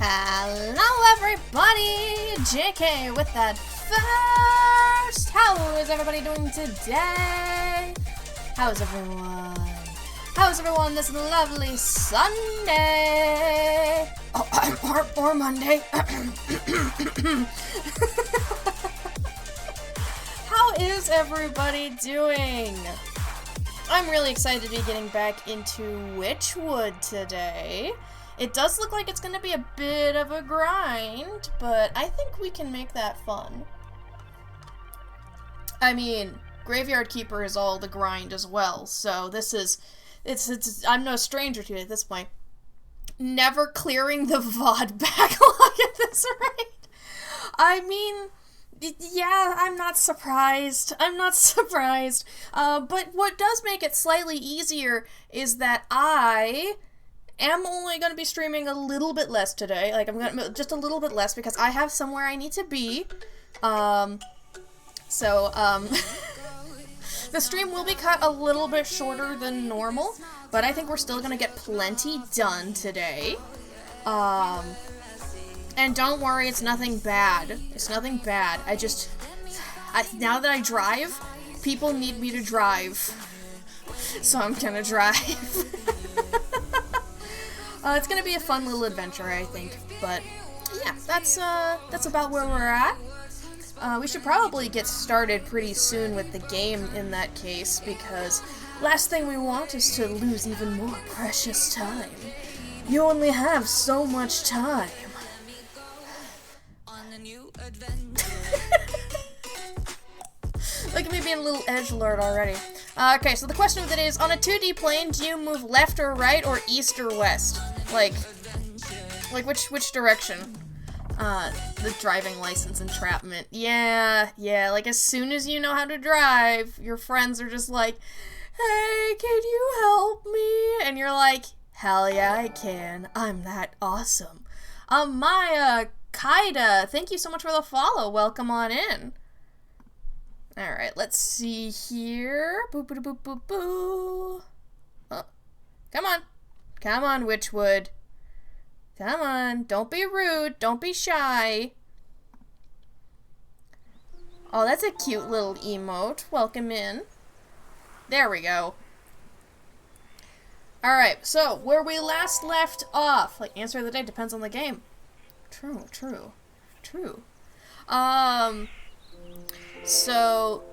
Hello everybody! JK with that first! How is everybody doing today? How's everyone? How's everyone this lovely Sunday? Oh, or Monday. How is everybody doing? I'm really excited to be getting back into Witchwood today. It does look like it's going to be a bit of a grind, but I think we can make that fun. I mean, Graveyard Keeper is all the grind as well, so this is, I'm no stranger to it at this point. Never clearing the VOD backlog at this rate. I mean, yeah, I'm not surprised. But what does make it slightly easier is that I am only going to be streaming a little bit less today. Like, I'm going to just a little bit less because I have somewhere I need to be. The stream will be cut a little bit shorter than normal, but I think we're still going to get plenty done today. And don't worry, it's nothing bad. It's nothing bad. Now that I drive, people need me to drive. So I'm gonna drive. It's gonna be a fun little adventure, I think. But yeah, that's about where we're at. We should probably get started pretty soon with the game in that case, because last thing we want is to lose even more precious time. You only have so much time. Look at me being a little edgelord already. Okay, so the question of the day is, on a 2D plane, do you move left or right, or east or west? Like which direction? The driving license entrapment. Yeah, like as soon as you know how to drive, your friends are just like, hey, can you help me? And you're like, hell yeah, I can. I'm that awesome. Maya, Kaida, thank you so much for the follow. Welcome on in. Alright, let's see here. Boo boo boo boo boo. Oh, come on. Come on, Witchwood. Come on. Don't be rude. Don't be shy. Oh, that's a cute little emote. Welcome in. There we go. Alright, so where we last left off. Like, answer of the day depends on the game. True. So,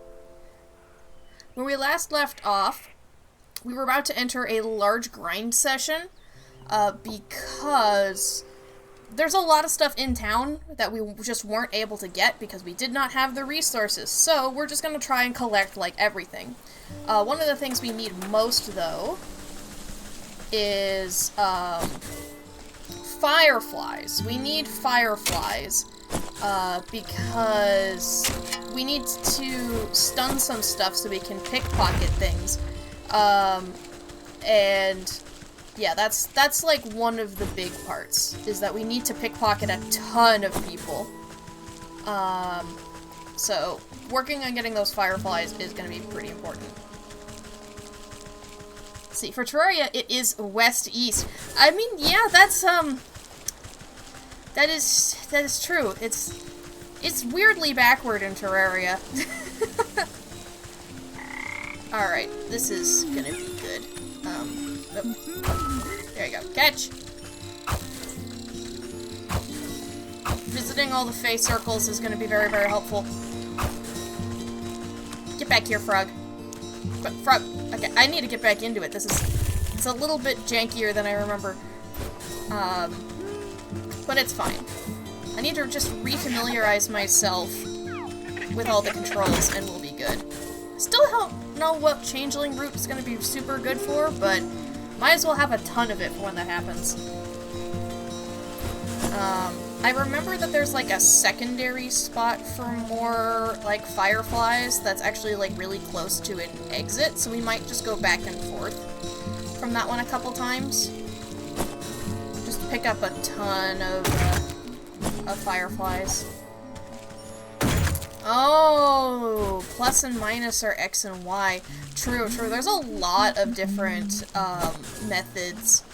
where we last left off, we were about to enter a large grind session, because there's a lot of stuff in town that we just weren't able to get because we did not have the resources, so we're just gonna try and collect, like, everything. One of the things we need most, though, is, fireflies. We need fireflies, because we need to stun some stuff so we can pickpocket things, and yeah, that's like one of the big parts, is that we need to pickpocket a ton of people. So working on getting those fireflies is going to be pretty important. Let's see, for Terraria, it is west-east. I mean, yeah, that's, that is true. It's weirdly backward in Terraria. Alright, this is gonna be good. There you go. Catch! Visiting all the face circles is gonna be very, very helpful. Get back here, frog. But, frog, okay, I need to get back into it. It's a little bit jankier than I remember. But it's fine. I need to just refamiliarize myself with all the controls and we'll be good. Still don't know what changeling route is going to be super good for, but might as well have a ton of it for when that happens. I remember that there's like a secondary spot for more like fireflies that's actually like really close to an exit, so we might just go back and forth from that one a couple times. Just pick up a ton of fireflies. Oh, plus and minus are X and Y. True, true. There's a lot of different methods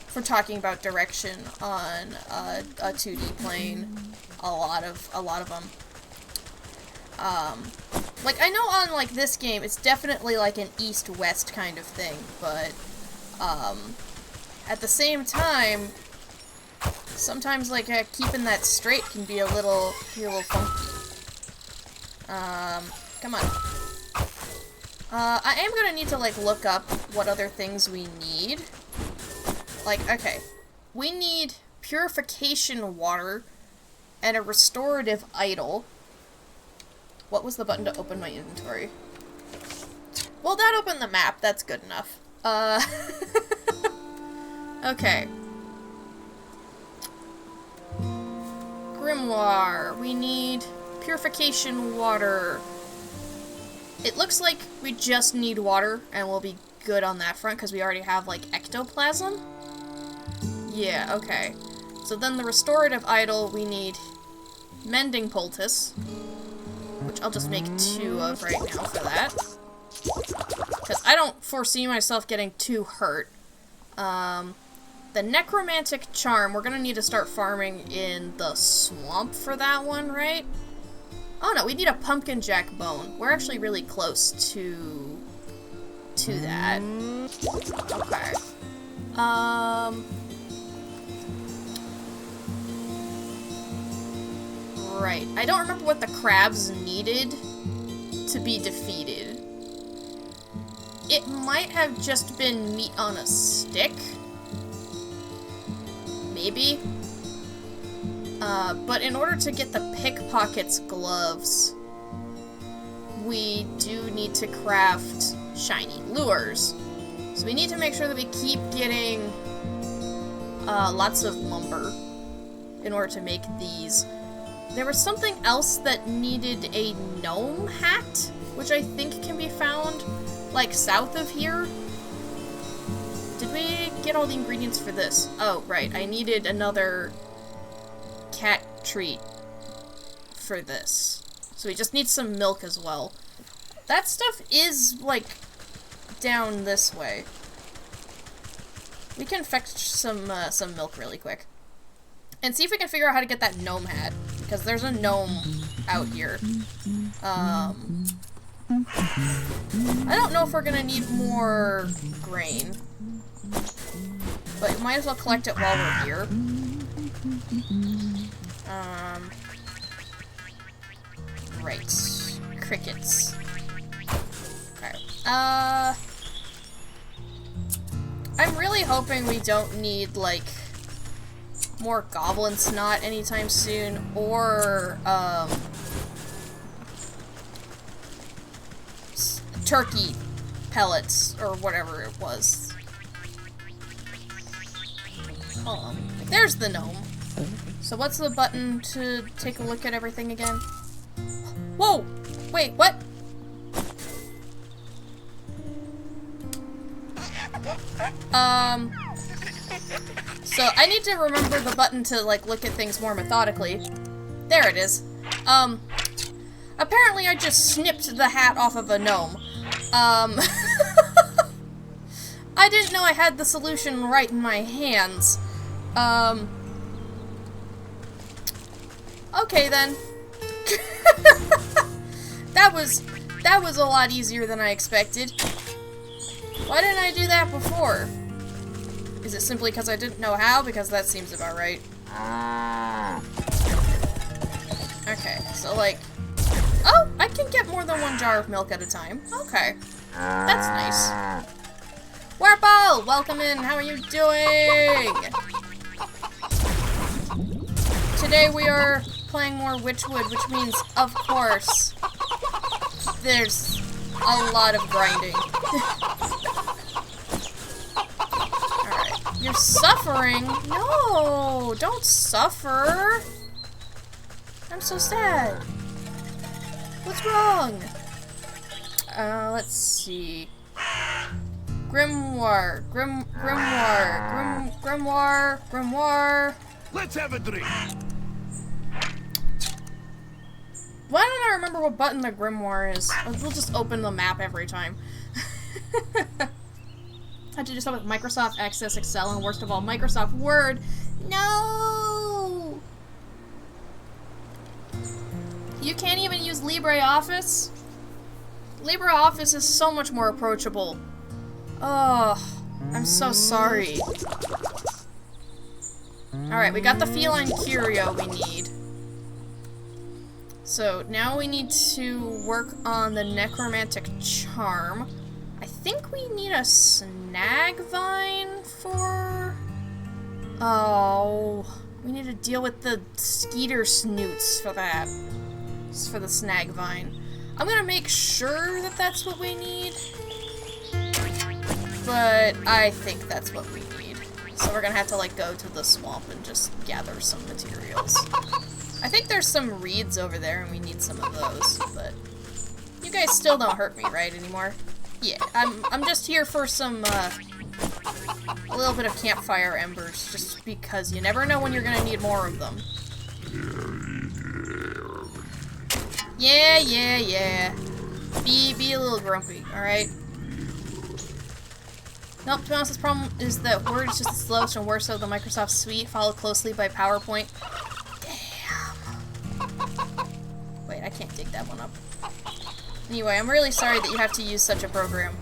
for talking about direction on a 2D plane. A lot of them. Like, I know on, like, this game, it's definitely, like, an east-west kind of thing, but, at the same time, sometimes, like, keeping that straight can be a little funky. Come on. I am gonna need to, like, look up what other things we need. Like, okay. We need purification water and a restorative idol. What was the button to open my inventory? Well, that opened the map. That's good enough. Okay. Grimoire. We need purification water. It looks like we just need water, and we'll be good on that front, because we already have, like, ectoplasm? Yeah, okay. So then the restorative idol, we need mending poultice, which I'll just make 2 of right now for that. Because I don't foresee myself getting too hurt. The necromantic charm, we're gonna need to start farming in the swamp for that one, right? Oh no, we need a pumpkin jack bone. We're actually really close to that. Okay. Right. I don't remember what the crabs needed to be defeated. It might have just been meat on a stick. Maybe. But in order to get the pickpocket's gloves, we do need to craft shiny lures. So we need to make sure that we keep getting lots of lumber in order to make these. There was something else that needed a gnome hat, which I think can be found, like, south of here. Did we get all the ingredients for this? Oh, right. I needed another cat treat for this. So we just need some milk as well. That stuff is, like, down this way. We can fetch some milk really quick. And see if we can figure out how to get that gnome hat. Because there's a gnome out here. I don't know if we're gonna need more grain. But we might as well collect it while we're here. Right. Crickets. Okay. I'm really hoping we don't need, like, more goblin snot anytime soon, or, turkey pellets, or whatever it was. There's the gnome. So what's the button to take a look at everything again? Whoa! Wait, what? So I need to remember the button to, like, look at things more methodically. There it is. Apparently I just snipped the hat off of a gnome. I didn't know I had the solution right in my hands. Okay then. That was a lot easier than I expected. Why didn't I do that before? Is it simply because I didn't know how? Because that seems about right. Okay, so like... Oh, I can get more than one jar of milk at a time. Okay. That's nice. Warple! Welcome in! How are you doing? Today we are playing more Witchwood, which means, of course, there's a lot of grinding. Alright. You're suffering? No! Don't suffer! I'm so sad. What's wrong? Let's see. Grimoire. Grimoire. Let's have a drink. Why don't I remember what button the grimoire is? We'll just open the map every time. How'd you do something with Microsoft Access, Excel, and worst of all, Microsoft Word? No! You can't even use LibreOffice? LibreOffice is so much more approachable. Oh, I'm so sorry. Alright, we got the feline curio we need. So, now we need to work on the necromantic charm. I think we need a snag vine for... Oh, we need to deal with the skeeter snoots for that. It's for the snag vine. I'm gonna make sure that that's what we need. But I think that's what we need. So we're gonna have to, like, go to the swamp and just gather some materials. I think there's some reeds over there and we need some of those, but you guys still don't hurt me, right, anymore? Yeah, I'm just here for some, a little bit of campfire embers, just because you never know when you're gonna need more of them. Yeah. Be a little grumpy, alright? Nope, to be honest, this problem is that Word is just the slowest and worst of the Microsoft suite, followed closely by PowerPoint. Damn. Wait, I can't dig that one up. Anyway, I'm really sorry that you have to use such a program.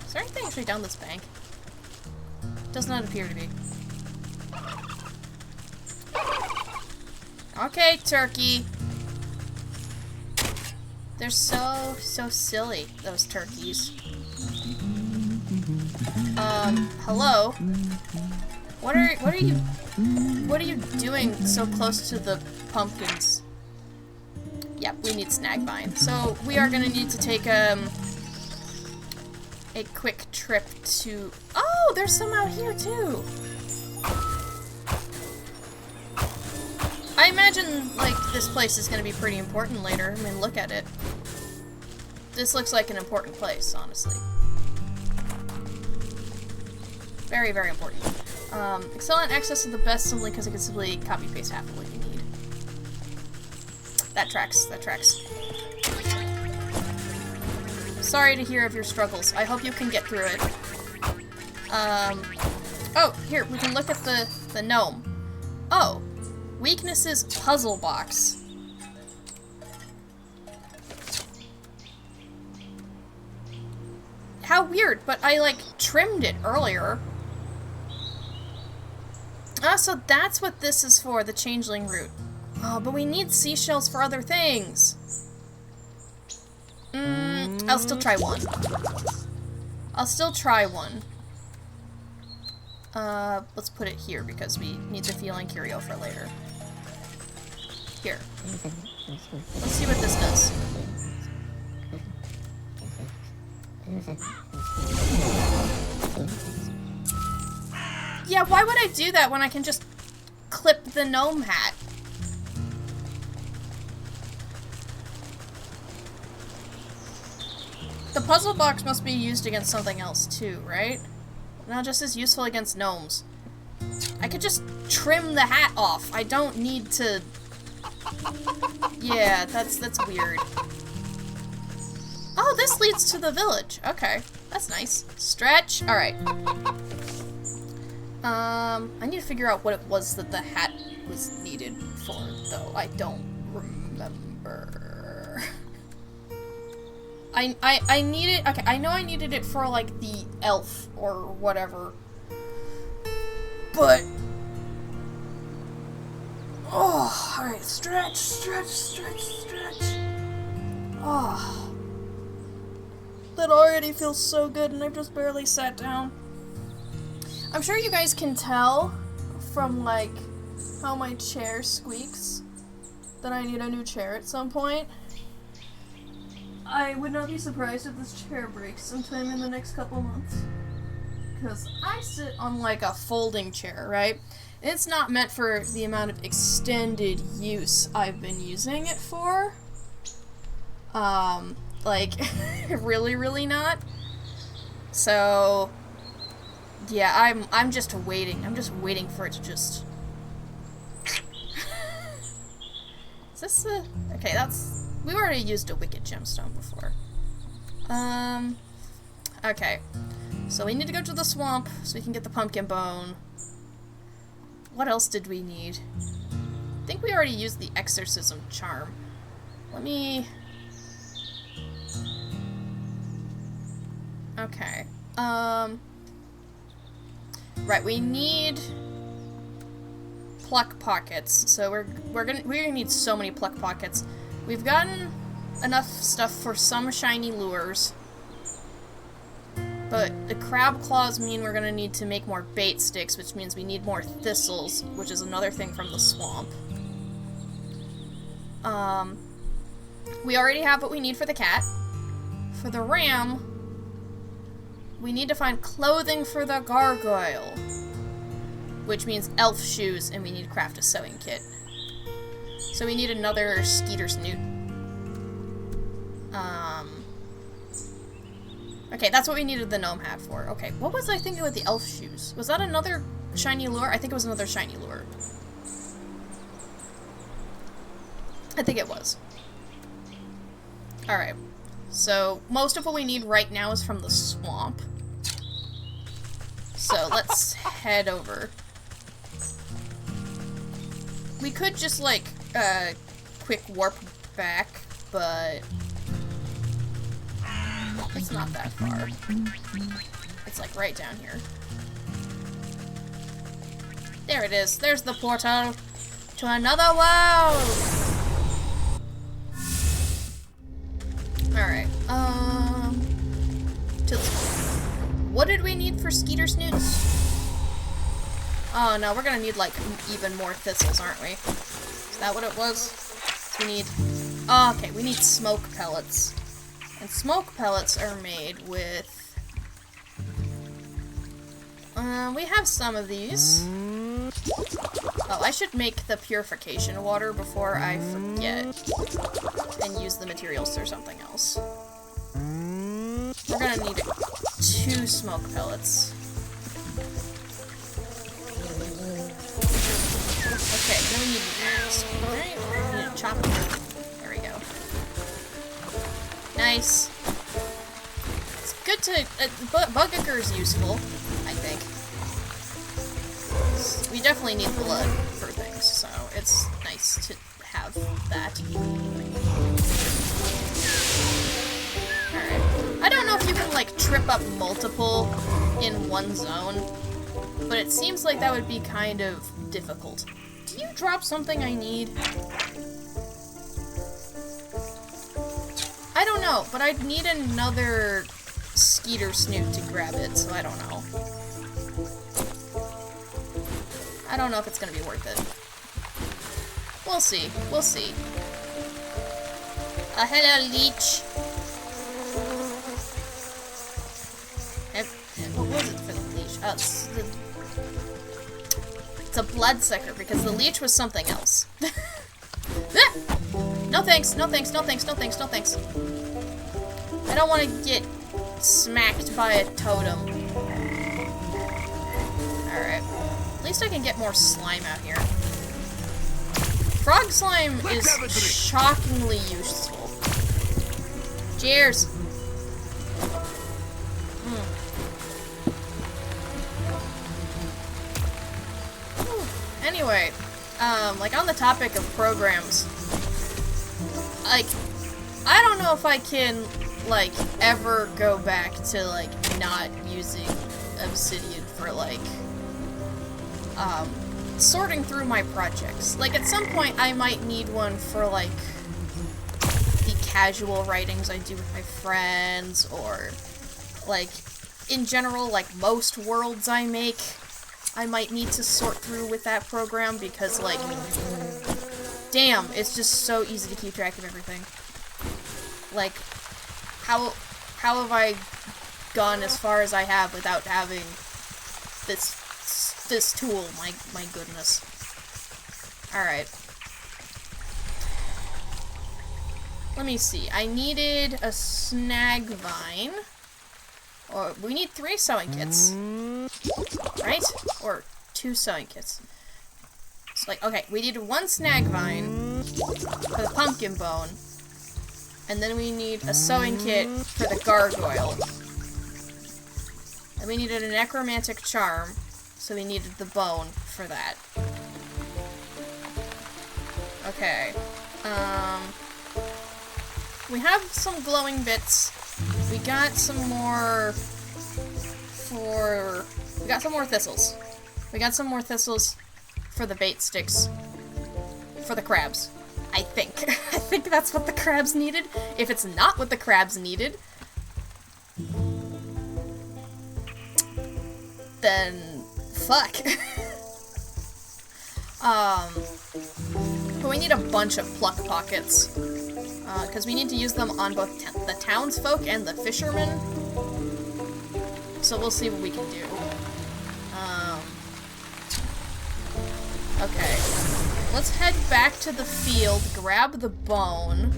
Is there anything actually down this bank? Does not appear to be. Okay, turkey. They're so silly, those turkeys. Hello? What are you doing so close to the pumpkins? Yep, we need snag vine. So we are gonna need to take a quick trip to... Oh, there's some out here too! I imagine, like, this place is gonna be pretty important later. I mean, look at it. This looks like an important place, honestly. Very, very important. Excellent access to the best simply because it can simply copy-paste half of what you need. That tracks. Sorry to hear of your struggles. I hope you can get through it. Oh, here, we can look at the gnome. Oh. Weaknesses puzzle box. How weird, but I, like, trimmed it earlier. Ah, so that's what this is for, the changeling root. Oh, but we need seashells for other things. I'll still try one. Let's put it here because we need the feline curio for later. Here. Let's see what this does. Yeah, why would I do that when I can just clip the gnome hat? The puzzle box must be used against something else too, right? Not just as useful against gnomes. I could just trim the hat off. I don't need to... Yeah, that's weird. Oh, this leads to the village. Okay, that's nice. Stretch. Alright. I need to figure out what it was that the hat was needed for, though. I don't remember. I needed... Okay, I know I needed it for, like, the elf or whatever. But... Oh, alright. Stretch, stretch, stretch, stretch. Oh. That already feels so good, and I've just barely sat down. I'm sure you guys can tell from, like, how my chair squeaks that I need a new chair at some point. I would not be surprised if this chair breaks sometime in the next couple months. Because I sit on, like, a folding chair, right? It's not meant for the amount of extended use I've been using it for. Like, really, really not. So, yeah, I'm just waiting. I'm just waiting for it to just... Is this a... Okay, that's... We've already used a wicked gemstone before. Okay. So we need to go to the swamp so we can get the pumpkin bone. What else did we need? I think we already used the exorcism charm. Let me... Okay. Right, we need pluck pockets. So we're gonna need so many pluck pockets. We've gotten enough stuff for some shiny lures. But the crab claws mean we're gonna need to make more bait sticks, which means we need more thistles, which is another thing from the swamp. We already have what we need for the cat. For the ram, we need to find clothing for the gargoyle, which means elf shoes, and we need to craft a sewing kit. So we need another skeeter snoot. Okay, that's what we needed the gnome hat for. Okay, what was I thinking with the elf shoes? Was that another shiny lure? I think it was another shiny lure. I think it was. Alright. So, most of what we need right now is from the swamp. So, let's head over. We could just, like, quick warp back, but... It's not that far. It's, like, right down here. There it is. There's the portal to another world! Alright, what did we need for skeeter snoots? Oh no, we're gonna need, like, even more thistles, aren't we? Is that what it was? So we need... Oh, okay, we need smoke pellets. And smoke pellets are made with... we have some of these. Oh, I should make the purification water before I forget. And use the materials or something else. We're gonna need 2 smoke pellets. Okay, then we need an axe. Alright, we need to chop it. There we go. Nice. It's good to... Bugger is useful, I think. We definitely need blood for things, so it's nice to have that. Alright. I don't know if you can, like, trip up multiple in one zone, but it seems like that would be kind of difficult. Do you drop something I need? I don't know, but I'd need another skeeter snoot to grab it, so I don't know. I don't know if it's gonna be worth it. We'll see. We'll see. Hello, leech. What was it for the leech? It's a bloodsucker, because the leech was something else. No thanks, no thanks, no thanks, no thanks, no thanks. I don't want to get smacked by a totem. Alright. At least I can get more slime out here. Frog slime is shockingly useful. Cheers! Anyway, like on the topic of programs, like, I don't know if I can, like, ever go back to, like, not using Obsidian for, like, sorting through my projects. Like, at some point, I might need one for, like, the casual writings I do with my friends, or, like, in general, like, most worlds I make, I might need to sort through with that program, because, like, damn, it's just so easy to keep track of everything. Like, how have I gone as far as I have without having this tool? My goodness. Alright. Let me see. I needed a snag vine. Or we need 3 sewing kits. Right? Or 2 sewing kits. It's like, okay, we needed 1 snag vine for the pumpkin bone. And then we need a sewing kit for the gargoyle. And we needed a necromantic charm, so we needed the bone for that. Okay. We have some glowing bits. We got some more we got some more thistles. We got some more thistles for the bait sticks. For the crabs. I think. I think that's what the crabs needed. If it's not what the crabs needed, then fuck. But we need a bunch of pluck pockets. Because we need to use them on both the townsfolk and the fishermen. So we'll see what we can do. Okay. Let's head back to the field, grab the bone,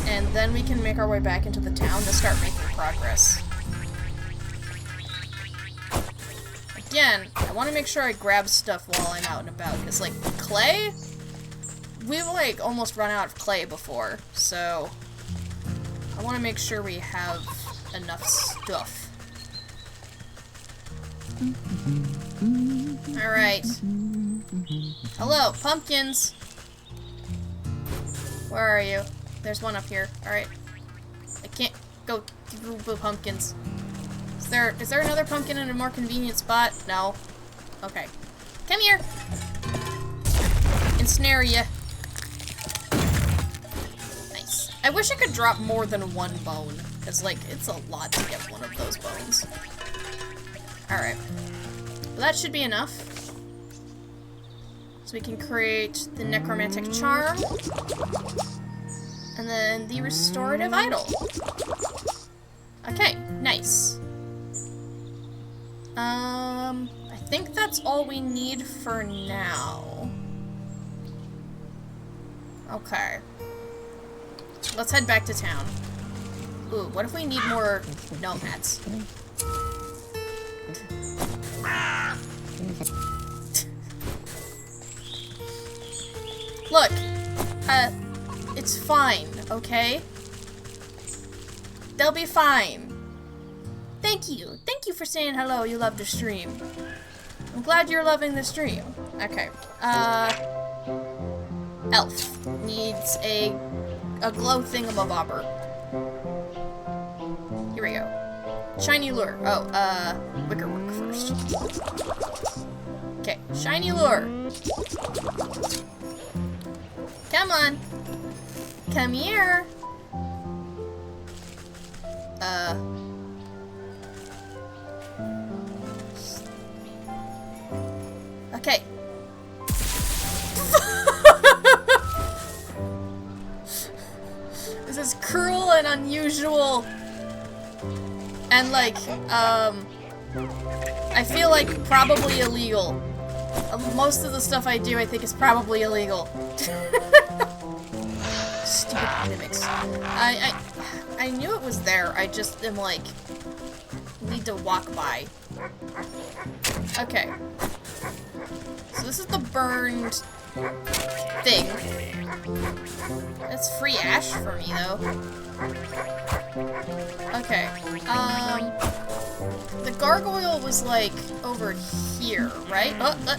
and then we can make our way back into the town to start making progress. Again, I want to make sure I grab stuff while I'm out and about, because, like, clay? We've, like, almost run out of clay before, so I want to make sure we have enough stuff. Alright. Hello, pumpkins! Where are you? There's one up here. Alright. I can't go through the pumpkins. Is there another pumpkin in a more convenient spot? No. Okay. Come here! Ensnare ya. Nice. I wish I could drop more than 1 bone, because, like, it's a lot to get one of those bones. Alright. Well, that should be enough. So we can create the necromantic charm. And then the restorative idol. Okay, nice. I think that's all we need for now. Okay. Let's head back to town. Ooh, what if we need more nomads? Look, it's fine, okay? They'll be fine. Thank you. Thank you for saying hello. You loved the stream. I'm glad you're loving the stream. Okay. Elf needs a glow thingamabobber. Here we go. Shiny lure. Oh, wickerwork first. Okay, shiny lure. Come on. Come here. Okay. This is cruel and unusual. And, like, I feel like probably illegal. Most of the stuff I do, I think, is probably illegal. stupid mimics. I knew it was there. I just am like, need to walk by. Okay. So this is the burned thing. That's free ash for me, though. Okay. The gargoyle was, like, over here, right? Oh, no.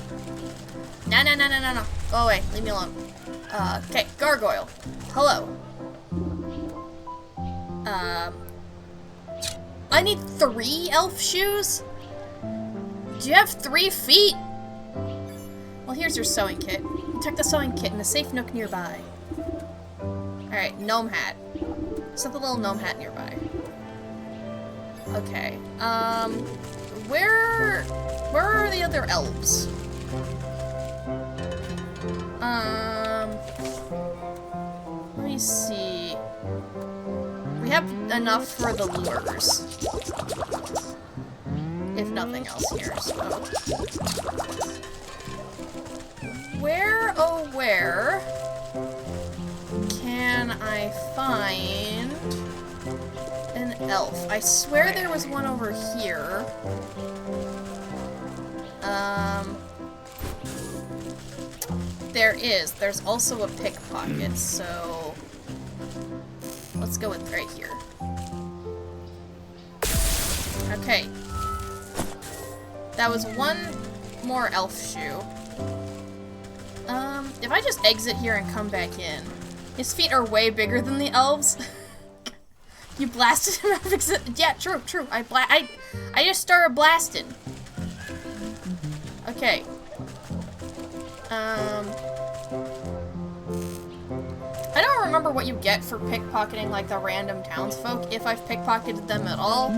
Go away. Leave me alone. Okay. Gargoyle. Hello. I need 3 elf shoes? Do you have 3 feet? Well, here's your sewing kit. Tuck the sewing kit in a safe nook nearby. Alright, gnome hat. Set the little gnome hat nearby. Okay. Where are the other elves? Let me see. We have enough for the lures. If nothing else here, so. Where, oh where, can I find an elf? I swear there was one over here. There is. There's also a pickpocket, so let's go with right here. Okay. That was one more elf shoe. If I just exit here and come back in, his feet are way bigger than the elves. You blasted him out of existence. Yeah, true. I just started blasting. Okay. I don't remember what you get for pickpocketing, like, the random townsfolk, if I've pickpocketed them at all.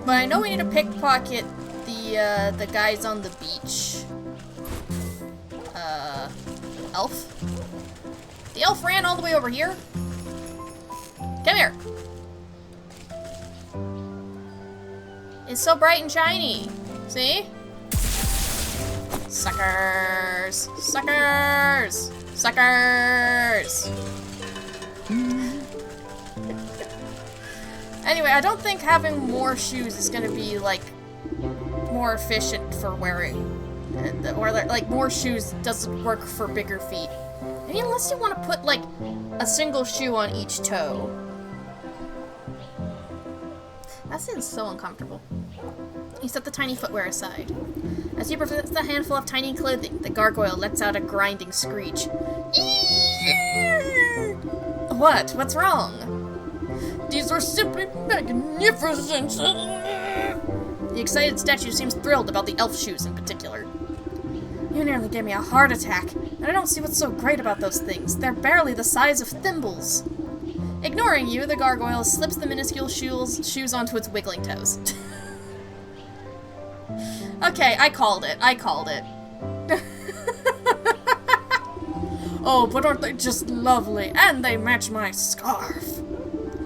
But I know we need to pickpocket the guys on the beach. Elf? The elf ran all the way over here? Come here. It's so bright and shiny. See? Suckers! Suckers! Suckers! Anyway, I don't think having more shoes is gonna be, like, more efficient for wearing. Or, like, more shoes doesn't work for bigger feet. I mean, unless you want to put, like, a single shoe on each toe. That seems so uncomfortable. You set the tiny footwear aside. As you present the handful of tiny clothing, the gargoyle lets out a grinding screech. What? What's wrong? These are simply magnificent! The excited statue seems thrilled about the elf shoes in particular. You nearly gave me a heart attack, and I don't see what's so great about those things. They're barely the size of thimbles. Ignoring you, the gargoyle slips the minuscule shoes onto its wiggling toes. Okay, I called it. Oh, but aren't they just lovely? And they match my scarf.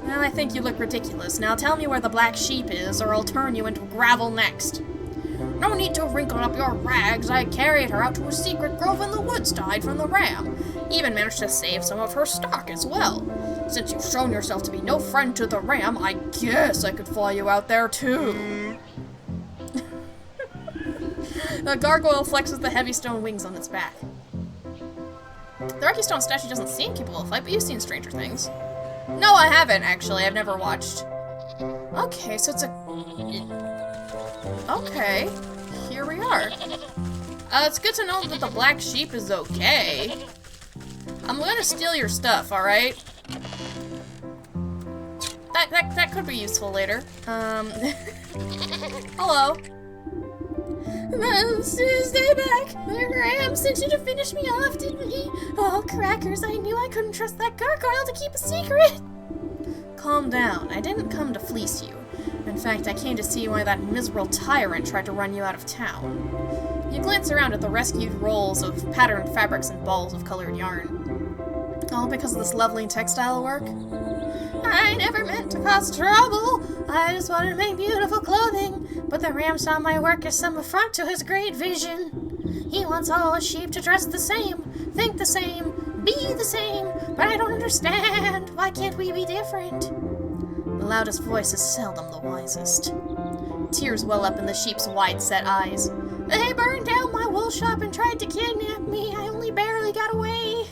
Well, I think you look ridiculous. Now tell me where the black sheep is, or I'll turn you into gravel next. No need to wrinkle up your rags. I carried her out to a secret grove in the woods to hide from the ram. Even managed to save some of her stock as well. Since you've shown yourself to be no friend to the ram, I guess I could fly you out there too. The gargoyle flexes the heavy stone wings on its back. The rocky stone statue doesn't seem capable of flight, but you've seen Stranger Things. No, I haven't, actually. I've never watched. Okay, so it's a... Okay, here we are. It's good to know that the black sheep is okay. I'm gonna steal your stuff, alright? That could be useful later. Hello. Stay back! Graham sent you to finish me off, didn't he? Oh, crackers, I knew I couldn't trust that gargoyle to keep a secret! Calm down. I didn't come to fleece you. In fact, I came to see why that miserable tyrant tried to run you out of town. You glance around at the rescued rolls of patterned fabrics and balls of colored yarn. All because of this lovely textile work? I never meant to cause trouble. I just wanted to make beautiful clothing. But the ram saw my work as some affront to his great vision. He wants all his sheep to dress the same, think the same, be the same, but I don't understand. Why can't we be different? The loudest voice is seldom the wisest. Tears well up in the sheep's wide-set eyes. They burned down my wool shop and tried to kidnap me. I only barely got away.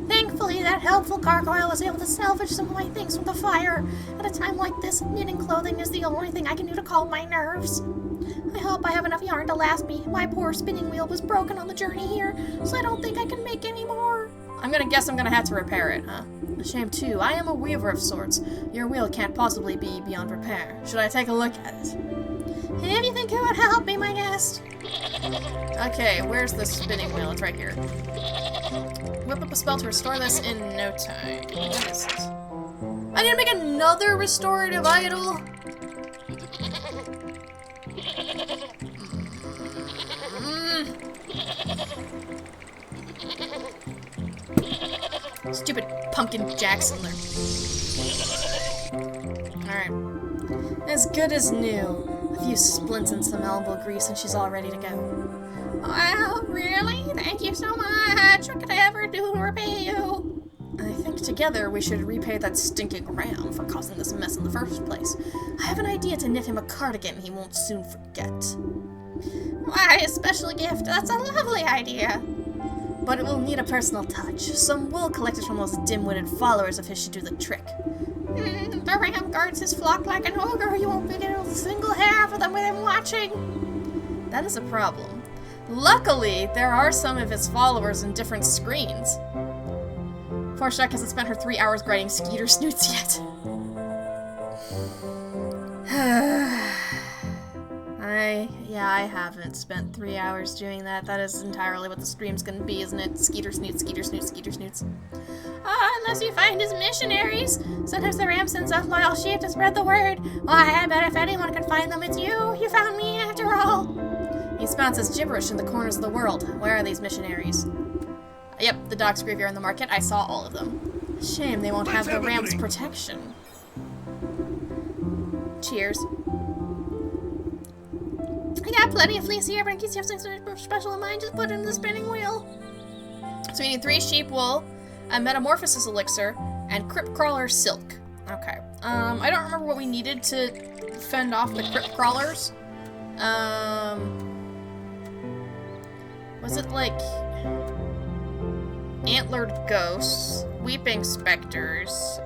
Thankfully, that helpful gargoyle was able to salvage some of my things from the fire. At a time like this, knitting clothing is the only thing I can do to calm my nerves. I hope I have enough yarn to last me. My poor spinning wheel was broken on the journey here, so I don't think I can make any more. I'm gonna guess I'm gonna have to repair it, huh? A shame too. I am a weaver of sorts. Your wheel can't possibly be beyond repair. Should I take a look at it? If you think it would help, be my guest. Okay, where's the spinning wheel? It's right here. Whip up a spell to restore this in no time. What is it? I need to make another restorative idol? Stupid pumpkin jacks in there. Alright. As good as new. A few splints and some elbow grease and she's all ready to go. Well, really? Thank you so much. What could I ever do to repay you? I think together we should repay that stinking ram for causing this mess in the first place. I have an idea to knit him a cardigan he won't soon forget. Why, a special gift? That's a lovely idea. But it will need a personal touch. Some wool collected from those dim-witted followers of his should do the trick. The ram guards his flock like an ogre. You won't be getting a single hair for them with him watching. That is a problem. Luckily, there are some of his followers in different screens. Poor Shuck hasn't spent her 3 hours grinding skeeter snoots yet. I haven't spent 3 hours doing that. That is entirely what the stream's gonna be, isn't it? Skeeter snoots, skeeter snoots, skeeter snoots. Unless you find his missionaries. Sometimes the ram sends out loyal sheep to spread the word. Why, I bet if anyone could find them, it's you. You found me after all. He spouts his gibberish in the corners of the world. Where are these missionaries? Yep, the docks graveyard and the market. I saw all of them. Shame they won't have the ram's protection. Cheers. I got plenty of fleece here, but in case you have something special in mind, just put it in the spinning wheel. So we need 3 sheep wool, a metamorphosis elixir, and crypt crawler silk. Okay. I don't remember what we needed to fend off the crypt crawlers. Was it like antlered ghosts, weeping specters,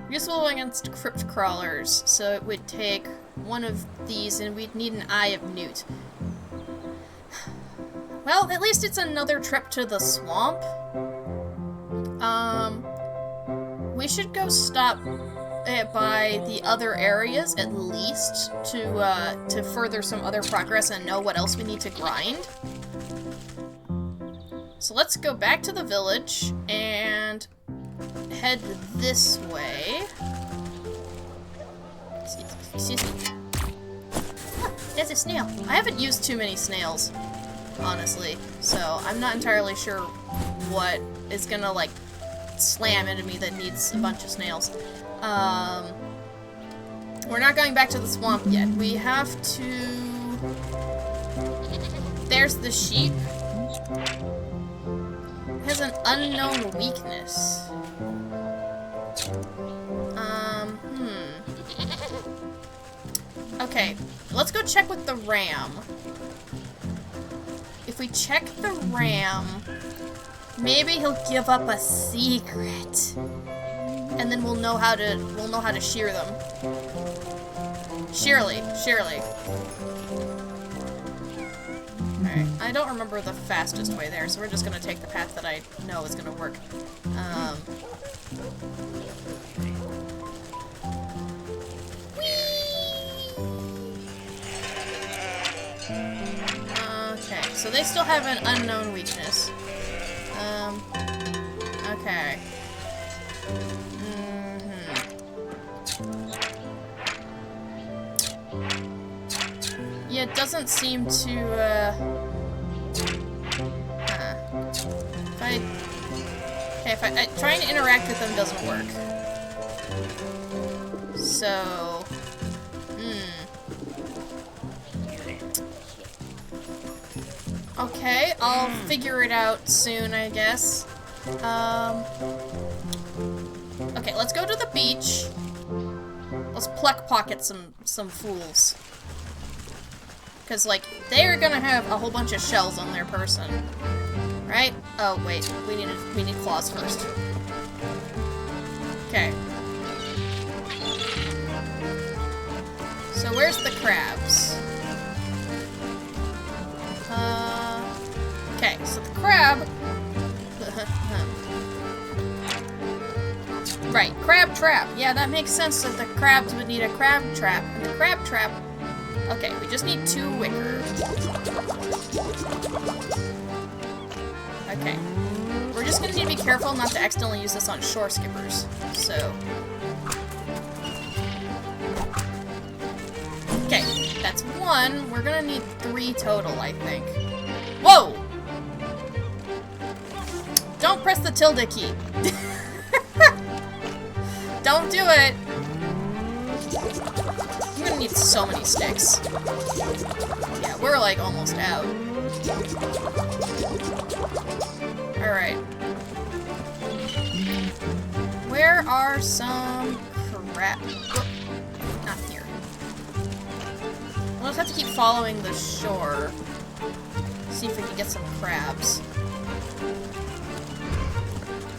useful against crypt crawlers, so it would take one of these and we'd need an Eye of Newt. Well, at least it's another trip to the swamp. We should go stop by the other areas at least to further some other progress and know what else we need to grind. So let's go back to the village and head this way. Excuse me. Oh, there's a snail. I haven't used too many snails, honestly, so I'm not entirely sure what is gonna, like, slam into me that needs a bunch of snails. We're not going back to the swamp yet. We have to... There's the sheep. It has an unknown weakness. Okay, let's go check with the ram. If we check the ram, maybe he'll give up a secret. And then we'll know how to shear them. Surely. Alright, I don't remember the fastest way there, so we're just gonna take the path that I know is gonna work. Okay, so they still have an unknown weakness. Okay. Yeah, it doesn't seem to, If I trying to interact with them doesn't work. So... Oh Okay, I'll figure it out soon, I guess. Okay, let's go to the beach. Let's pluck pocket some fools. Because, like, they're gonna have a whole bunch of shells on their person. Right? Oh, wait. We need claws first. Okay. So where's the crabs? Okay, so the crab... Right, crab trap. Yeah, that makes sense that the crabs would need a crab trap. And the crab trap... Okay, we just need 2 wicker. Okay. We're just gonna need to be careful not to accidentally use this on shore skippers. So... Okay, that's 1. We're gonna need 3 total, I think. Whoa! Don't press the tilde key. Don't do it! I'm gonna need so many sticks. Yeah, we're like almost out. Alright. Where are some crab? Not here. We'll just have to keep following the shore. See if we can get some crabs.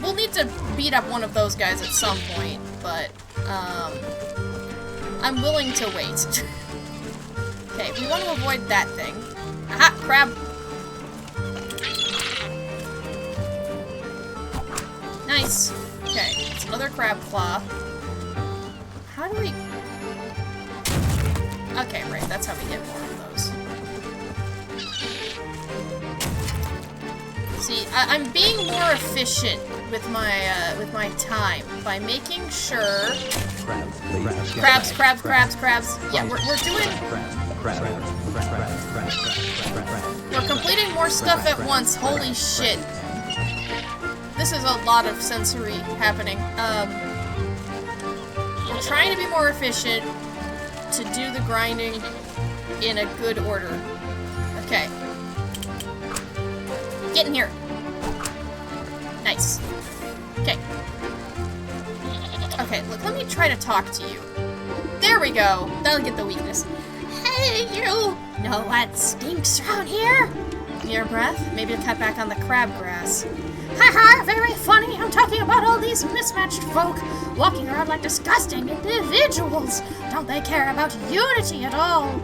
We'll need to beat up one of those guys at some point, but, I'm willing to wait. Okay, we want to avoid that thing. Aha! Crab! Nice! Okay, it's another crab claw. How do we... Okay, right, that's how we get more of those. See, I'm being more efficient with my time by making sure crabs. Yeah, we're doing. We're completing more stuff at once. Holy shit! This is a lot of sensory happening. We're trying to be more efficient to do the grinding in a good order. Okay. Get in here. Nice. Okay. Okay, look, let me try to talk to you. There we go. That'll get the weakness. Hey, you! Know what stinks around here? Your breath? Maybe cut back on the crabgrass. Haha, very funny. I'm talking about all these mismatched folk walking around like disgusting individuals. Don't they care about unity at all?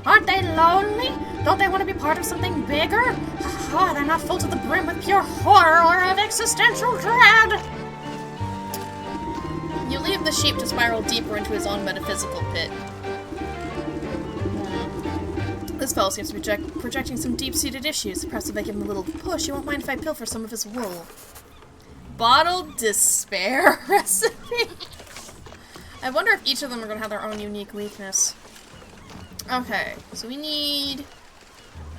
Aren't they lonely? Don't they want to be part of something bigger? Oh, they're not full to the brim with pure horror or of existential dread. You leave the sheep to spiral deeper into his own metaphysical pit. This fellow seems to be projecting some deep-seated issues. Perhaps if I give him a little push, he won't mind if I pilfer some of his wool. Bottled despair recipe? I wonder if each of them are going to have their own unique weakness. Okay, so we need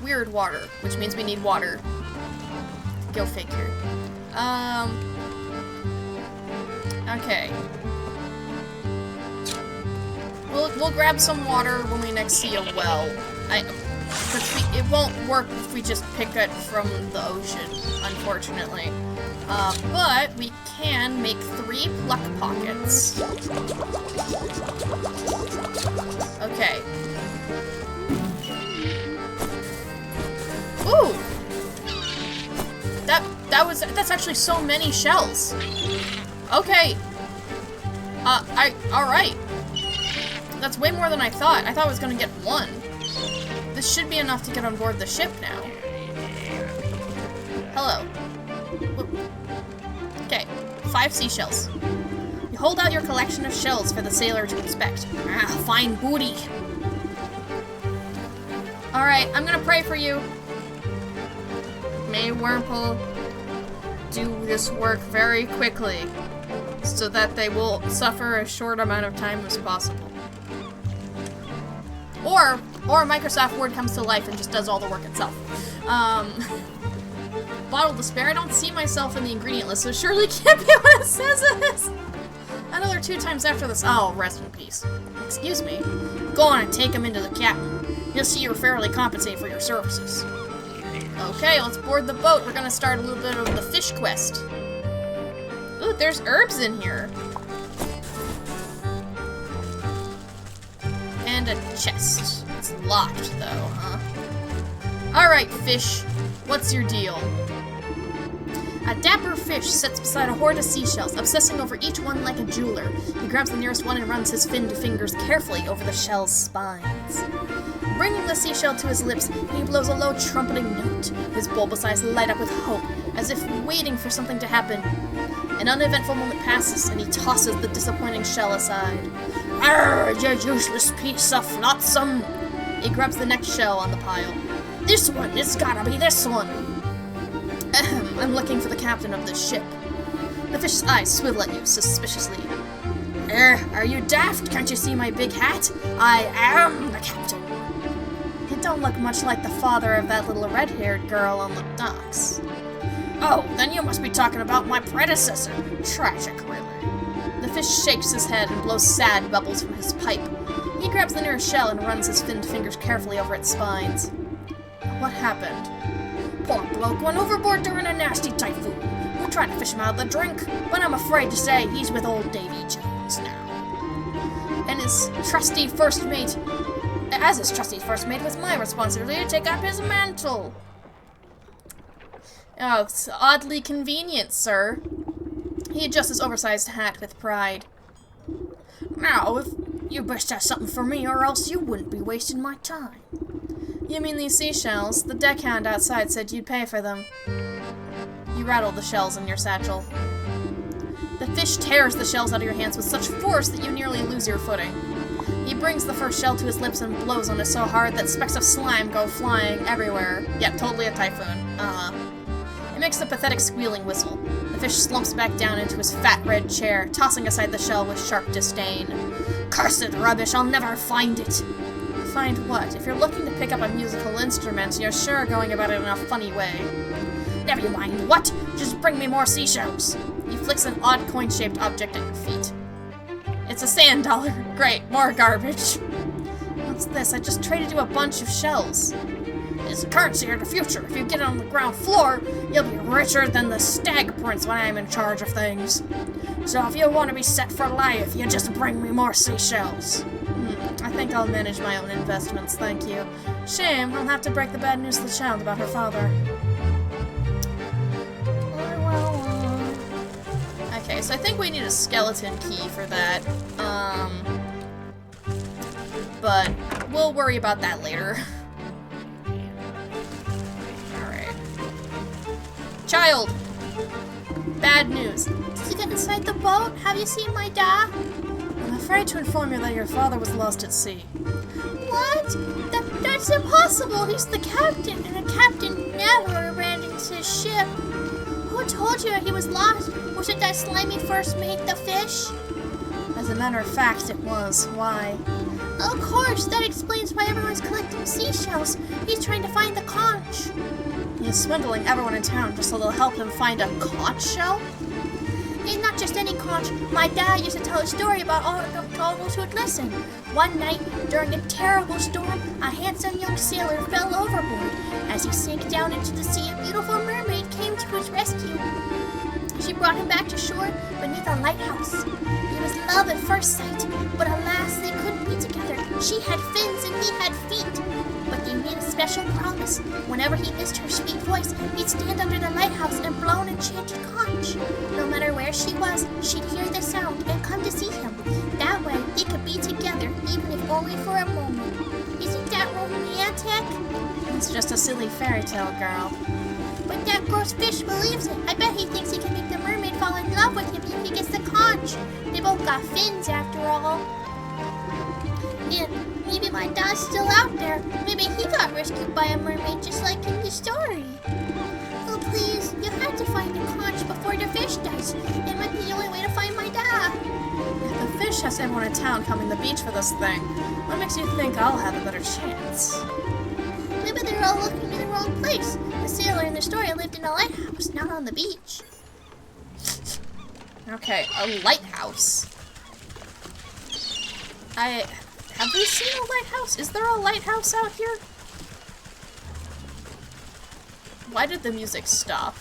weird water, which means we need water. Go figure. Okay. We'll grab some water when we next see a well. But it won't work if we just pick it from the ocean, unfortunately. But we can make 3 pluck pockets. Okay. Ooh! That's actually so many shells. Okay. Alright. That's way more than I thought. I thought I was gonna get 1. This should be enough to get on board the ship now. Hello. Okay, 5 seashells. You hold out your collection of shells for the sailor to inspect. Ah, fine booty. Alright, I'm gonna pray for you. May Wurmple do this work very quickly, so that they will suffer as short amount of time as possible. Or Microsoft Word comes to life and just does all the work itself. Bottled despair, I don't see myself in the ingredient list, so surely can't be what it says it is. Another 2 times after this. Oh, rest in peace. Excuse me. Go on and take him into the cabin. You'll see you're fairly compensated for your services. Okay, let's board the boat. We're gonna start a little bit of the fish quest. Ooh, there's herbs in here. And a chest. It's locked, though, huh? Alright, fish. What's your deal? A dapper fish sits beside a hoard of seashells, obsessing over each one like a jeweler. He grabs the nearest one and runs his finned fingers carefully over the shell's spines. Bringing the seashell to his lips, he blows a low trumpeting note. His bulbous eyes light up with hope, as if waiting for something to happen. An uneventful moment passes, and he tosses the disappointing shell aside. Arr, you useless piece of flotsam! He grabs the next shell on the pile. This one! It's gotta be this one! Ahem, I'm looking for the captain of this ship. The fish's eyes swivel at you suspiciously. Are you daft? Can't you see my big hat? I am the captain. You don't look much like the father of that little red-haired girl on the docks. Oh, then you must be talking about my predecessor. Tragic, really. The fish shakes his head and blows sad bubbles from his pipe. He grabs the nearest shell and runs his finned fingers carefully over its spines. What happened? Poor bloke went overboard during a nasty typhoon. We're trying to fish him out of the drink, but I'm afraid to say he's with old Davy Jones now. And his trusty first mate... As his trusty first mate, it was my responsibility to take up his mantle. Oh, it's oddly convenient, sir. He adjusts his oversized hat with pride. Now, if you best have something for me, or else you wouldn't be wasting my time. You mean these seashells? The deckhand outside said you'd pay for them. You rattle the shells in your satchel. The fish tears the shells out of your hands with such force that you nearly lose your footing. He brings the first shell to his lips and blows on it so hard that specks of slime go flying everywhere. Yep, totally a typhoon. It makes a pathetic squealing whistle. The fish slumps back down into his fat red chair, tossing aside the shell with sharp disdain. Cursed rubbish, I'll never find it. Find what? If you're looking to pick up a musical instrument, you're sure going about it in a funny way. Never mind, what? Just bring me more seashells. He flicks an odd coin-shaped object at your feet. It's a sand dollar. Great, more garbage. What's this? I just traded you a bunch of shells. It's a currency of the future. If you get it on the ground floor, you'll be richer than the stag prince when I'm in charge of things. So if you want to be set for life, you just bring me more seashells. I think I'll manage my own investments, thank you. Shame, I'll have to break the bad news to the child about her father. Okay, so I think we need a skeleton key for that. But we'll worry about that later. Alright. Child! Bad news. Did you get inside the boat? Have you seen my dad? I'm afraid to inform you that your father was lost at sea. What? That's impossible! He's the captain, and a captain never abandons his ship. Who told you he was lost? Was it that slimy first mate, the fish? As a matter of fact, it was. Why? Of course, that explains why everyone's collecting seashells. He's trying to find the conch. He's swindling everyone in town just so they'll help him find a conch shell? And not just any conch. My dad used to tell a story about all those who'd listen. One night, during a terrible storm, a handsome young sailor fell overboard. As he sank down into the sea, a beautiful mermaid came to his rescue. She brought him back to shore beneath a lighthouse. It was love at first sight, but alas, they couldn't be together. She had fins and he had feet. But they made a special promise. Whenever he missed her sweet voice, he'd stand under the lighthouse and blow an enchanted conch. No matter where she was, she'd hear the sound and come to see him. That way, they could be together, even if only for a moment. Isn't that romantic? It's just a silly fairy tale, girl. But that gross fish believes it. I bet he thinks he can make the mermaid fall in love with him if he gets the conch. They both got fins, after all. And maybe my dad's still out there. Maybe he got rescued by a mermaid just like in the story. Oh, please, you have to find the conch before the fish does. It might be the only way to find my dad. If the fish has everyone in town coming to the beach for this thing, what makes you think I'll have a better chance? Maybe they're all looking in the wrong place. The sailor in the story lived in a lighthouse, not on the beach. Okay, a lighthouse. Have we seen a lighthouse? Is there a lighthouse out here? Why did the music stop?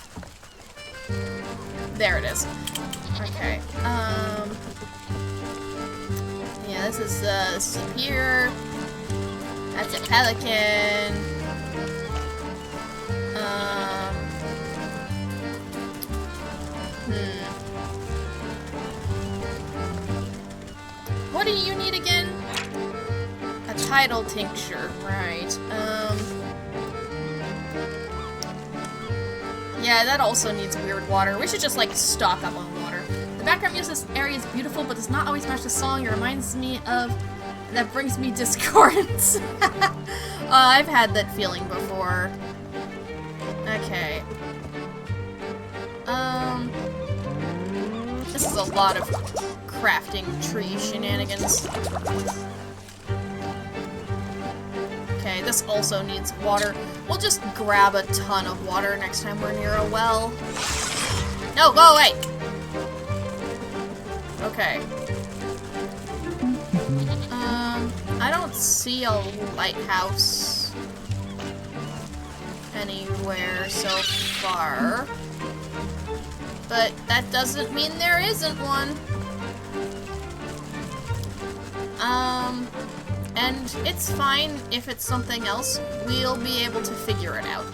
There it is. Okay. Yeah, this is a pier. That's a pelican. What do you need again? A tidal tincture, right. Yeah, that also needs weird water. We should just, like, stock up on water. The background music in this area is beautiful, but does not always match the song. It reminds me of... That brings me discordance. I've had that feeling before. Okay. This is a lot of crafting tree shenanigans. Okay, this also needs water. We'll just grab a ton of water next time we're near a well. No, go away! Okay. I don't see a lighthouse anywhere so far. But that doesn't mean there isn't one. And it's fine if it's something else. We'll be able to figure it out.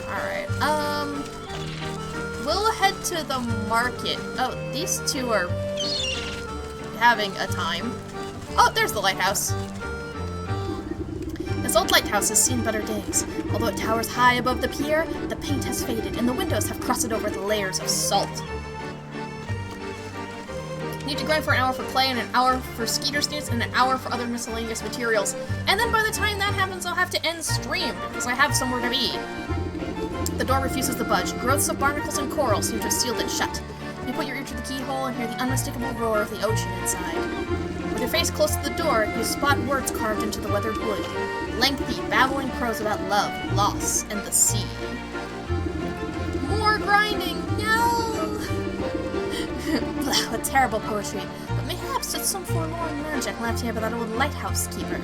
Alright, we'll head to the market. Oh, these two are having a time. Oh, there's the lighthouse. This old lighthouse has seen better days. Although it towers high above the pier, the paint has faded and the windows have crusted over with layers of salt. Need to grind for an hour for clay and an hour for skeeter snoots and an hour for other miscellaneous materials. And then by the time that happens, I'll have to end stream because I have somewhere to be. The door refuses to budge. Growths of barnacles and coral seem to have sealed it shut. You put your ear to the keyhole and hear the unmistakable roar of the ocean inside. With your face close to the door, you spot words carved into the weathered wood. Lengthy, babbling prose about love, loss, and the sea. More grinding! No! What terrible poetry. But mayhaps it's some forlorn magic left here by that old lighthouse keeper.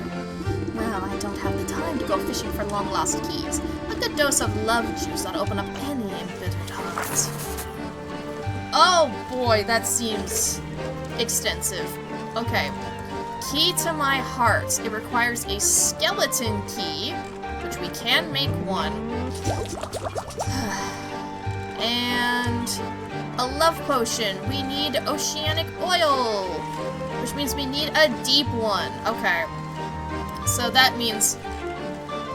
Well, I don't have the time to go fishing for long-lost keys. A good dose of love juice ought to open up any embittered heart. Oh boy, that seems extensive. Okay. Key to my heart. It requires a skeleton key, which we can make one. And a love potion. We need oceanic oil, which means we need a deep one. Okay. So that means,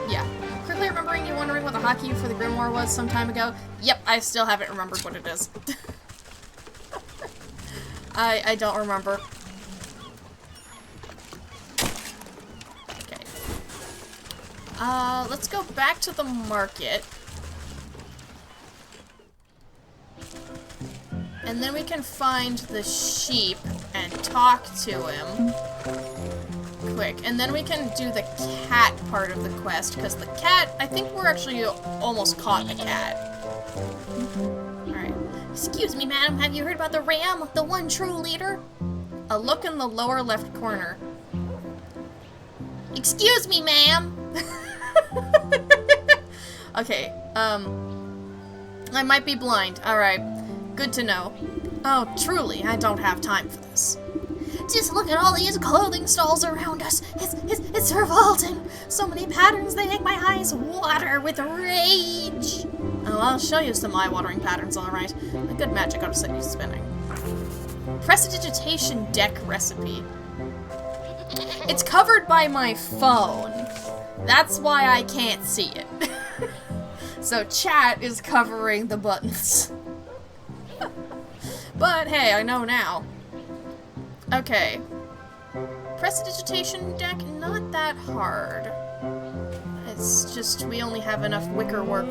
yeah. Quickly remembering you wondering what the hotkey for the grimoire was some time ago. Yep, I still haven't remembered what it is. I don't remember. Okay. Let's go back to the market. And then we can find the sheep and talk to him. Quick. And then we can do the cat part of the quest, because the cat, I think we're actually almost caught the cat. Alright. Excuse me, madam, have you heard about the ram, the one true leader? A look in the lower left corner. Excuse me, ma'am! Okay, I might be blind. Alright. Good to know. Oh, truly, I don't have time for this. Just look at all these clothing stalls around us. It's revolting. So many patterns, they make my eyes water with rage. Oh, I'll show you some eye-watering patterns, alright. A good magic ought to set you spinning. Prestidigitation deck recipe. It's covered by my phone. That's why I can't see it. So chat is covering the buttons. But hey, I know now. Okay. Prestidigitation deck, not that hard. It's just we only have enough wickerwork.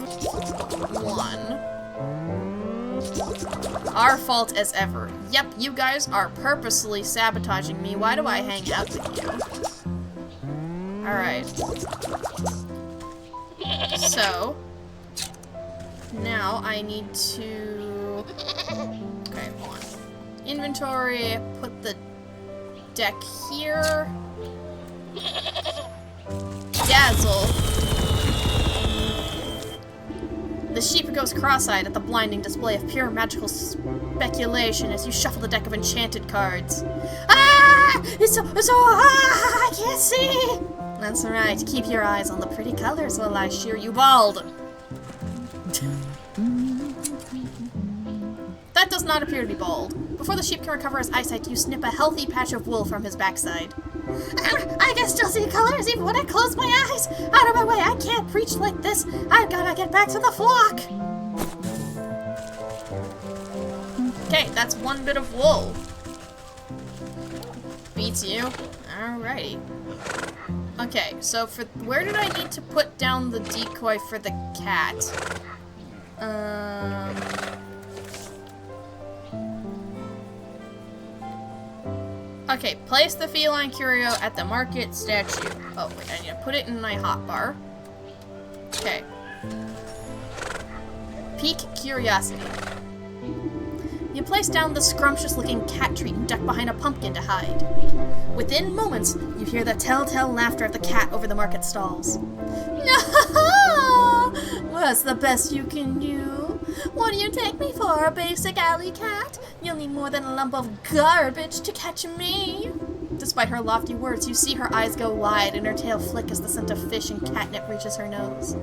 One. Our fault as ever. Yep, you guys are purposely sabotaging me. Why do I hang out with you? Alright. So, now I need to... Okay, hold on. Inventory, put the deck here. Dazzle. goes cross-eyed at the blinding display of pure magical speculation as you shuffle the deck of enchanted cards. Ah! It's so I can't see! That's right, keep your eyes on the pretty colors while I shear you bald. That does not appear to be bald. Before the sheep can recover his eyesight, you snip a healthy patch of wool from his backside. I can still see colors even when I close my eyes. Out of my way, I can't preach like this. I've gotta get back to the flock. Okay, that's one bit of wool. Beats you. Alrighty. Okay, so for where did I need to put down the decoy for the cat? Okay, place the feline curio at the market statue. Oh, wait, I need to put it in my hotbar. Okay. Pique curiosity. You place down the scrumptious-looking cat treat and duck behind a pumpkin to hide. Within moments, you hear the telltale laughter of the cat over the market stalls. No! What's the best you can do? What do you take me for, a basic alley cat? You'll need more than a lump of garbage to catch me. Despite her lofty words, you see her eyes go wide and her tail flick as the scent of fish and catnip reaches her nose.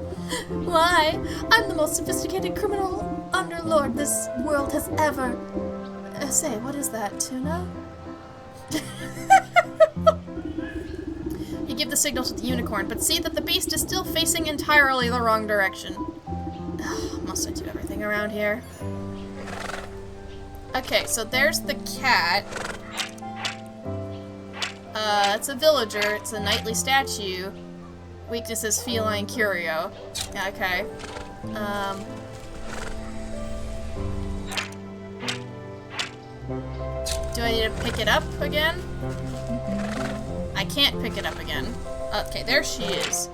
Why, I'm the most sophisticated criminal underlord this world has ever... say, what is that, tuna? You give the signal to the unicorn, but see that the beast is still facing entirely the wrong direction. Must I do everything around here? Okay, so there's the cat. It's a villager. It's a knightly statue. Weakness is feline curio. Okay. Do I need to pick it up again? I can't pick it up again. Okay, there she is.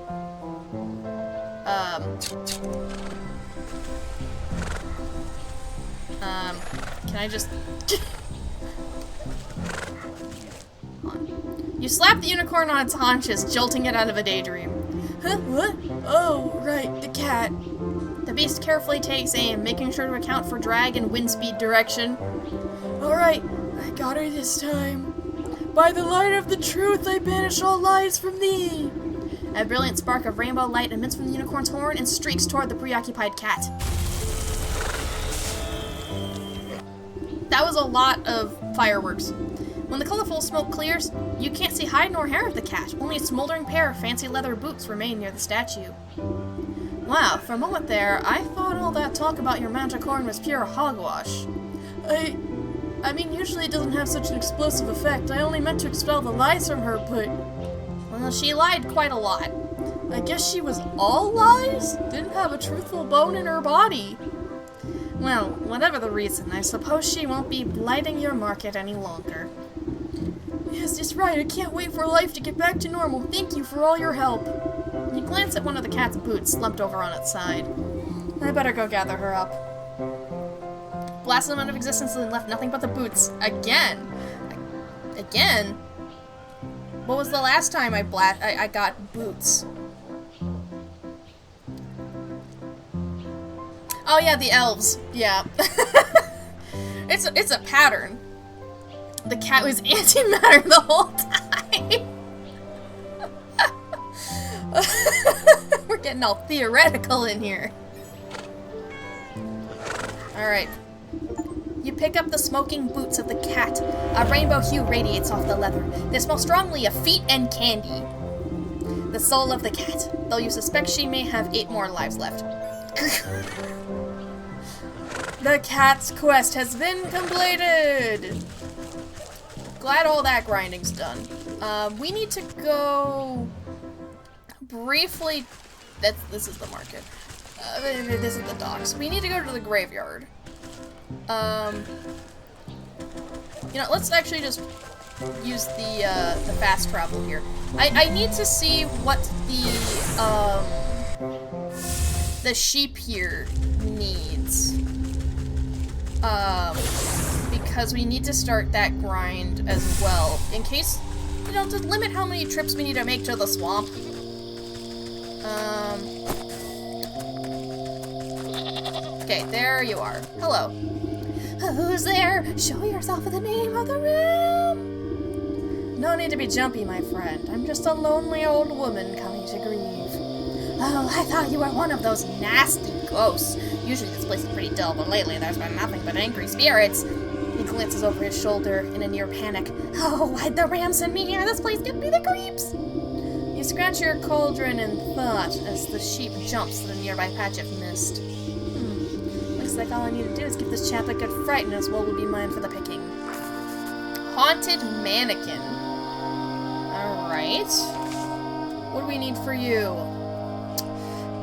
Can I just... You slap the unicorn on its haunches, jolting it out of a daydream. Huh? What? Oh, right, the cat. The beast carefully takes aim, making sure to account for drag and wind speed direction. Alright, I got her this time. By the light of the truth, I banish all lies from thee. A brilliant spark of rainbow light emits from the unicorn's horn and streaks toward the preoccupied cat. That was a lot of fireworks. When the colorful smoke clears, you can't see hide nor hair of the cat. Only a smoldering pair of fancy leather boots remain near the statue. Wow, for a moment there, I thought all that talk about your magic horn was pure hogwash. I mean, usually it doesn't have such an explosive effect. I only meant to expel the lies from her, but... Well, she lied quite a lot. I guess she was all lies? Didn't have a truthful bone in her body. Well, whatever the reason, I suppose she won't be blighting your market any longer. Yes, just right. I can't wait for life to get back to normal. Thank you for all your help. You glance at one of the cat's boots, slumped over on its side. I better go gather her up. Blasted them out of existence and left nothing but the boots. Again? Again? What was the last time I got boots? Oh yeah, the elves. Yeah. It's a pattern. The cat was antimatter the whole time. We're getting all theoretical in here. Alright. You pick up the smoking boots of the cat. A rainbow hue radiates off the leather. They smell strongly of feet and candy. The soul of the cat, though you suspect she may have 8 more lives left. The cat's quest has been completed! Glad all that grinding's done. We need to go... briefly... This is the market. This is the docks. We need to go to the graveyard. You know, let's actually just use the fast travel here. I need to see what the sheep here needs. Because we need to start that grind as well. In case, you know, to limit how many trips we need to make to the swamp. Okay, there you are. Hello. Who's there? Show yourself in the name of the room. No need to be jumpy, my friend. I'm just a lonely old woman coming to grieve. Oh, I thought you were one of those nasty ghosts. Usually this place is pretty dull, but lately there's been nothing but angry spirits. He glances over his shoulder in a near panic. Oh, why'd the ram send me here? This place gives me the creeps. You scratch your cauldron in thought as the sheep jumps to the nearby patch of mist. Looks like all I need to do is give this chap a good fright and his wool will be mine for the picking. Haunted mannequin. Alright. What do we need for you?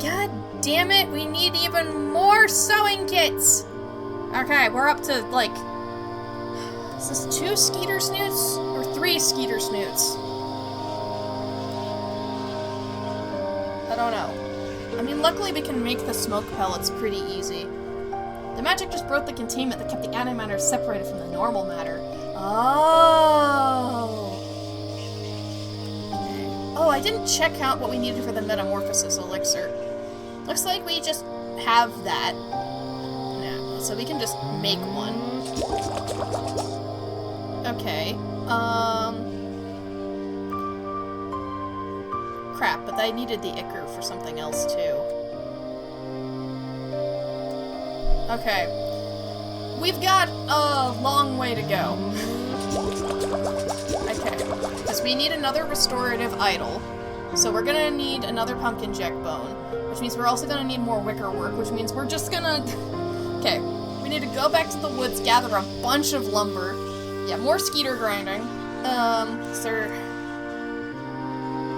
God damn it, we need even more sewing kits! Okay, we're up to, like... Is this 2 skeeter snoots? Or 3 skeeter snoots? I don't know. I mean, luckily we can make the smoke pellets pretty easy. The magic just broke the containment that kept the antimatter separated from the normal matter. Oh! Okay. Oh, I didn't check out what we needed for the metamorphosis elixir. Looks like we just have that. Yeah, so we can just make one. Okay. Crap, but I needed the ichor for something else too. Okay. We've got a long way to go. Okay. Because we need another restorative idol. So we're gonna need another pumpkin jack bone. Which means we're also gonna need more wicker work, which means we're just gonna... Okay. We need to go back to the woods, gather a bunch of lumber. Yeah, more skeeter grinding. Sir...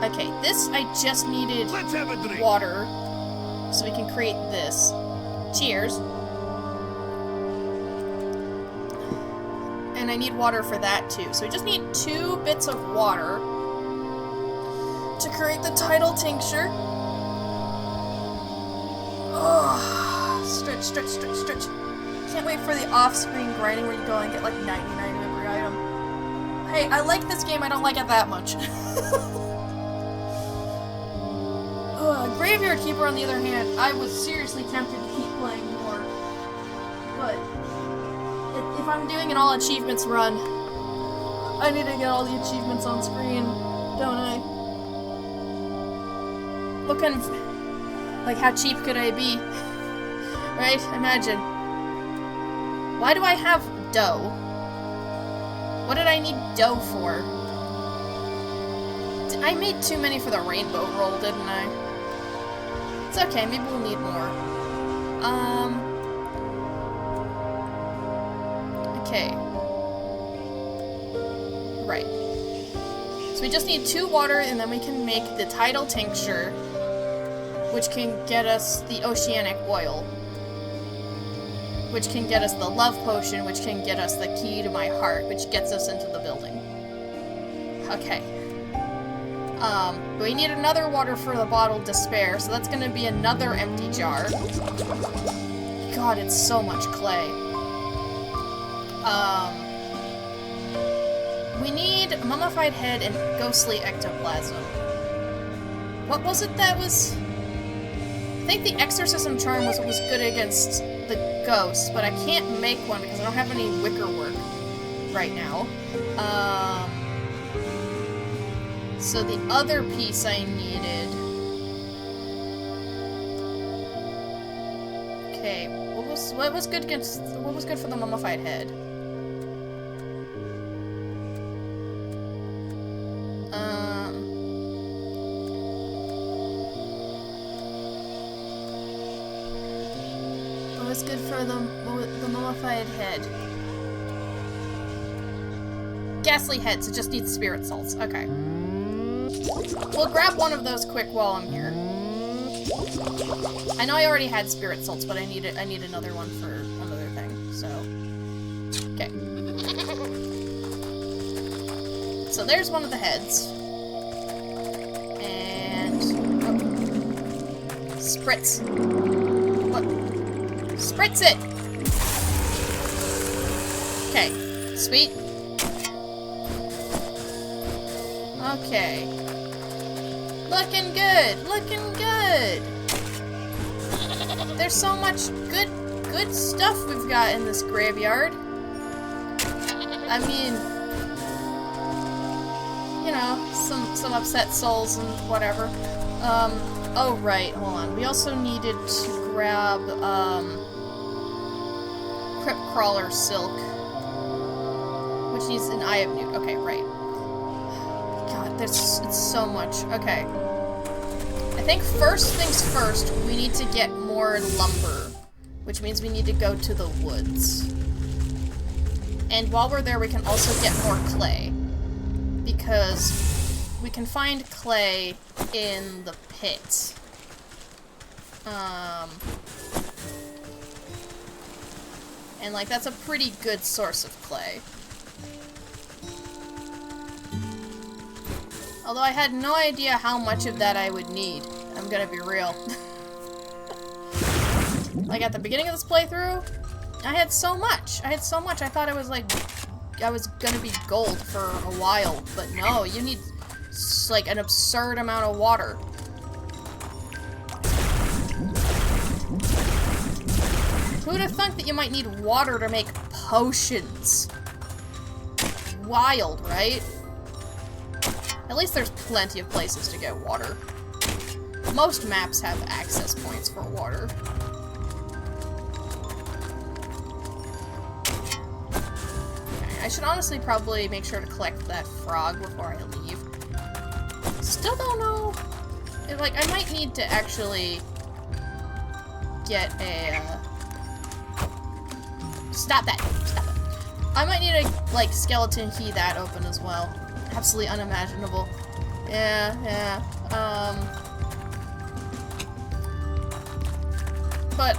Okay, this I just needed water. So we can create this. Cheers. And I need water for that too. So we just need 2 bits of water to create the tidal tincture. Oh, stretch, stretch, stretch, stretch. Can't wait for the off-screen grinding where you go and get like 99 of every item. Hey, I like this game, I don't like it that much. Graveyard Keeper, on the other hand, I was seriously tempted to keep playing more. But if I'm doing an all achievements run, I need to get all the achievements on screen, don't I? What kind of... Like, how cheap could I be? Right? Imagine. Why do I have dough? What did I need dough for? I made too many for the rainbow roll, didn't I? It's okay, maybe we'll need more. Okay. Right. So we just need 2 water, and then we can make the tidal tincture, which can get us the oceanic oil, which can get us the love potion, which can get us the key to my heart, which gets us into the building. Okay. We need another water for the bottled despair, so that's gonna be another empty jar. God, it's so much clay. We need a mummified head and ghostly ectoplasm. What was it that was... I think the exorcism charm was what was good against the ghosts, but I can't make one because I don't have any wicker work right now. So the other piece I needed... Okay, what was good for the mummified head? What was good for the mummified head? Ghastly head, so just needs spirit salts. Okay. We'll grab one of those quick while I'm here. I know I already had spirit salts, but I need another one for another thing, so... Okay. So there's one of the heads. And... Oh. Spritz. What? Spritz it! Okay. Sweet. Okay. Looking good! Looking good! There's so much good good stuff we've got in this graveyard. I mean, you know, some upset souls and whatever. Oh right, hold on. We also needed to grab, Crypt Crawler Silk, which needs an Eye of Newt. Okay, right. God, it's so much. Okay. I think first things first, we need to get more lumber, which means we need to go to the woods. And while we're there, we can also get more clay, because we can find clay in the pit. And like, that's a pretty good source of clay. Although I had no idea how much of that I would need. I'm gonna be real. Like, at the beginning of this playthrough, I had so much. I thought it was like, I was gonna be gold for a while. But no, you need, like, an absurd amount of water. Who'd have thunk that you might need water to make potions? Wild, right? At least there's plenty of places to get water. Most maps have access points for water. Okay, I should honestly probably make sure to collect that frog before I leave. Still don't know. Like, I might need to actually get a, Stop that! Stop it. I might need to, like, skeleton key that open as well. Absolutely unimaginable. Yeah. But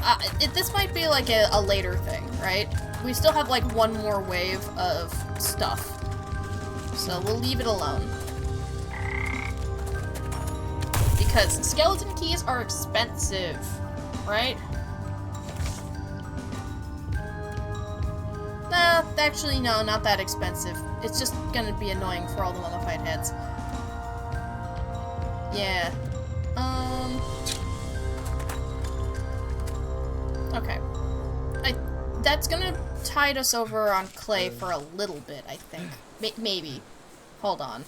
this might be like a later thing, right? We still have like one more wave of stuff. So we'll leave it alone. Because skeleton keys are expensive, right? Nah, actually no, not that expensive. It's just gonna be annoying for all the mummified heads. Yeah. Okay. That's gonna tide us over on clay for a little bit, I think. Maybe. Hold on.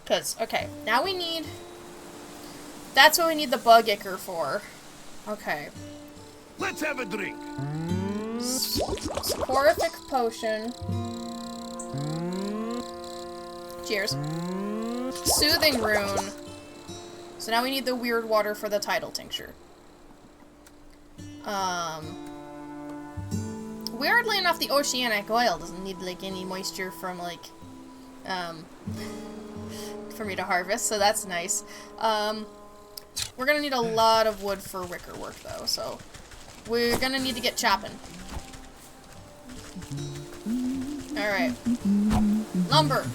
Cause, okay, now we need... That's what we need the bug ichor for. Okay. Let's have a drink. Soporific potion. Cheers. Soothing rune. So now we need the weird water for the tidal tincture. Weirdly enough, the oceanic oil doesn't need, like, any moisture from, like, for me to harvest, so that's nice. We're gonna need a lot of wood for wicker work, though, so we're gonna need to get chopping. Alright. Lumber.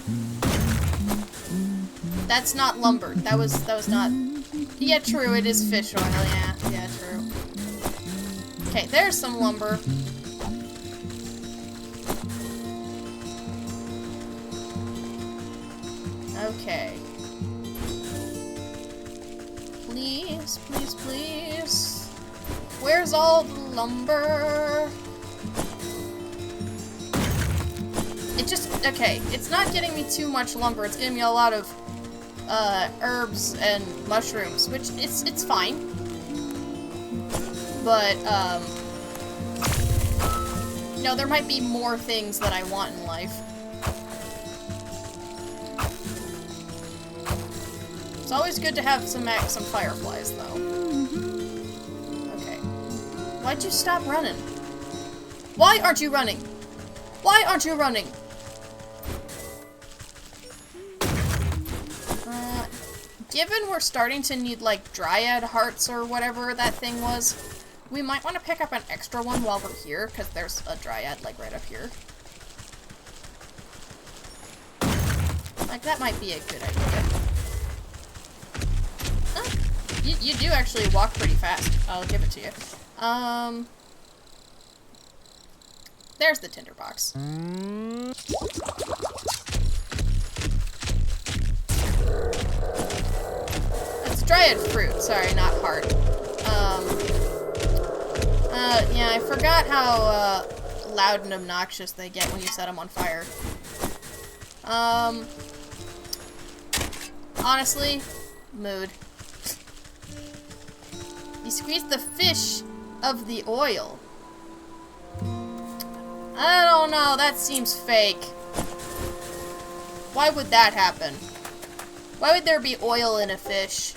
That's not lumber. That was not... Yeah, true, it is fish oil, yeah, true. Okay, there's some lumber. Okay. Please, please, please. Where's all the lumber? It just, okay, it's not getting me too much lumber. It's getting me a lot of herbs and mushrooms, which it's fine. But, you know, there might be more things that I want in life. It's always good to have some fireflies, though. Okay. Why'd you stop running? Why aren't you running? Why aren't you running? Given we're starting to need, like, dryad hearts or whatever that thing was, we might want to pick up an extra one while we're here, because there's a dryad, like, right up here. Like, that might be a good idea. You do actually walk pretty fast. I'll give it to you. There's the tinderbox. It's dryad fruit. Sorry, not heart. Yeah, I forgot how, loud and obnoxious they get when you set them on fire. Honestly, mood. You squeeze the fish of the oil. I don't know, that seems fake. Why would that happen? Why would there be oil in a fish?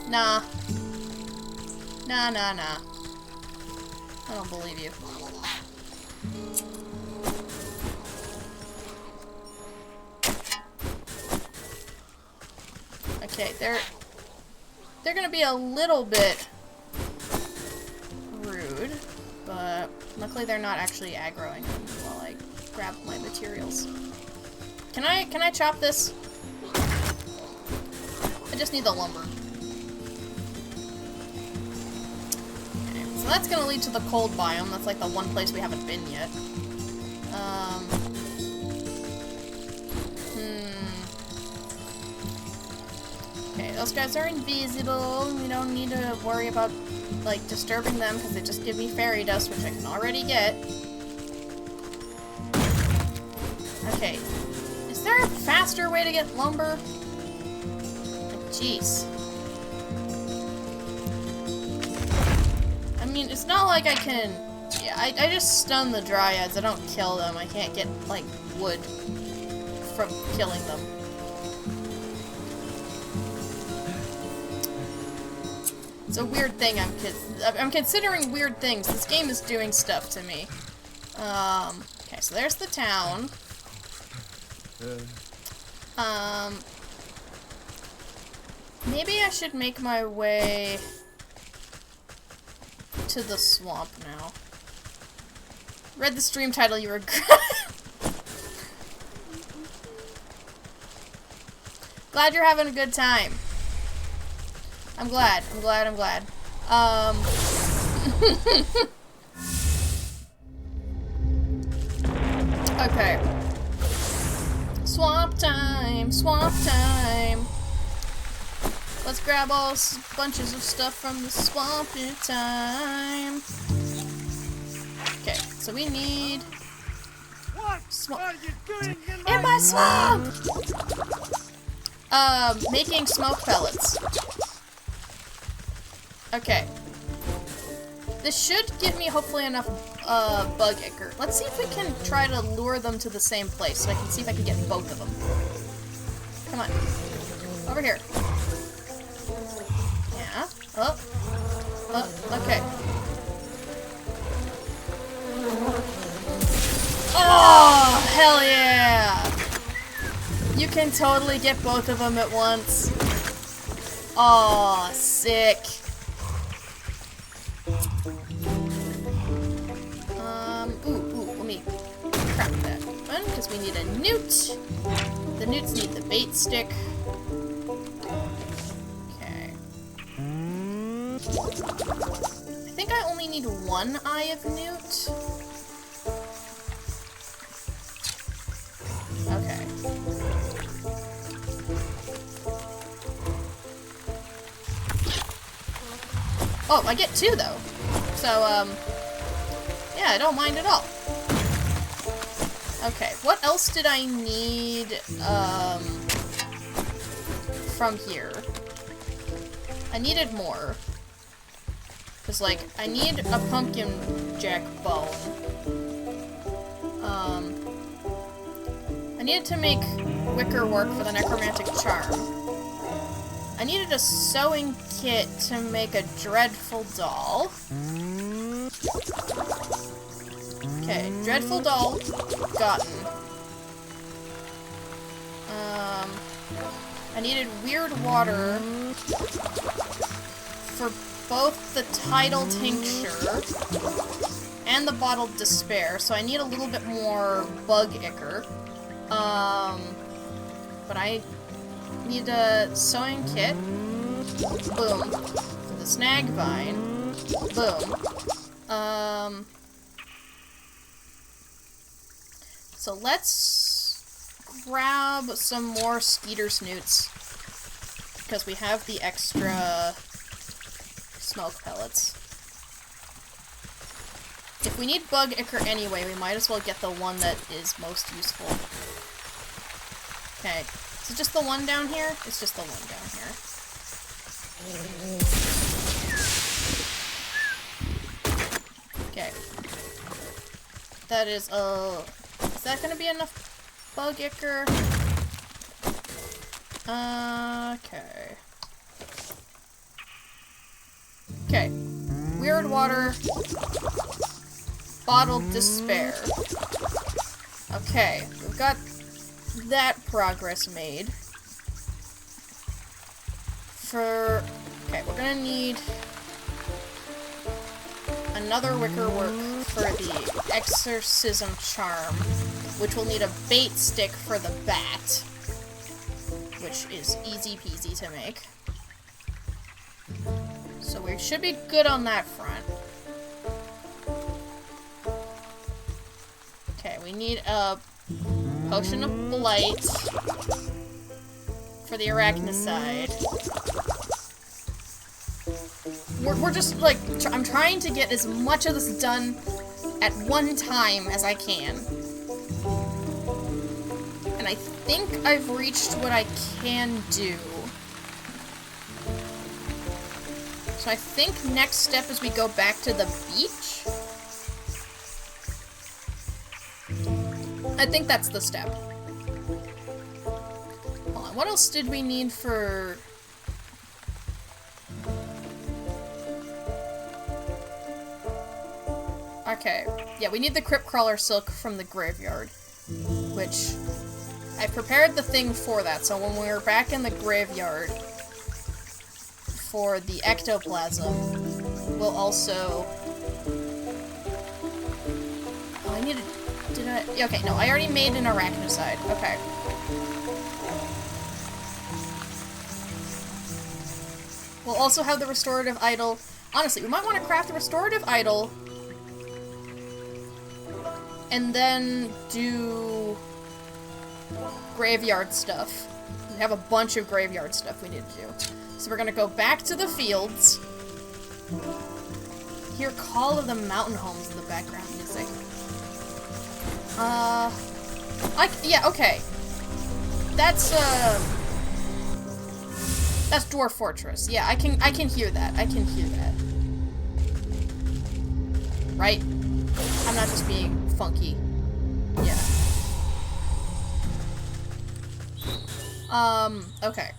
Nah. Nah. I don't believe you. Okay, they're gonna be a little bit rude, but luckily they're not actually aggroing them while I grab my materials. Can I chop this? I just need the lumber. Okay, so that's gonna lead to the cold biome. That's like the one place we haven't been yet. Okay, those guys are invisible. We don't need to worry about, like, disturbing them because they just give me fairy dust, which I can already get. Okay. Is there a faster way to get lumber? Jeez. I mean, it's not like I can... Yeah, I just stun the dryads. I don't kill them. I can't get, like, wood from killing them. It's a weird thing I'm considering weird things. This game is doing stuff to me. Okay, so there's the town. Maybe I should make my way to the swamp now. Read the stream title, you regret. Glad you're having a good time. I'm glad. Okay. Swamp time. Let's grab all bunches of stuff from the swamp in time. Okay, so we need... What are you doing in my swamp? Making smoke pellets. Okay. This should give me hopefully enough bug ichor. Let's see if we can try to lure them to the same place so I can see if I can get both of them. Come on. Over here. Yeah. Oh. Okay. Oh, hell yeah! You can totally get both of them at once. Oh, sick. Let me craft that one, because we need a newt. The newts need the bait stick. Okay. I think I only need one eye of newt. Okay. Oh, I get two, though. So, yeah, I don't mind at all. Okay, what else did I need, from here? I needed more. Because, like, I need a pumpkin jack bone. I needed to make wicker work for the necromantic charm. I needed a sewing kit to make a dreadful doll. Okay, dreadful doll gotten. I needed weird water for both the tidal tincture and the bottled despair, so I need a little bit more bug ichor. But I need a sewing kit. Boom. For the snag vine. Boom. So let's grab some more skeeter snoots. Because we have the extra smoke pellets. If we need bug ichor anyway, we might as well get the one that is most useful. Okay, is it just the one down here? It's just the one down here. Okay. That is that gonna be enough bug ichor? Okay. Okay. Weird water. Bottled despair. Okay, we've got that progress made. Okay, we're gonna need another wicker work for the exorcism charm, which will need a bait stick for the bat, which is easy peasy to make. So we should be good on that front. Okay, we need a potion of blight for the arachnicide. We're just, like, I'm trying to get as much of this done at one time as I can. And I think I've reached what I can do. So I think next step is we go back to the beach. I think that's the step. Hold on, what else did we need for... Okay, yeah, we need the crypt crawler silk from the graveyard, which I prepared the thing for that, so when we're back in the graveyard for the ectoplasm, we'll also... Oh, I need to... Did I... Okay, no, I already made an arachnicide. Okay. We'll also have the restorative idol. Honestly, we might want to craft the restorative idol and then do graveyard stuff. We have a bunch of graveyard stuff we need to do. So we're gonna go back to the fields. Hear Call of the Mountain Homes in the background music. Yeah, okay. That's Dwarf Fortress. Yeah, I can hear that. I can hear that. Right? I'm not just being funky. Yeah. Okay.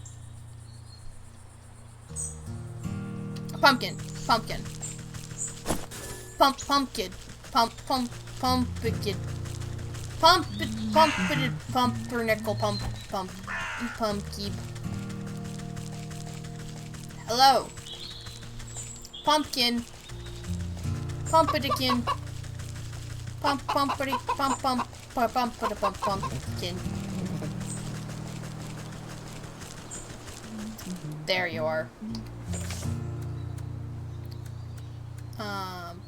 Pumpkin. Pumpkin. Pumpkin. Pumpkin. Pumpkin. Pumpernickel. Pumpkin. Hello. Pumpkin. Pumpkin. Pumpkin. There you are.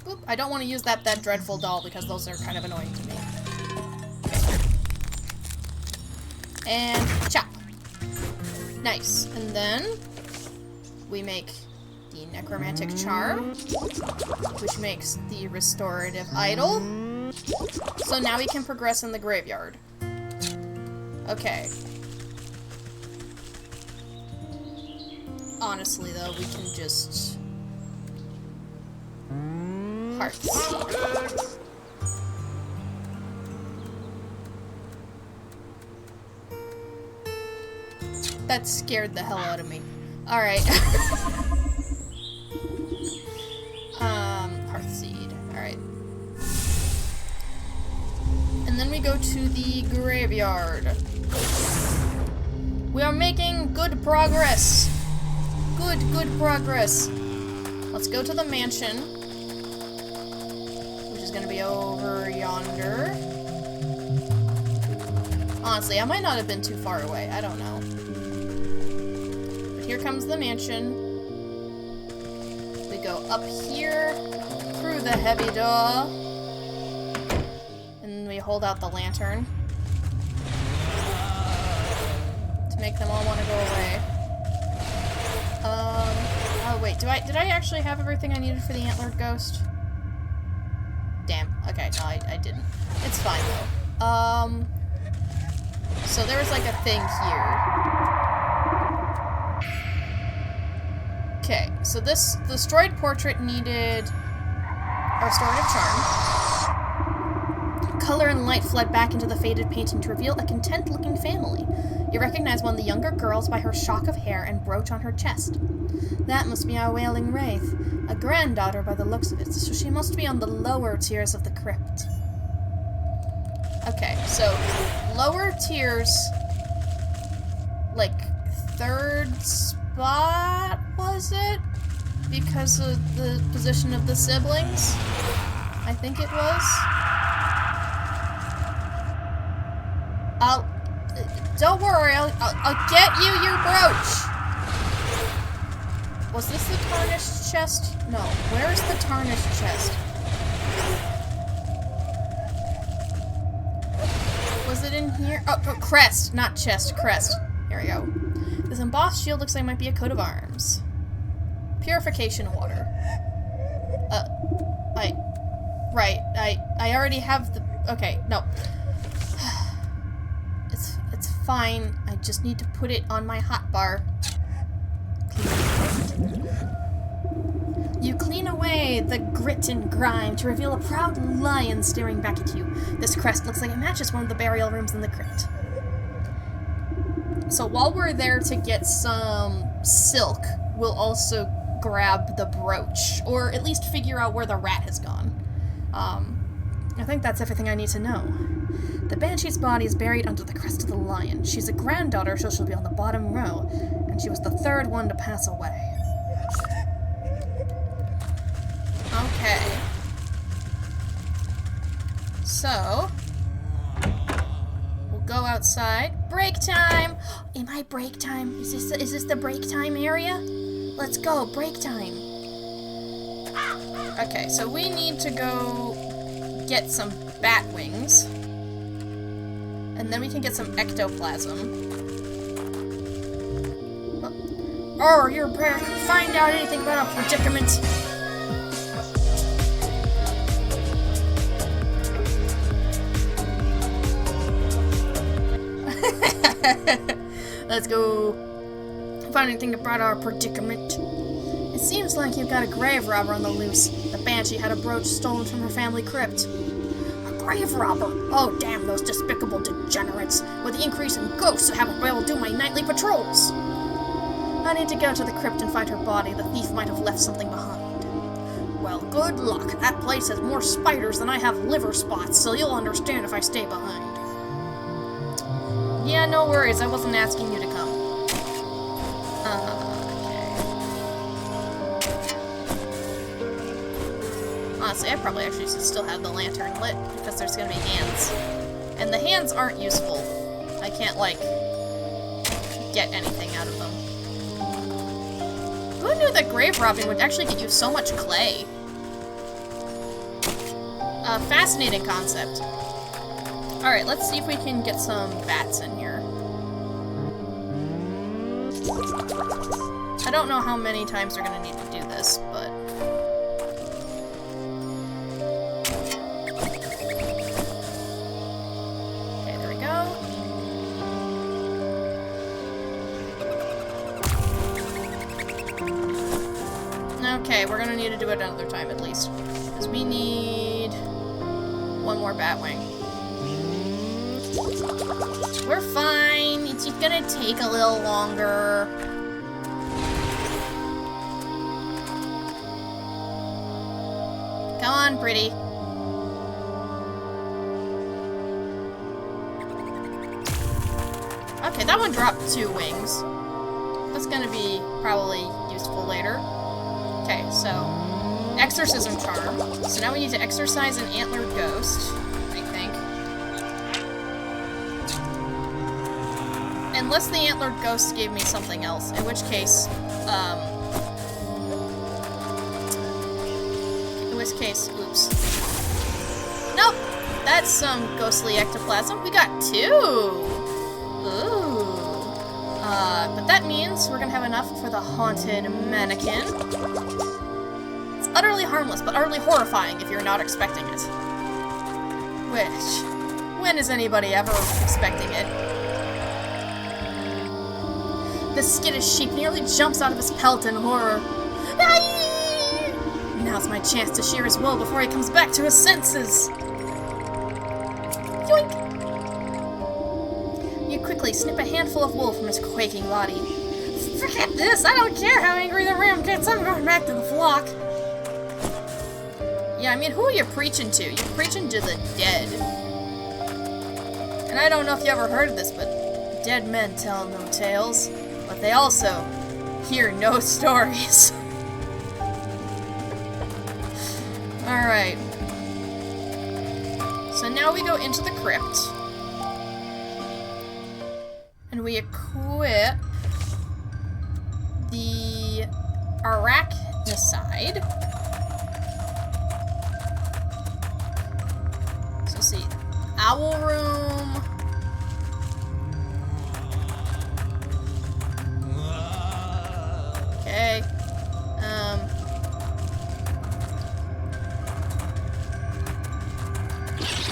Boop. I don't want to use that dreadful doll because those are kind of annoying to me. Okay. And chop. Nice. And then we make the necromantic charm, which makes the restorative idol. So now we can progress in the graveyard. Okay. Honestly, though, we can just... Hearts. That scared the hell out of me. Alright. Heartseed. Alright. And then we go to the graveyard. We are making good progress. Good progress. Let's go to the mansion, which is gonna be over yonder. Honestly, I might not have been too far away. I don't know. But here comes the mansion. We go up here, through the heavy door, and we hold out the lantern to make them all want to go away. Oh Wait, did I actually have everything I needed for the antlered ghost? Damn. Okay, no, I didn't. It's fine, though. So there was, like, a thing here. Okay, so this destroyed portrait needed a restorative charm. Color and light fled back into the faded painting to reveal a content-looking family. You recognize one of the younger girls by her shock of hair and brooch on her chest. That must be our wailing wraith, a granddaughter by the looks of it, so she must be on the lower tiers of the crypt. Okay, so lower tiers, like third spot, was it? Because of the position of the siblings? I think it was. Don't worry, I'll get you your brooch! Was this the tarnished chest? No. Where's the tarnished chest? Was it in here? Oh, crest, not chest, crest. Here we go. This embossed shield looks like it might be a coat of arms. Purification water. I already have the... Okay, no. It's fine. I just need to put it on my hotbar. You clean away the grit and grime to reveal a proud lion staring back at you. This crest looks like it matches one of the burial rooms in the crypt. So while we're there to get some silk, we'll also grab the brooch, or at least figure out where the rat has gone. I think that's everything I need to know. The Banshee's body is buried under the crest of the lion. She's a granddaughter, so she'll be on the bottom row, and she was the third one to pass away. Okay. So, we'll go outside. Break time! Am I break time? Is this the break time area? Let's go, break time. Okay, so we need to go get some bat wings. And then we can get some ectoplasm. Oh, you're back. Find out anything about our predicament. Let's go find anything about our predicament. It seems like you've got a grave robber on the loose. The Banshee had a brooch stolen from her family crypt. A grave robber? Oh, damn those despicable degenerates. With the increase in ghosts, I haven't been able to do my nightly patrols. I need to go to the crypt and find her body. The thief might have left something behind. Well, good luck. That place has more spiders than I have liver spots, so you'll understand if I stay behind. Yeah, no worries. I wasn't asking you to come. Honestly, I probably actually should still have the lantern lit, because there's gonna be hands. And the hands aren't useful. I can't, like, get anything out of them. Who knew that grave robbing would actually get you so much clay? Fascinating concept. Alright, let's see if we can get some bats in here. I don't know how many times we're gonna need to do this, but... Okay, there we go. Okay, we're gonna need to do it another time at least. Because we need... one more batwing. We're fine. It's just gonna take a little longer. Come on, pretty. Okay, that one dropped 2 wings. That's gonna be probably useful later. Okay, so exorcism charm. So now we need to exorcise an antlered ghost, I think. Unless the antlered ghost gave me something else, in which case, oops. Nope! That's some ghostly ectoplasm. We got 2! Ooh. But that means we're gonna have enough for the haunted mannequin. It's utterly harmless, but utterly horrifying if you're not expecting it. Which, when is anybody ever expecting it? The skittish sheep nearly jumps out of his pelt in horror. Aye! Now's my chance to shear his wool before he comes back to his senses. Yoink! You quickly snip a handful of wool from his quaking body. Forget this! I don't care how angry the ram gets, I'm going back to the flock! Yeah, I mean, who are you preaching to? You're preaching to the dead. And I don't know if you ever heard of this, but dead men tell no tales. But they also hear no stories. Alright. So now we go into the crypt. And we equip the arachnicide. So let's see. Owl room. Okay.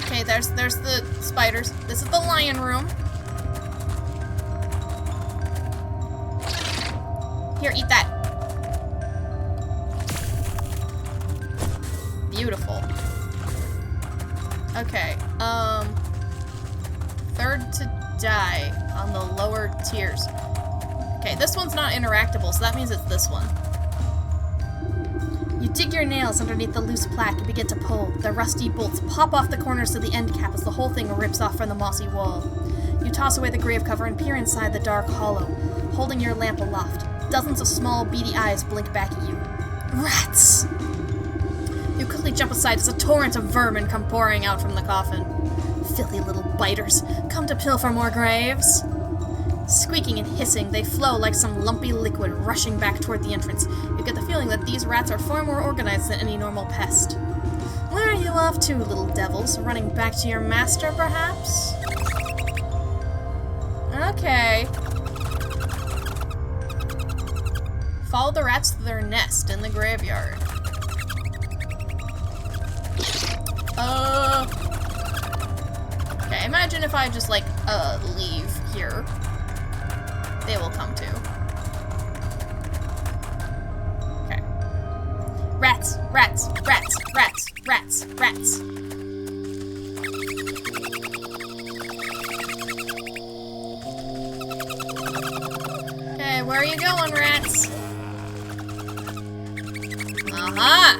Okay, there's the spiders. This is the lion room. Here, eat that. Beautiful. Okay, third to die on the lower tiers. Okay, this one's not interactable, so that means it's this one. You dig your nails underneath the loose plaque and begin to pull. The rusty bolts pop off the corners of the end cap as the whole thing rips off from the mossy wall. You toss away the grave cover and peer inside the dark hollow, holding your lamp aloft. Dozens of small, beady eyes blink back at you. Rats! You quickly jump aside as a torrent of vermin come pouring out from the coffin. Filthy little biters, come to pilfer more graves. Squeaking and hissing, they flow like some lumpy liquid rushing back toward the entrance. You get the feeling that these rats are far more organized than any normal pest. Where are you off to, little devils? Running back to your master, perhaps? Okay. Follow the rats to their nest in the graveyard. Okay, imagine if I just, like, leave here. They will come too. Okay. Rats, rats, rats, rats, rats, rats. Okay, where are you going, rats? Aha!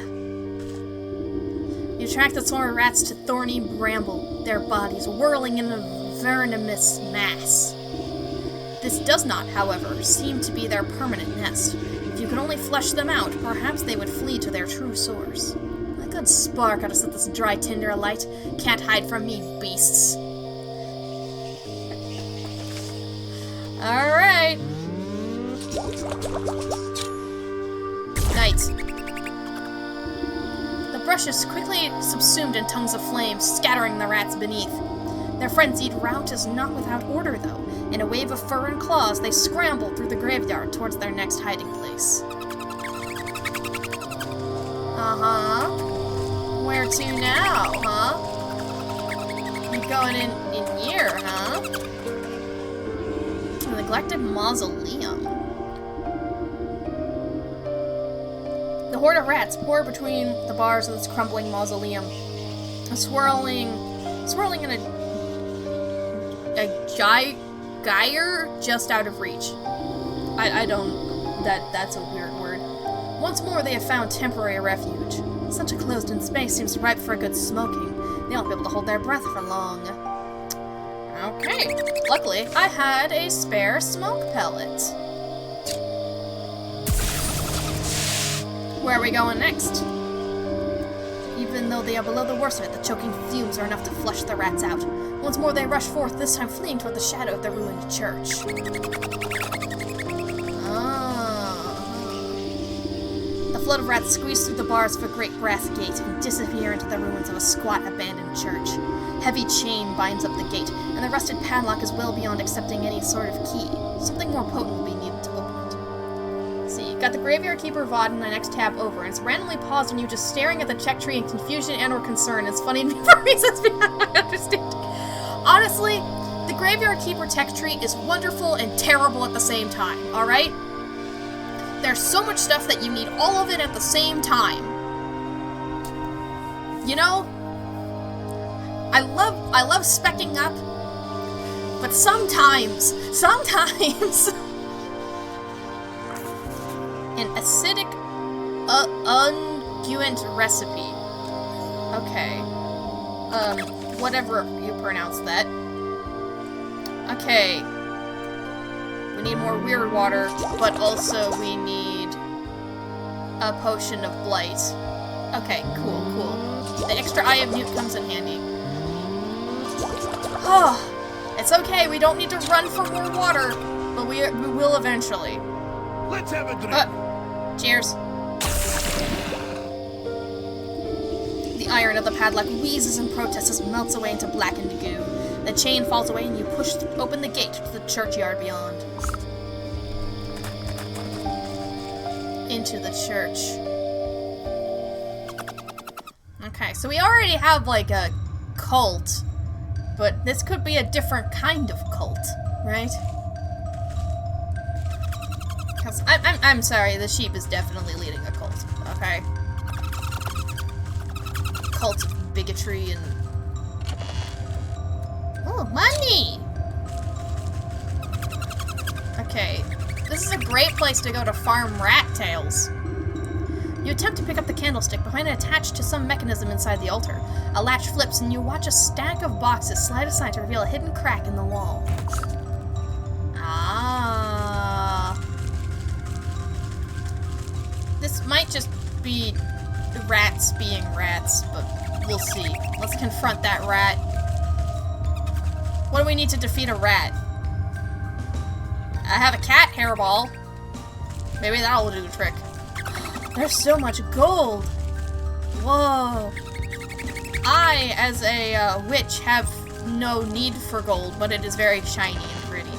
You track the swarm of rats to thorny bramble, their bodies whirling in a venomous mass. This does not, however, seem to be their permanent nest. If you could only flush them out, perhaps they would flee to their true source. A good spark ought to set this dry tinder alight. Can't hide from me, beasts. Alright. Night. The brush is quickly subsumed in tongues of flame, scattering the rats beneath. Their frenzied rout is not without order, though. In a wave of fur and claws, they scramble through the graveyard towards their next hiding place. Uh-huh. Where to now, huh? You going in here, huh? A neglected mausoleum. The horde of rats pour between the bars of this crumbling mausoleum, swirling in a gyre just out of reach. I don't... That's a weird word. Once more, they have found temporary refuge. Such a closed-in space seems ripe for a good smoking. They won't be able to hold their breath for long. Okay. Luckily, I had a spare smoke pellet. Where are we going next? Even though they are below the worst of it, the choking fumes are enough to flush the rats out. Once more they rush forth, this time fleeing toward the shadow of the ruined church. The flood of rats squeeze through the bars of a great brass gate and disappear into the ruins of a squat abandoned church. Heavy chain binds up the gate, and the rusted padlock is well beyond accepting any sort of key. Something more potent will be needed to open it. See, got the Graveyard Keeper VOD in the next tab over, and it's randomly paused on you just staring at the check tree in confusion and or concern. It's funny to me for reasons beyond my understanding. Honestly, the Graveyard Keeper tech tree is wonderful and terrible at the same time, alright? There's so much stuff that you need all of it at the same time. You know? I love specking up, but sometimes, an acidic, unguent recipe. Okay. Whatever you pronounce that. Okay. We need more weird water, but also we need a potion of blight. Okay, cool. The extra Eye of Newt comes in handy. Oh, it's okay, we don't need to run for more water, but we will eventually. Let's have a drink. Cheers. The iron of the padlock wheezes in protest as it melts away into blackened goo. The chain falls away and you push open the gate to the churchyard beyond. Into the church. Okay, so we already have like a cult, but this could be a different kind of cult, right? Because I'm sorry, the sheep is definitely leading a cult, okay? Cult of bigotry and... Oh, money! Okay, this is a great place to go to farm rat tails. You attempt to pick up the candlestick, but find it attached to some mechanism inside the altar. A latch flips, and you watch a stack of boxes slide aside to reveal a hidden crack in the wall. Ah. This might just be rats being rats, but we'll see. Let's confront that rat. What do we need to defeat a rat? I have a cat hairball. Maybe that'll do the trick. There's so much gold! Whoa! I, as a witch, have no need for gold, but it is very shiny and pretty.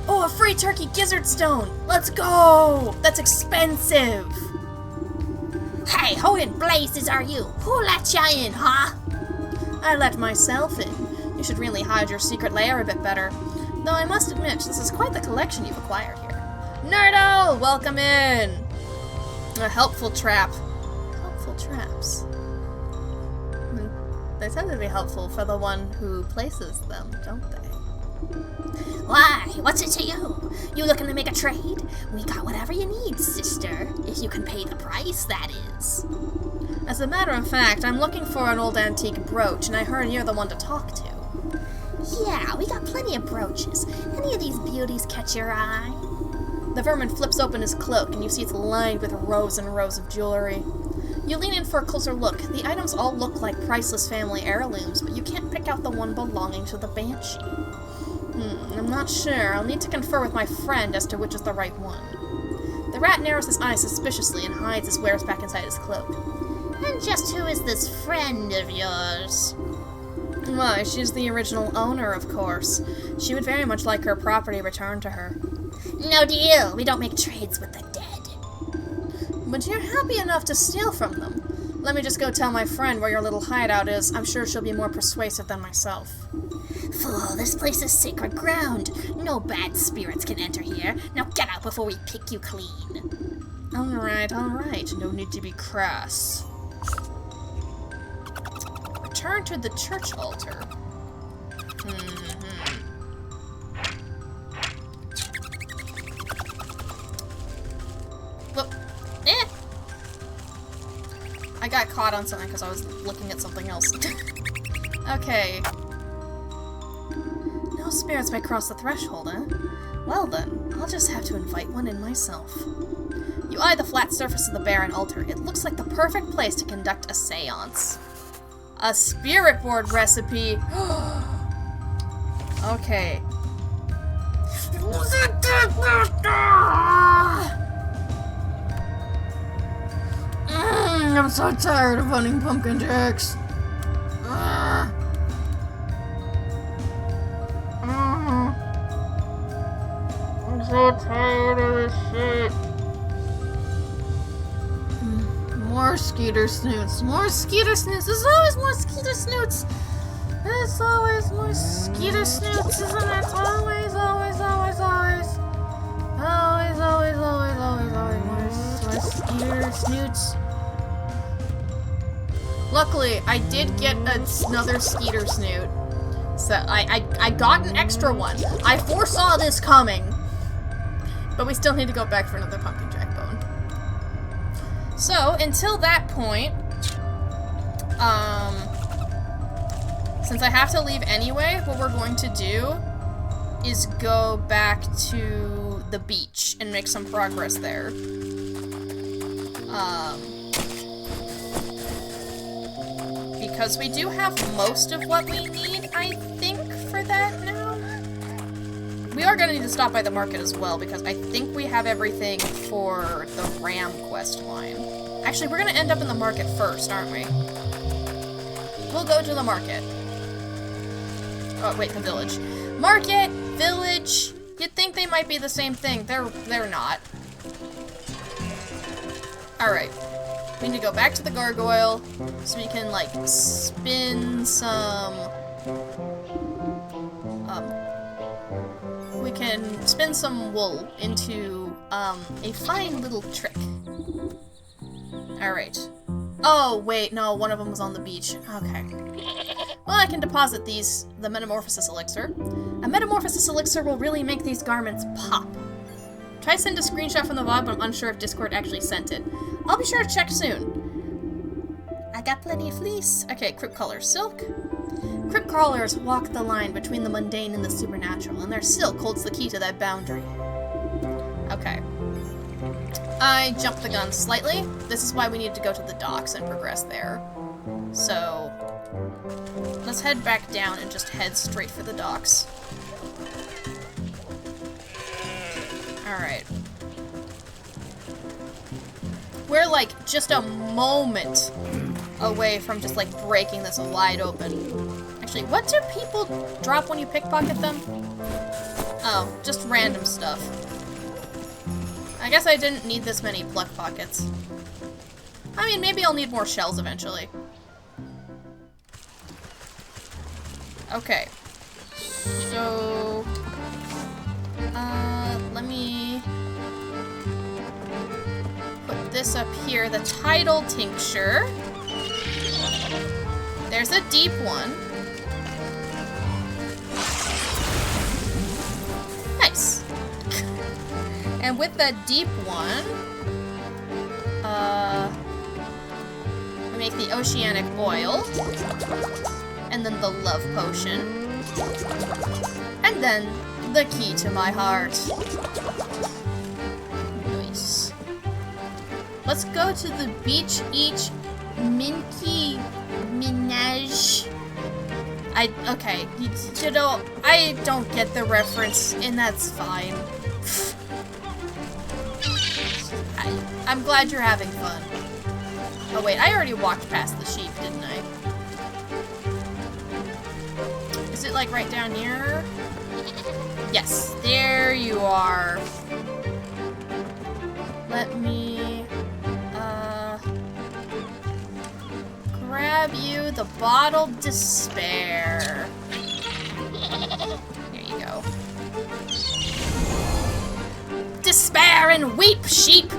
Oh, a free turkey gizzard stone! Let's go! That's expensive! Hey, who in blazes are you? Who let ya in, huh? I let myself in. You should really hide your secret lair a bit better. Though I must admit, this is quite the collection you've acquired here. Nerdo! Welcome in! A helpful trap. Helpful traps. They tend to be helpful for the one who places them, don't they? Why? What's it to you? You looking to make a trade? We got whatever you need, sister. If you can pay the price, that is. As a matter of fact, I'm looking for an old antique brooch, and I heard you're the one to talk to. Yeah, we got plenty of brooches. Any of these beauties catch your eye? The vermin flips open his cloak, and you see it's lined with rows and rows of jewelry. You lean in for a closer look. The items all look like priceless family heirlooms, but you can't pick out the one belonging to the Banshee. I'm not sure. I'll need to confer with my friend as to which is the right one. The rat narrows his eyes suspiciously and hides his wares back inside his cloak. And just who is this friend of yours? Why, she's the original owner, of course. She would very much like her property returned to her. No deal. We don't make trades with the dead. But you're happy enough to steal from them. Let me just go tell my friend where your little hideout is. I'm sure she'll be more persuasive than myself. Fool, this place is sacred ground. No bad spirits can enter here. Now get out before we pick you clean. Alright. No need to be crass. Return to the church altar. I got caught on something because I was looking at something else. Okay. No spirits may cross the threshold, eh? Well then, I'll just have to invite one in myself. You eye the flat surface of the barren altar. It looks like the perfect place to conduct a seance. A spirit board recipe! Okay. so tired of hunting pumpkin jacks. I'm so tired of this shit. More skeeter snoots. More skeeter snoots. There's always more skeeter snoots. There's always more skeeter snoots, isn't it? Always, always, always, always. Always, always, always, always, always more skeeter snoots. Luckily, I did get another skeeter snoot. So I got an extra one. I foresaw this coming. But we still need to go back for another pumpkin jack bone. So, until that point, since I have to leave anyway, what we're going to do is go back to the beach and make some progress there. Because we do have most of what we need, I think, for that now. We are going to need to stop by the market as well, because I think we have everything for the Ram quest line. Actually, we're going to end up in the market first, aren't we? We'll go to the market. Oh, wait, the village. Market, village. You'd think they might be the same thing. They're not. Alright. We need to go back to the gargoyle so we can, like, spin some... we can spin some wool into, a fine little trick. Alright. Oh, wait, no, one of them was on the beach. Okay. Well, I can deposit the Metamorphosis Elixir. A Metamorphosis Elixir will really make these garments pop. Try to send a screenshot from the VOD, but I'm unsure if Discord actually sent it. I'll be sure to check soon. I got plenty of fleece. Okay, Crypt Crawler Silk. Crypt Crawlers walk the line between the mundane and the supernatural, and their silk holds the key to that boundary. Okay. I jumped the gun slightly. This is why we need to go to the docks and progress there. So, let's head back down and just head straight for the docks. Alright. We're like just a moment away from just like breaking this wide open. Actually, what do people drop when you pickpocket them? Oh, just random stuff. I guess I didn't need this many pluck pockets. I mean, maybe I'll need more shells eventually. Okay. So... let me... put this up here. The Tidal Tincture. There's a deep one. Nice. And with the deep one, we make the Oceanic Oil, and then the Love Potion, and then the Key to my heart. Nice. Let's go to the beach each Minky Minaj. Okay, you know, I don't get the reference, and that's fine. I'm glad you're having fun. Oh wait, I already walked past the sheep, didn't I? Is it like right down here? Yes, there you are. Let me, grab you the Bottled Despair. There you go. Despair and weep, sheep!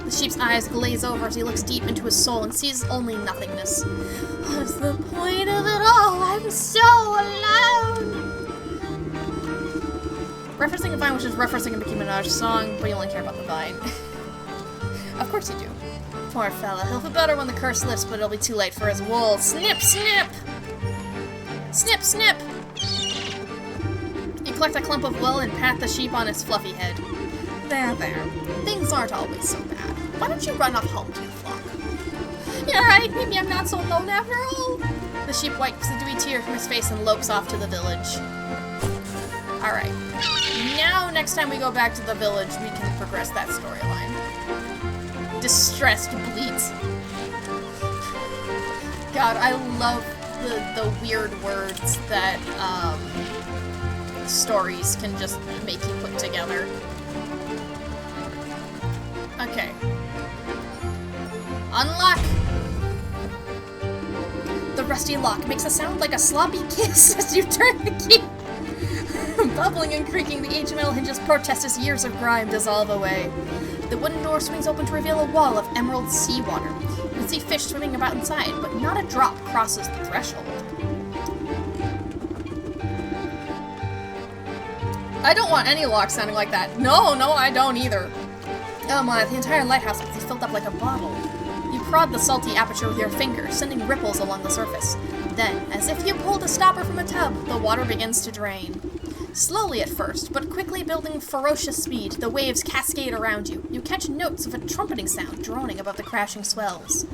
The sheep's eyes glaze over as he looks deep into his soul and sees only nothingness. What's the point of it all? I'm so alone! Referencing a vine, which is referencing a Nicki Minaj song, but you only care about the vine. Of course you do. Poor fella. He'll feel better when the curse lifts, but it'll be too late for his wool. Snip, snip! Snip, snip! You collect a clump of wool and pat the sheep on its fluffy head. There, there. Things aren't always so bad. Why don't you run off home to your flock? You're right, maybe I'm not so alone after all. The sheep wipes a dewy tear from his face and lopes off to the village. Alright. Now, next time we go back to the village, we can progress that storyline. Distressed bleats. god, I love the weird words that, stories can just make you put together. Okay. Unlock! The rusty lock makes a sound like a sloppy kiss as you turn the key. Bubbling and creaking, the ancient metal hinges protest as years of grime dissolve away. The wooden door swings open to reveal a wall of emerald seawater. You can see fish swimming about inside, but not a drop crosses the threshold. I don't want any lock sounding like that. No, I don't either. Oh my, the entire lighthouse is filled up like a bottle. You prod the salty aperture with your finger, sending ripples along the surface. Then, as if you pulled a stopper from a tub, the water begins to drain. Slowly at first, but quickly building ferocious speed, the waves cascade around you. You catch notes of a trumpeting sound droning above the crashing swells.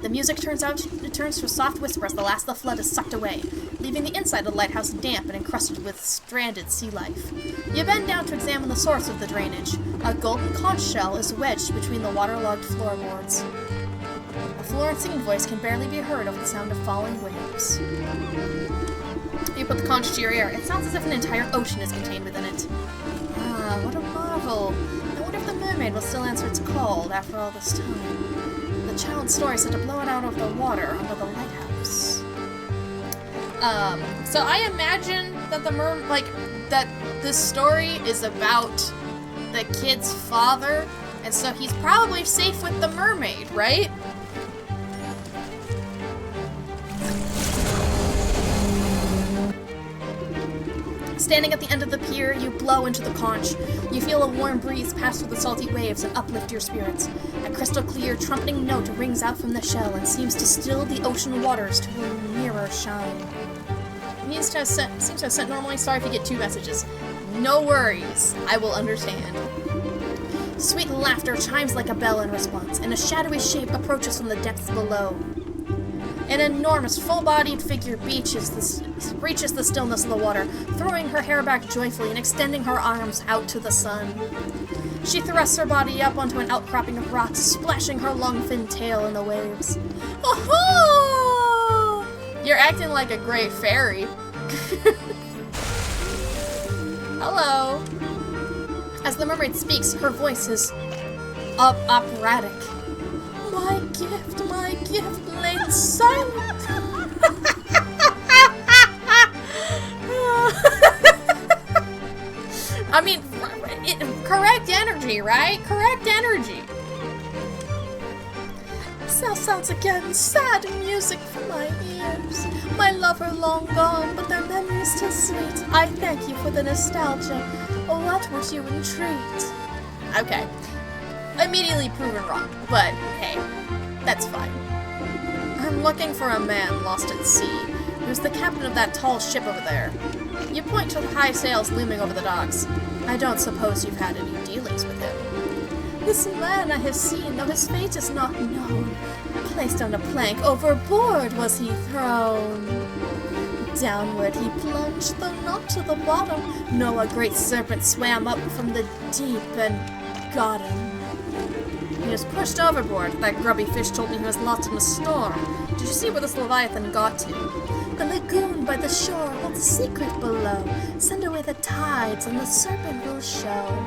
The music turns to a soft whisper as the last of the flood is sucked away, leaving the inside of the lighthouse damp and encrusted with stranded sea life. You bend down to examine the source of the drainage. A golden conch shell is wedged between the waterlogged floorboards. A floor singing voice can barely be heard over the sound of falling waves. You put the conch to your ear. It sounds as if an entire ocean is contained within it. Ah, what a marvel. I wonder if the mermaid will still answer its call after all this time. The child's story said to blow it out of the water under the lighthouse. So I imagine that that this story is about the kid's father, and so he's probably safe with the mermaid, right? Standing at the end of the pier, you blow into the conch. You feel a warm breeze pass through the salty waves and uplift your spirits. A crystal clear, trumpeting note rings out from the shell and seems to still the ocean waters to a nearer shine. Seems to have sent normally. Sorry if you get 2 messages. No worries, I will understand. Sweet laughter chimes like a bell in response, and a shadowy shape approaches from the depths below. An enormous, full-bodied figure breaches the stillness of the water, throwing her hair back joyfully and extending her arms out to the sun. She thrusts her body up onto an outcropping of rocks, splashing her long, thin tail in the waves. Oh-ho! You're acting like a gray fairy. Hello. As the mermaid speaks, her voice is operatic. My gift laid silent. I mean, correct energy, right? Correct energy. Now sounds again sad music for my ears. My lover long gone, but their memories still sweet. I thank you for the nostalgia. What would you entreat? Okay. Immediately proven wrong, but hey, that's fine. I'm looking for a man lost at sea, who's the captain of that tall ship over there. You point to the high sails looming over the docks. I don't suppose you've had any dealings with him. This man I have seen, though his fate is not known. Placed on a plank, overboard was he thrown. Downward he plunged, though not to the bottom. No, a great serpent swam up from the deep and got him. He was pushed overboard. That grubby fish told me he was lost in a storm. Did you see where this Leviathan got to? The lagoon by the shore holds a secret below. Send away the tides and the serpent will show.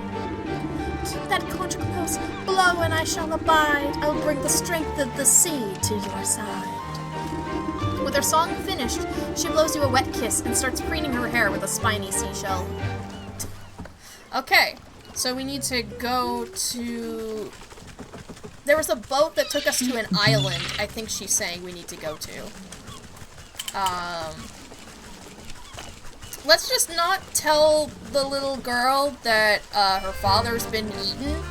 Keep that conch close, blow and I shall abide. I'll bring the strength of the sea to your side. With her song finished, she blows you a wet kiss and starts preening her hair with a spiny seashell. Okay, so we need to go to... There was a boat that took us to an island, I think she's saying we need to go to. Let's just not tell the little girl that her father's been eaten.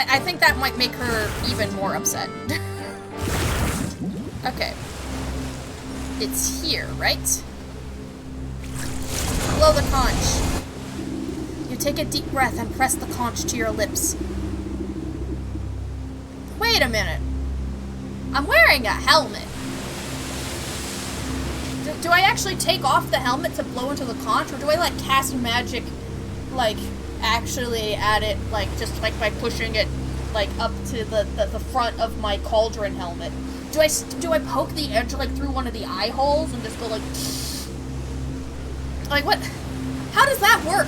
I think that might make her even more upset. Okay. It's here, right? Blow the conch. You take a deep breath and press the conch to your lips. Wait a minute. I'm wearing a helmet. Do I actually take off the helmet to blow into the conch, or do I, like, cast magic, like, actually at it, like, just, like, by pushing it, like, up to the front of my cauldron helmet. Do I poke the edge, like, through one of the eye holes and just go, like... Like, what? How does that work?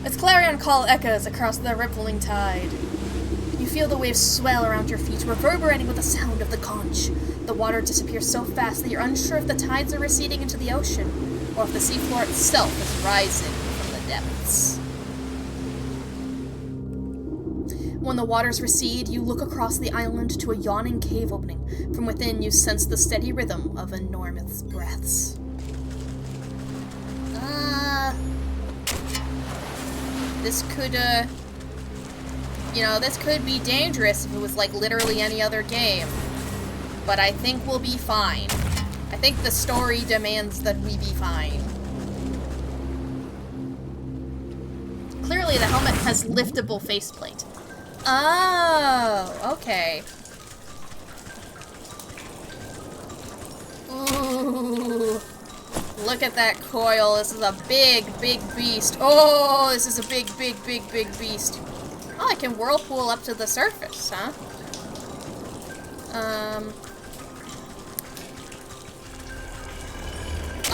Its clarion call echoes across the rippling tide. You feel the waves swell around your feet, reverberating with the sound of the conch. The water disappears so fast that you're unsure if the tides are receding into the ocean, or if the seafloor itself is rising from the depths. When the waters recede, you look across the island to a yawning cave opening. From within, you sense the steady rhythm of enormous breaths. This could, you know, this could be dangerous if it was, like, literally any other game. But I think we'll be fine. I think the story demands that we be fine. Clearly, the helmet has liftable faceplate. Oh, okay. Ooh. Look at that coil. This is a big, big beast. Oh, this is a big, big, big, big beast. Oh, I can whirlpool up to the surface, huh?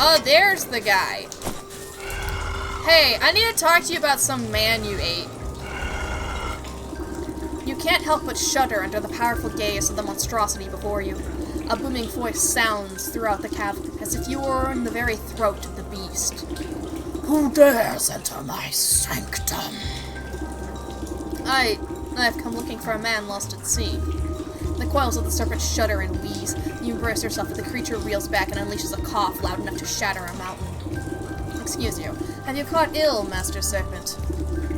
Oh, there's the guy. Hey, I need to talk to you about some man you ate. You can't help but shudder under the powerful gaze of the monstrosity before you. A booming voice sounds throughout the cavern, as if you were in the very throat of the beast. Who dares enter my sanctum? I've come looking for a man lost at sea. The coils of the serpent shudder and wheeze. You embrace yourself, but the creature reels back and unleashes a cough loud enough to shatter a mountain. Excuse you. Have you caught ill, Master Serpent?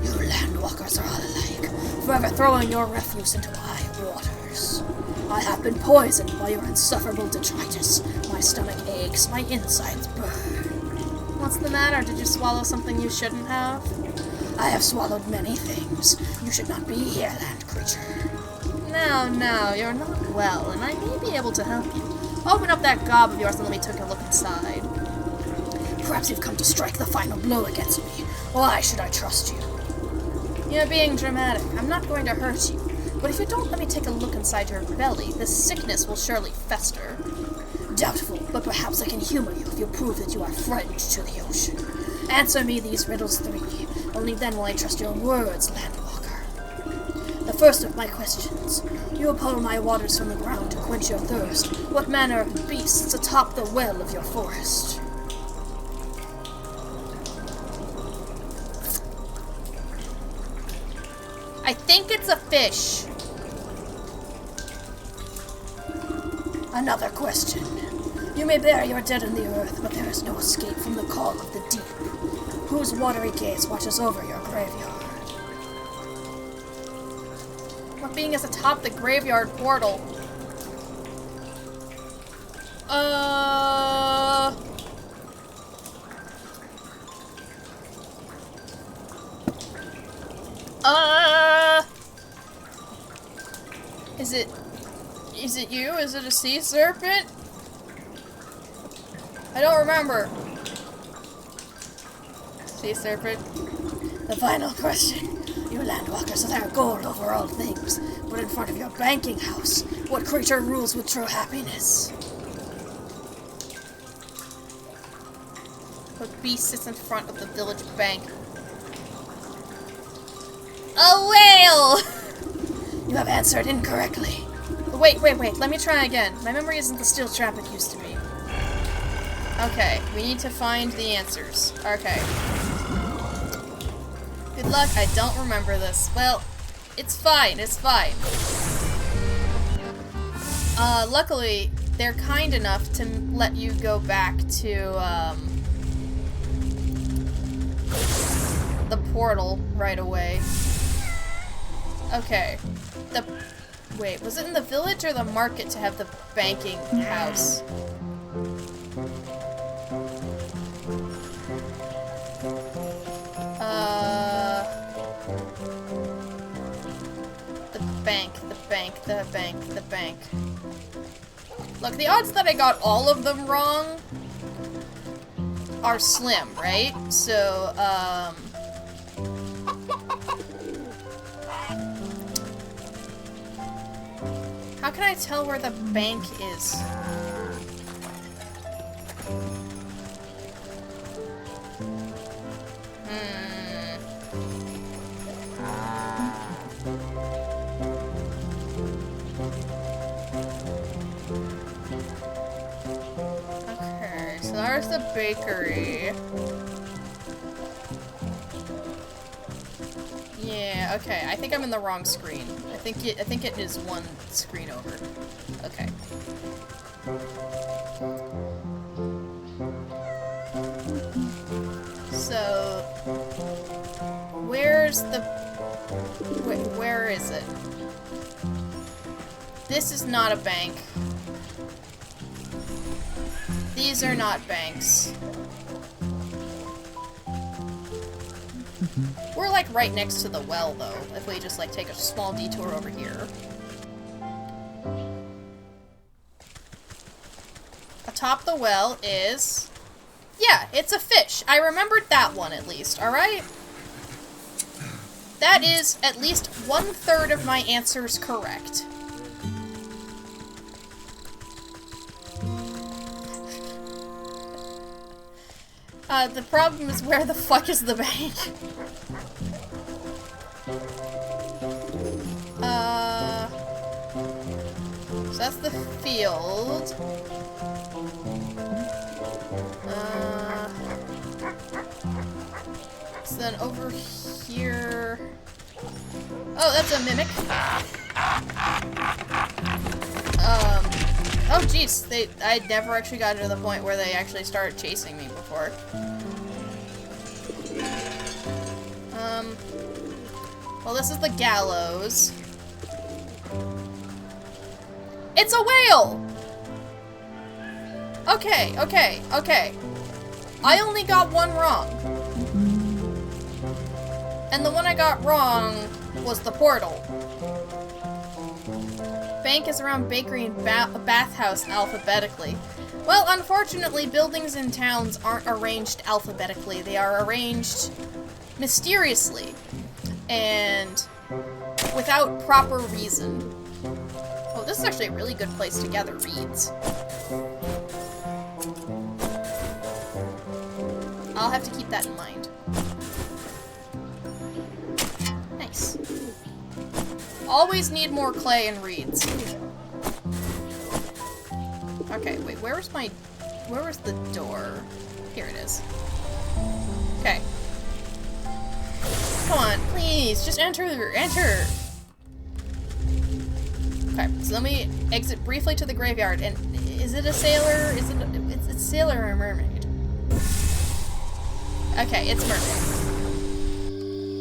You landwalkers are all alike, forever throwing your refuse into my waters. I have been poisoned by your insufferable detritus. My stomach aches, my insides burn. What's the matter? Did you swallow something you shouldn't have? I have swallowed many things. You should not be here, land creature. No, you're not well, and I may be able to help you. Open up that gob of yours and let me take a look inside. Perhaps you've come to strike the final blow against me. Why should I trust you? You're being dramatic. I'm not going to hurt you. But if you don't let me take a look inside your belly, this sickness will surely fester. Doubtful, but perhaps I can humor you if you prove that you are frightened to the ocean. Answer me these riddles 3. Only then will I trust your words, landwalker. The first of my questions. You pull my waters from the ground to quench your thirst. What manner of beasts atop the well of your forest? I think it's a fish. Another question. You may bury your dead in the earth, but there is no escape from the call of the deep. Whose watery gaze watches over your graveyard? What being is atop the graveyard portal? Is it you? Is it a sea serpent? I don't remember. Sea serpent. The final question. You landwalkers are there gold over all things, but in front of your banking house, what creature rules with true happiness? What beast sits in front of the village bank? A whale! You have answered incorrectly. Wait, let me try again. My memory isn't the steel trap it used to be. Okay, we need to find the answers. Okay. Good luck, I don't remember this. Well, it's fine. Luckily, they're kind enough to let you go back to, the portal right away. Okay. Wait, was it in the village or the market to have the banking house? The bank. Look, the odds that I got all of them wrong are slim, right? So, can I tell where the bank is? Okay, so there's the bakery. Yeah, okay. I think I'm in the wrong screen. I think it is one screen over. Okay. So where's the wait, where is it? This is not a bank. These are not banks. We're like right next to the well though, if we just like take a small detour over here. Atop the well is... yeah, it's a fish. I remembered that one at least, alright? That is at least 1/3 of my answers correct. The problem is where the fuck is the bank? So that's the field. So then over here... oh, that's a mimic. Oh jeez, I never actually got to the point where they actually started chasing me before. Well, this is the gallows. It's a whale! Okay, okay, okay. I only got one wrong. And the one I got wrong was the portal. Bank is around bakery and bathhouse alphabetically. Well, unfortunately, buildings in towns aren't arranged alphabetically. They are arranged mysteriously and without proper reason. Oh, this is actually a really good place to gather reeds. I'll have to keep that in mind. Nice. Always need more clay and reeds. Okay, wait, where was the door? Here it is. Okay. Come on, please, just enter. Okay, so let me exit briefly to the graveyard, and is it a sailor? It's sailor or a mermaid? Okay, it's mermaid.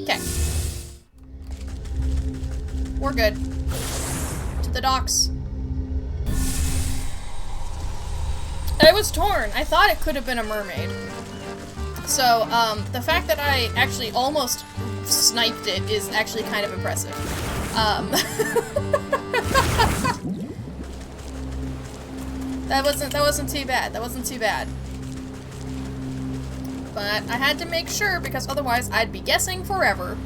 Okay. We're good. To the docks. I was torn. I thought it could have been a mermaid. So, the fact that I actually almost sniped it is actually kind of impressive. That wasn't too bad. That wasn't too bad. But I had to make sure because otherwise I'd be guessing forever.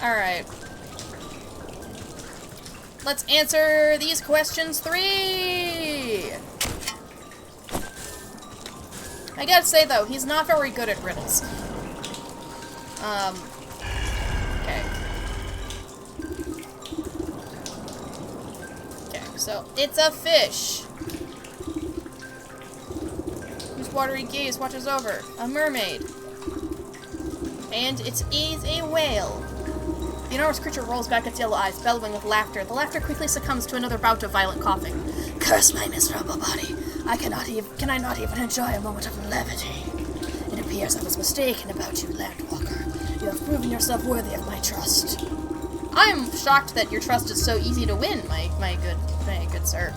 Alright. Let's answer these questions 3! I gotta say though, he's not very good at riddles. Okay. Okay, so it's a fish. Whose watery gaze watches over. A mermaid. And it is a whale. The enormous creature rolls back its yellow eyes, bellowing with laughter. The laughter quickly succumbs to another bout of violent coughing. Curse my miserable body. Can I not even enjoy a moment of levity? It appears I was mistaken about you, Landwalker. You have proven yourself worthy of my trust. I'm shocked that your trust is so easy to win, my good sir.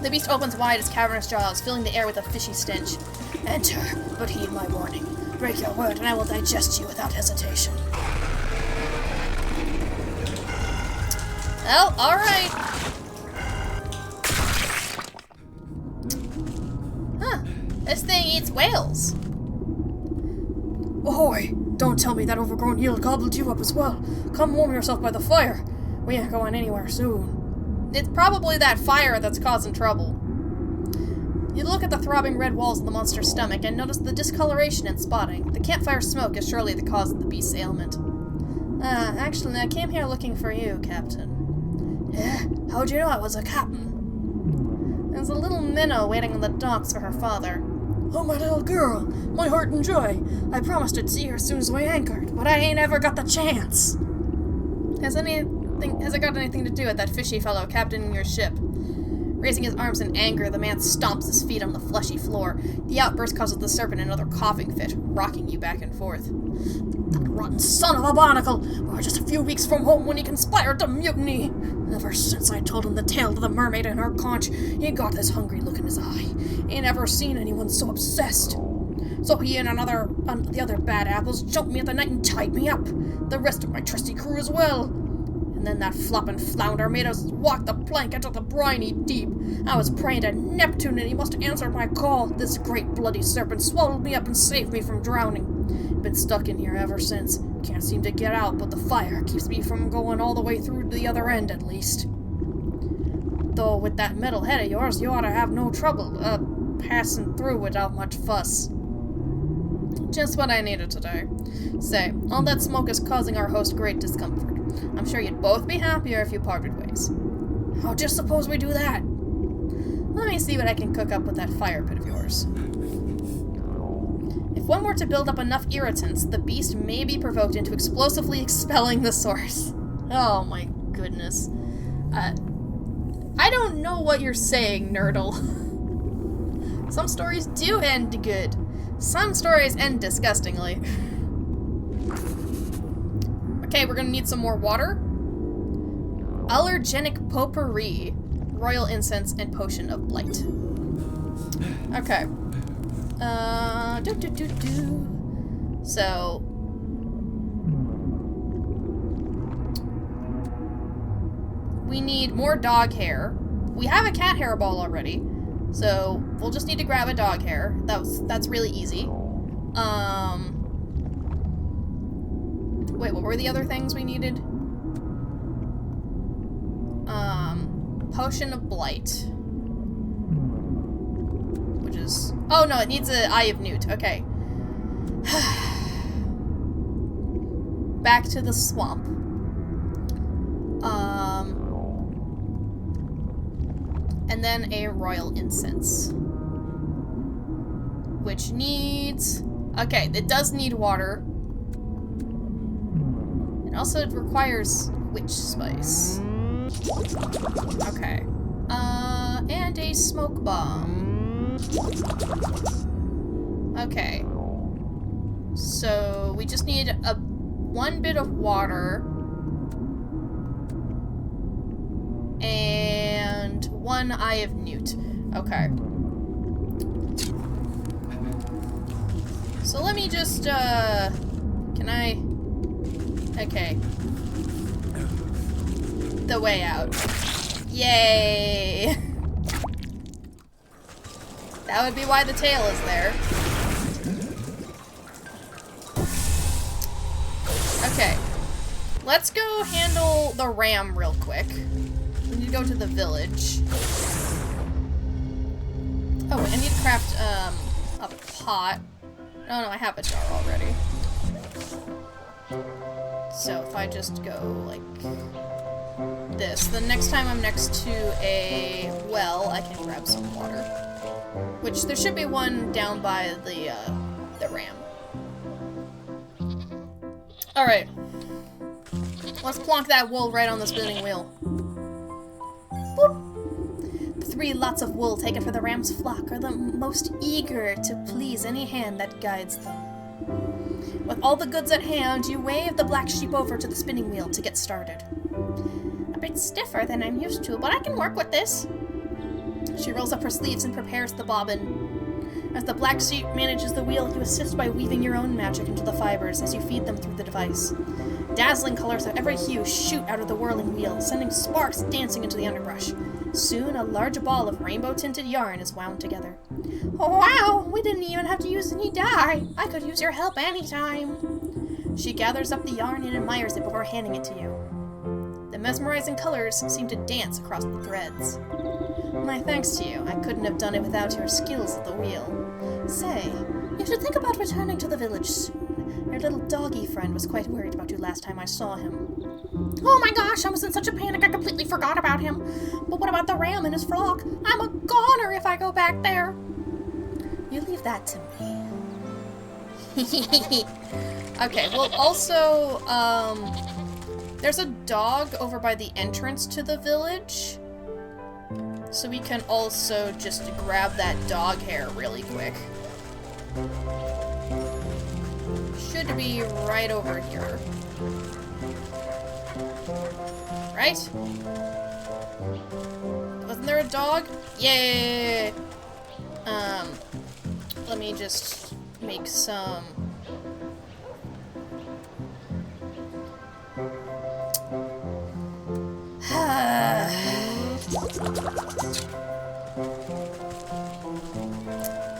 The beast opens wide its cavernous jaws, filling the air with a fishy stench. Enter, but heed my warning. Break your word, and I will digest you without hesitation. Well, alright. Huh. This thing eats whales. Ahoy! Don't tell me that overgrown eel gobbled you up as well. Come warm yourself by the fire. We ain't going anywhere soon. It's probably that fire that's causing trouble. You look at the throbbing red walls of the monster's stomach and notice the discoloration and spotting. The campfire smoke is surely the cause of the beast's ailment. Actually, I came here looking for you, Captain. Yeah? How'd you know I was a captain? There's a little minnow waiting on the docks for her father. Oh, my little girl, my heart and joy. I promised I'd see her as soon as we anchored, but I ain't ever got the chance. Has it got anything to do with that fishy fellow captaining your ship? Raising his arms in anger, the man stomps his feet on the fleshy floor. The outburst causes the serpent another coughing fit, rocking you back and forth. That rotten son of a barnacle! We were just a few weeks from home when he conspired to mutiny. Ever since I told him the tale of the mermaid and her conch, he got this hungry look in his eye. He ain't ever seen anyone so obsessed. So he and the other bad apples jumped me at the night and tied me up. The rest of my trusty crew as well. And then that flopping flounder made us walk the plank into the briny deep. I was praying to Neptune and he must have answered my call. This great bloody serpent swallowed me up and saved me from drowning. Been stuck in here ever since. Can't seem to get out, but the fire keeps me from going all the way through to the other end at least. Though with that metal head of yours, you ought to have no trouble, passing through without much fuss. Just what I needed today. Say, all that smoke is causing our host great discomfort. I'm sure you'd both be happier if you parted ways. How'd you suppose we do that? Let me see what I can cook up with that fire pit of yours. If one were to build up enough irritants, the beast may be provoked into explosively expelling the source. Oh my goodness. I don't know what you're saying, Nerdle. Some stories do end good. Some stories end disgustingly. Okay, we're gonna need some more water. Allergenic potpourri, royal incense, and potion of blight. Okay. So we need more dog hair. We have a cat hair ball already, so we'll just need to grab a dog hair. That's really easy. Wait, what were the other things we needed? Potion of blight. Which is... Oh, no, it needs an Eye of Newt. Okay. Back to the swamp. And then a royal incense. Which needs... Okay, it does need water. And also it requires witch spice. Okay. And a smoke bomb. Okay. So we just need one bit of water and one Eye of Newt. Okay. So let me just, can I... Okay. The way out. Yay! That would be why the tail is there. Okay. Let's go handle the ram real quick. We need to go to the village. Oh, I need to craft, a pot. Oh no, I have a jar already. So if I just go like this, the next time I'm next to a well, I can grab some water. Which there should be one down by the ram. Alright. Let's plonk that wool right on the spinning wheel. Boop. The 3 lots of wool taken for the ram's flock are the most eager to please any hand that guides them. With all the goods at hand, you wave the black sheep over to the spinning wheel to get started. A bit stiffer than I'm used to, but I can work with this. She rolls up her sleeves and prepares the bobbin. As the black sheep manages the wheel, you assist by weaving your own magic into the fibers as you feed them through the device. Dazzling colors of every hue shoot out of the whirling wheel, sending sparks dancing into the underbrush. Soon, a large ball of rainbow-tinted yarn is wound together. Oh, wow! We didn't even have to use any dye! I could use your help anytime! She gathers up the yarn and admires it before handing it to you. The mesmerizing colors seemed to dance across the threads. My thanks to you. I couldn't have done it without your skills at the wheel. Say, you should think about returning to the village soon. Your little doggy friend was quite worried about you last time I saw him. Oh my gosh, I was in such a panic I completely forgot about him. But what about the ram and his flock? I'm a goner if I go back there. You leave that to me. Okay, well, also, there's a dog over by the entrance to the village. So we can also just grab that dog hair really quick. Should be right over here. Right? Wasn't there a dog? Yay! Let me just make some...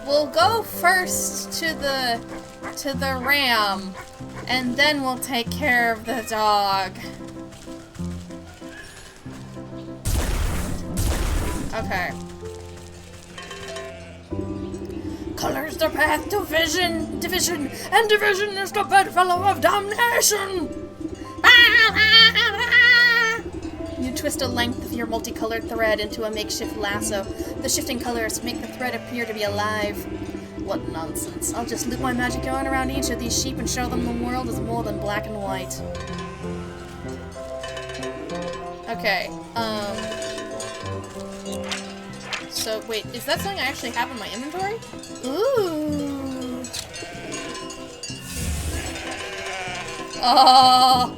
We'll go first to the ram, and then we'll take care of the dog. Okay. Color's the path to vision, division, and division is the bedfellow of damnation. You twist a length of your multicolored thread into a makeshift lasso. The shifting colors make the thread appear to be alive. What nonsense. I'll just loop my magic yarn around each of these sheep and show them the world is more than black and white. Okay, so, wait, is that something I actually have in my inventory? Ooh! Oh!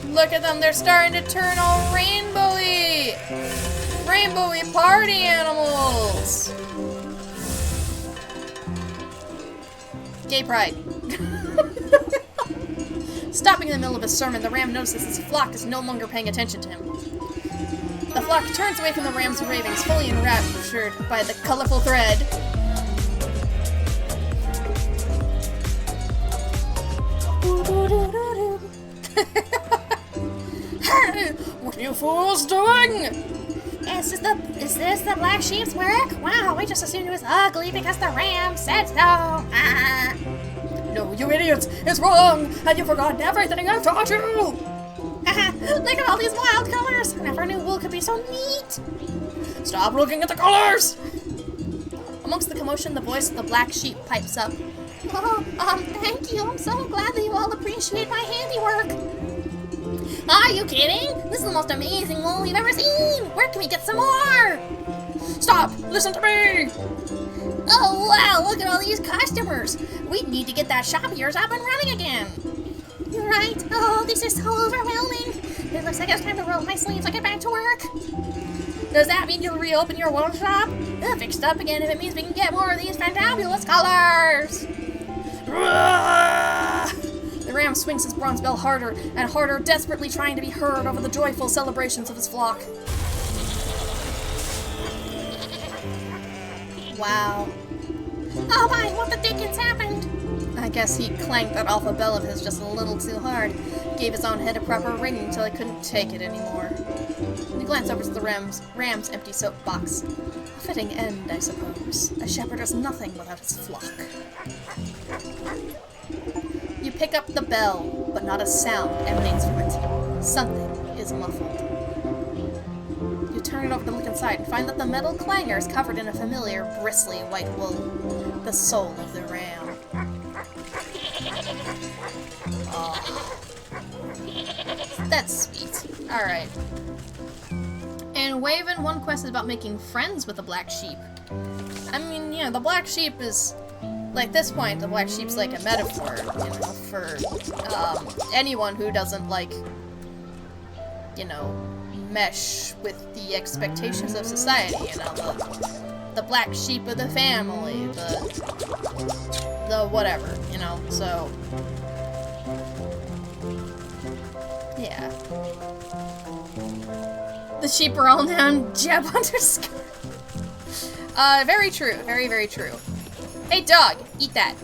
Look at them, they're starting to turn all rainbowy! Rainbowy party animals! Gay pride. Stopping in the middle of his sermon, the ram notices his flock is no longer paying attention to him. The flock turns away from the ram's ravings, fully enraptured by the colorful thread. Hey, what are you fools doing? Is this the black sheep's work? Wow, we just assumed it was ugly because the ram said so. No, you idiots! It's wrong! And you've forgotten everything I've taught you! Look at all these wild colors! I never knew wool could be so neat! Stop looking at the colors! Amongst the commotion, the voice of the black sheep pipes up. Oh, thank you. I'm so glad that you all appreciate my handiwork. Are you kidding? This is the most amazing wool we've ever seen! Where can we get some more? Stop! Listen to me! Oh, wow, look at all these customers! We need to get that shop of yours up and running again! You're right. Oh, this is so overwhelming. It looks like it's time to roll up my sleeves and get back to work. Does that mean you'll reopen your wool shop? Fixed up again if it means we can get more of these fantabulous colors! The ram swings his bronze bell harder and harder, desperately trying to be heard over the joyful celebrations of his flock. Wow. Oh my, what the dickens happened? I guess he clanked that alpha bell of his just a little too hard. Gave his own head a proper ringing until he couldn't take it anymore. He glanced over to the ram's empty soapbox. A fitting end, I suppose. A shepherd is nothing without his flock. You pick up the bell, but not a sound emanates from it. Something is muffled. You turn it over to look inside and find that the metal clanger is covered in a familiar, bristly white wool. The soul of the ram. Oh. That's sweet. Alright. In Waven, one quest is about making friends with the black sheep. I mean, you know, the black sheep is... Like, at this point, the black sheep's like a metaphor, you know, for anyone who doesn't, like, you know, mesh with the expectations of society, you know, the black sheep of the family, the whatever, you know, so, yeah. The sheep are all now Jeb underscore. Very true, very, very true. Hey, dog, eat that.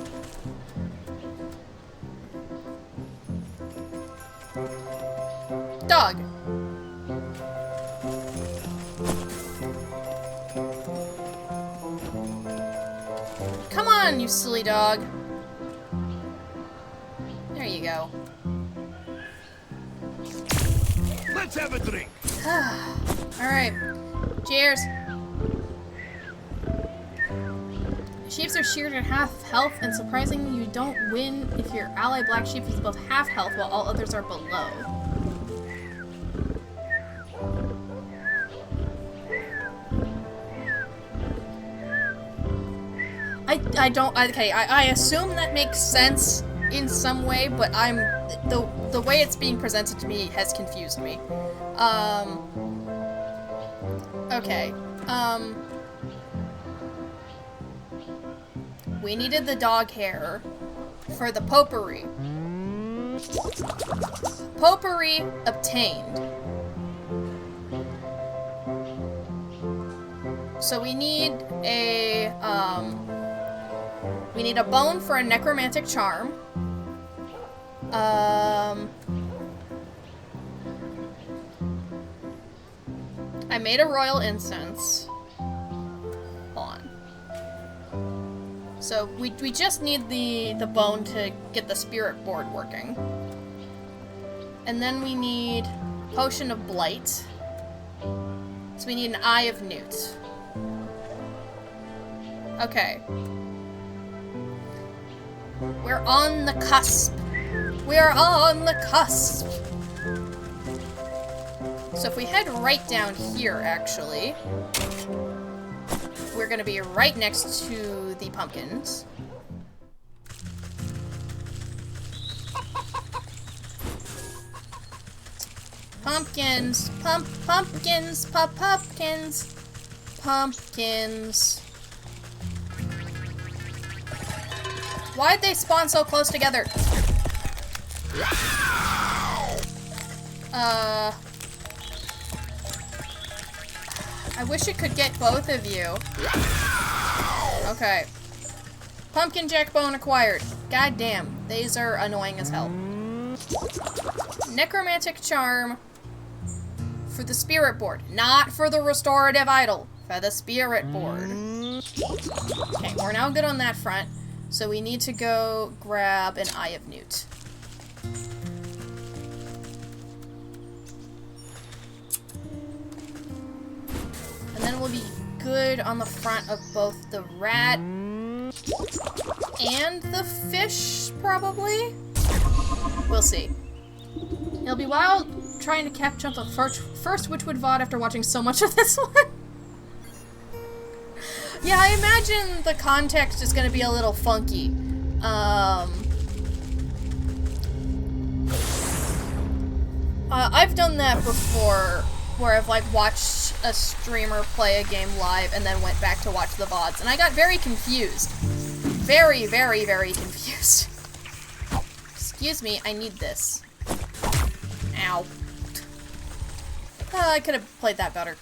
Dog. Come on, you silly dog. There you go. Let's have a drink. Alright. Cheers. Sheeps are sheared at half health, and surprisingly, you don't win if your ally black sheep is above half health while all others are below. I assume that makes sense in some way, but the way it's being presented to me has confused me. Okay. We needed the dog hair for the potpourri. Potpourri obtained. So we need a bone for a necromantic charm. I made a royal incense. Hold on. So we just need the bone to get the spirit board working. And then we need potion of blight. So we need an eye of newt. Okay. We're on the cusp. We're on the cusp. So if we head right down here, actually, we're gonna be right next to the pumpkins. Pumpkins, pumpkins, pumpkins, pumpkins. Why'd they spawn so close together? I wish it could get both of you. Okay. Pumpkin jack bone acquired. God damn, these are annoying as hell. Necromantic charm for the spirit board, not for the restorative idol, for the spirit board. Okay, we're now good on that front, so we need to go grab an eye of newt. And then we'll be good on the front of both the rat and the fish, probably? We'll see. It'll be wild trying to capture the first Witchwood VOD after watching so much of this one. Yeah, I imagine the context is gonna be a little funky. I've done that before, where I've like watched a streamer play a game live and then went back to watch the VODs, and I got very confused. Very, very, very confused. Excuse me, I need this. Ow. I could have played that better.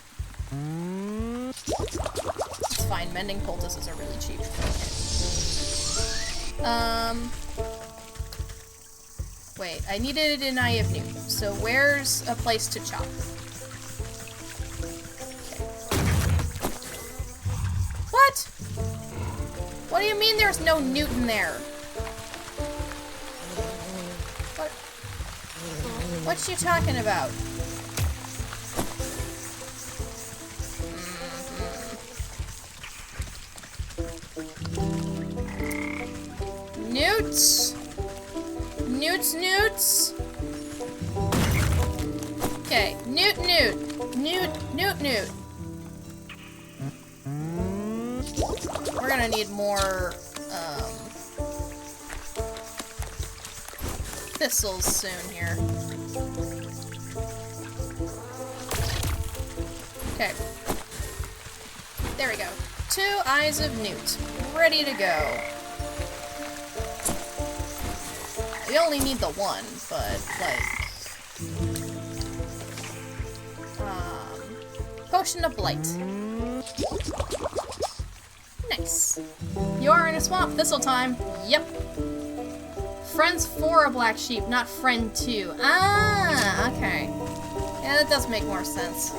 It's fine, mending poultices are really cheap. Wait, I needed an eye of newt, so where's a place to chop? What? What do you mean there's no newt in there? What? What you talking about? Newts? Newts, newts? Okay, newt, newt. Newt, newt, newt. We're gonna need more, thistles soon here. Okay. There we go. 2 eyes of newt. Ready to go. We only need the one, but, like... Potion of blight. Nice. You are in a swamp, thistle time. Yep. Friends for a black sheep, not friend 2. Ah, okay. Yeah, that does make more sense.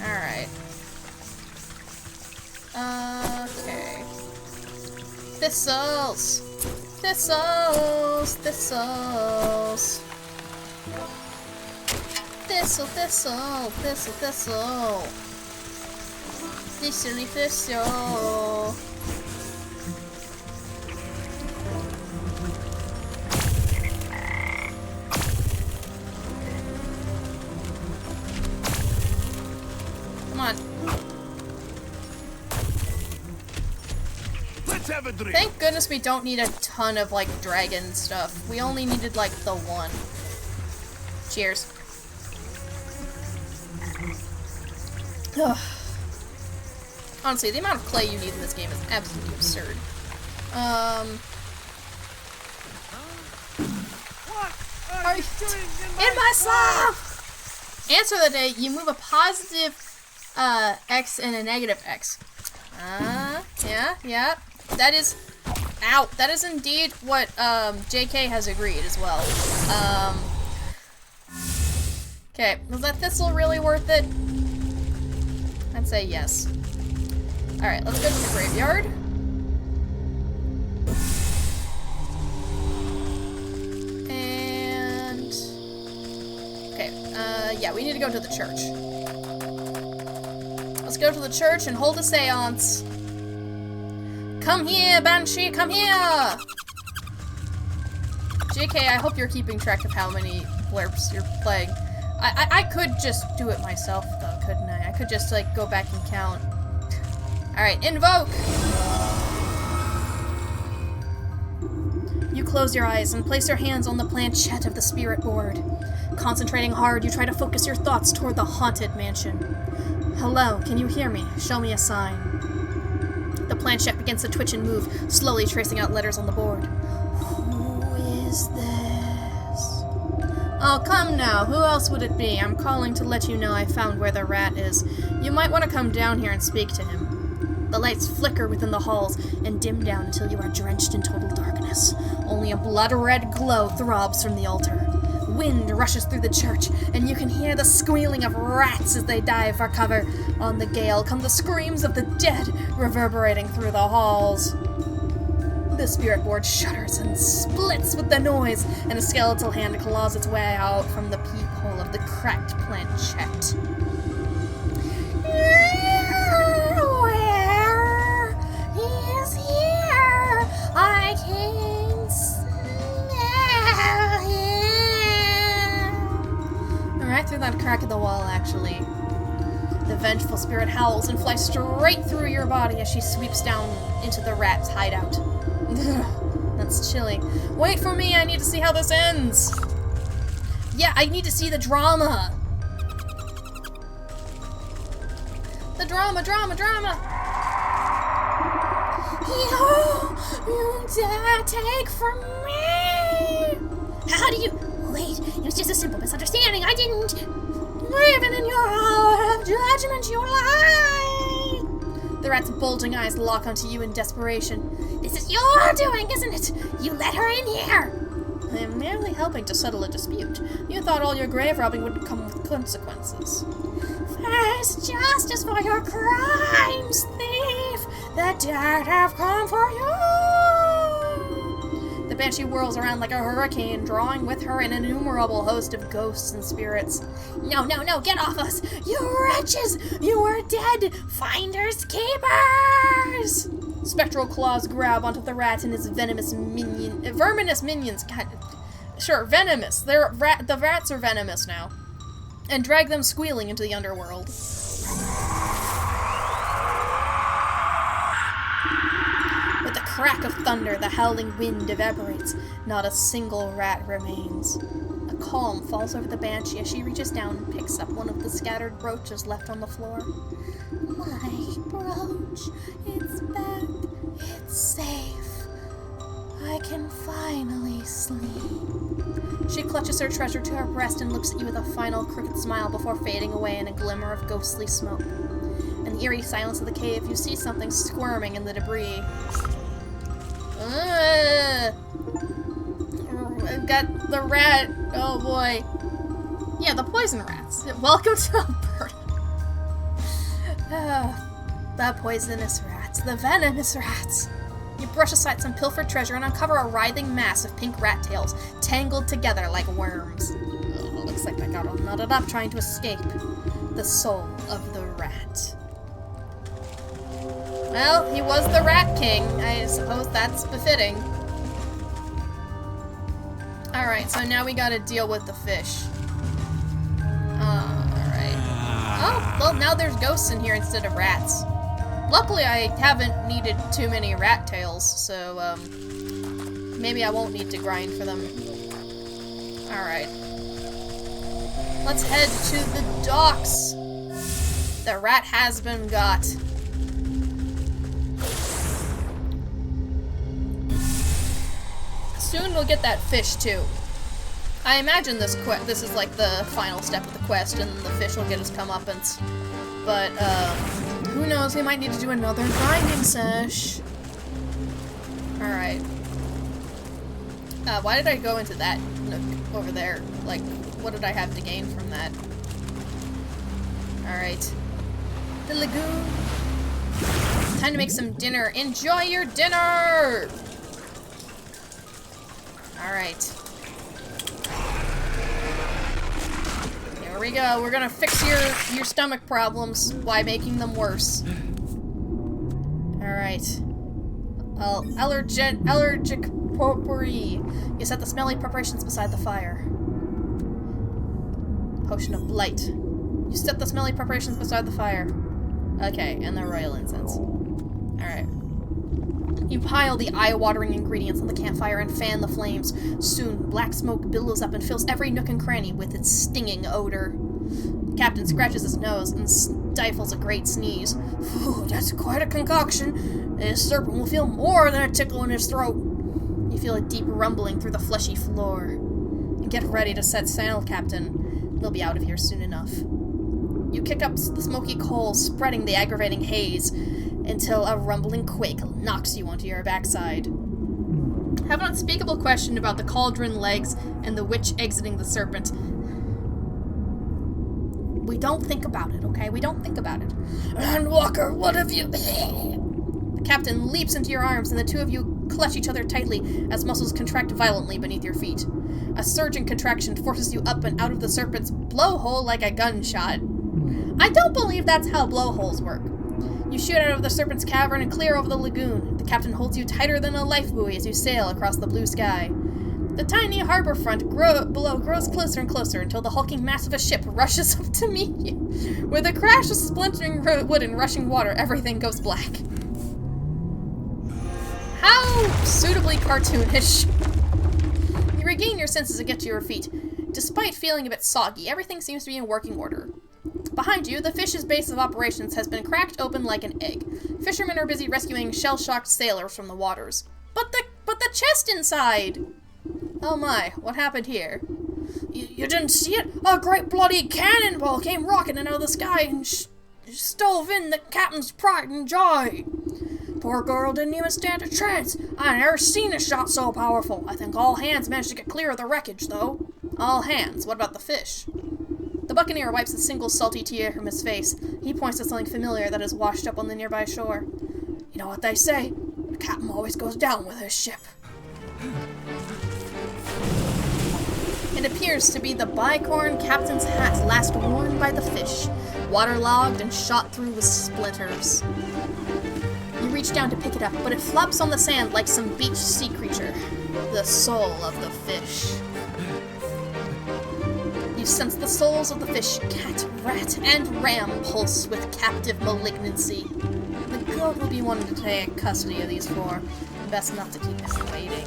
Alright. Okay. Thistles! Thistles! Thistles! Thistle, thistle, thistle, thistle. Thistly thistle. Come on. Let's have a drink. Thank goodness we don't need a ton of, like, dragon stuff. We only needed, like, the one. Cheers. Ugh. Honestly, the amount of clay you need in this game is absolutely absurd. What Are you doing in my slop? Answer the day, you move a positive X and a negative X. Yeah. That is, ow, that is indeed what, JK has agreed as well. Okay, was that thistle really worth it? I'd say yes. Alright, let's go to the graveyard. And... okay, yeah, we need to go to the church. Let's go to the church and hold a seance. Come here, Banshee, come here! JK, I hope you're keeping track of how many blurbs you're playing. I could just do it myself, though, couldn't I? I could just, like, go back and count. Alright, invoke! You close your eyes and place your hands on the planchette of the spirit board. Concentrating hard, you try to focus your thoughts toward the haunted mansion. Hello, can you hear me? Show me a sign. The planchette begins to twitch and move, slowly tracing out letters on the board. Who is this? Oh, come now. Who else would it be? I'm calling to let you know I found where the rat is. You might want to come down here and speak to him. The lights flicker within the halls and dim down until you are drenched in total darkness. Only a blood-red glow throbs from the altar. Wind rushes through the church, and you can hear the squealing of rats as they dive for cover. On the gale come the screams of the dead, reverberating through the halls. The spirit board shudders and splits with the noise, and a skeletal hand claws its way out from the peephole of the cracked planchette. Where is here? I can smell him. Right through that crack in the wall, actually. The vengeful spirit howls and flies straight through your body as she sweeps down into the rat's hideout. That's chilly. Wait for me, I need to see how this ends. Yeah, I need to see the drama. The drama. You dare take from me? How do you... wait, it was just a simple misunderstanding. I didn't... Even in your hour of judgment, you lie. The rat's bulging eyes lock onto you in desperation. This is your doing, isn't it? You let her in here. I am merely helping to settle a dispute. You thought all your grave robbing would come with consequences. Face justice for your crimes, thief. The dead have come for you. The banshee whirls around like a hurricane, drawing with her an innumerable host of ghosts and spirits. No, get off us. You wretches. You are dead. Finders keepers. Spectral claws grab onto the rat and his verminous minions. God, sure, venomous. The rats are venomous now, and drag them squealing into the underworld. With the crack of thunder, the howling wind evaporates. Not a single rat remains. A calm falls over the banshee as she reaches down and picks up one of the scattered brooches left on the floor. My brooch. It's back. It's safe. I can finally sleep. She clutches her treasure to her breast and looks at you with a final crooked smile before fading away in a glimmer of ghostly smoke. In the eerie silence of the cave, you see something squirming in the debris. I've got the rat. Oh boy. Yeah, the poison rats. Welcome to Alberta. The poisonous rats. The venomous rats. You brush aside some pilfered treasure and uncover a writhing mass of pink rat tails, tangled together like worms. Oh, looks like I got all knotted up trying to escape. The soul of the rat. Well, he was the Rat King. I suppose that's befitting. Alright, so now we gotta deal with the fish. Alright. Oh, well, now there's ghosts in here instead of rats. Luckily, I haven't needed too many rat tails, so, maybe I won't need to grind for them. Alright. Let's head to the docks. The rat has been got. Soon we'll get that fish, too. I imagine this is like the final step of the quest, and the fish will get his comeuppance. But, who knows, we might need to do another grinding sesh. Alright. Why did I go into that nook over there? Like, what did I have to gain from that? Alright. The lagoon. Time to make some dinner. Enjoy your dinner! Alright. Here we go. We're gonna fix your stomach problems by making them worse. Alright. Allergic potpourri. You set the smelly preparations beside the fire. Potion of blight. You set the smelly preparations beside the fire. Okay, and the royal incense. Alright. You pile the eye-watering ingredients on the campfire and fan the flames. Soon, black smoke billows up and fills every nook and cranny with its stinging odor. The captain scratches his nose and stifles a great sneeze. Phew, that's quite a concoction. This serpent will feel more than a tickle in his throat. You feel a deep rumbling through the fleshy floor. Get ready to set sail, Captain. We'll be out of here soon enough. You kick up the smoky coals, spreading the aggravating haze, until a rumbling quake knocks you onto your backside. Have an unspeakable question about the cauldron legs and the witch exiting the serpent. We don't think about it, okay? We don't think about it. Landwalker, what have you... The captain leaps into your arms, and the two of you clutch each other tightly as muscles contract violently beneath your feet. A surging contraction forces you up and out of the serpent's blowhole like a gunshot. I don't believe that's how blowholes work. You shoot out of the serpent's cavern and clear over the lagoon. The captain holds you tighter than a life buoy as you sail across the blue sky. The tiny harbor front below grows closer and closer until the hulking mass of a ship rushes up to meet you. With a crash of splintering wood and rushing water, everything goes black. How suitably cartoonish. You regain your senses and get to your feet. Despite feeling a bit soggy, everything seems to be in working order. Behind you, the fish's base of operations has been cracked open like an egg. Fishermen are busy rescuing shell-shocked sailors from the waters. But the chest inside! Oh my, what happened here? You didn't see it? A great bloody cannonball came rocketing out of the sky and stove in the captain's pride and joy. Poor girl didn't even stand a chance. I never seen a shot so powerful. I think all hands managed to get clear of the wreckage, though. All hands? What about the fish? The buccaneer wipes a single salty tear from his face. He points to something familiar that is washed up on the nearby shore. You know what they say? The captain always goes down with his ship. It appears to be the bicorn captain's hat last worn by the fish, waterlogged and shot through with splinters. You reach down to pick it up, but it flops on the sand like some beached sea creature. The soul of the fish. You sense the souls of the fish, cat, rat, and ram pulse with captive malignancy. The goat will be wanting to take custody of these four. Best not to keep us waiting.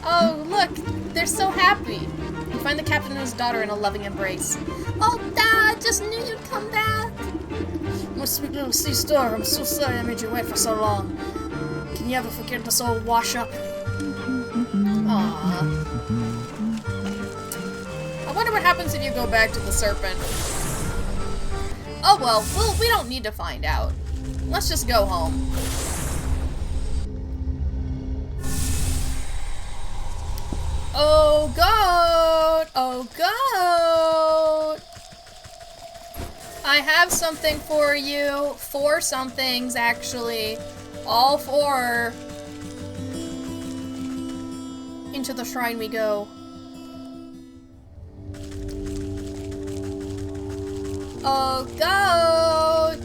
Oh, look! They're so happy! You find the captain and his daughter in a loving embrace. Oh, Dad, just knew you'd come back. My sweet little sea star, I'm so sorry I made you wait for so long. Can you ever forget this old wash-up? Aww. I wonder what happens if you go back to the serpent. Oh well, we don't need to find out. Let's just go home. Oh, goat! Oh, goat! I have something for you. 4 somethings, actually. All 4. Into the shrine we go. Oh, goat!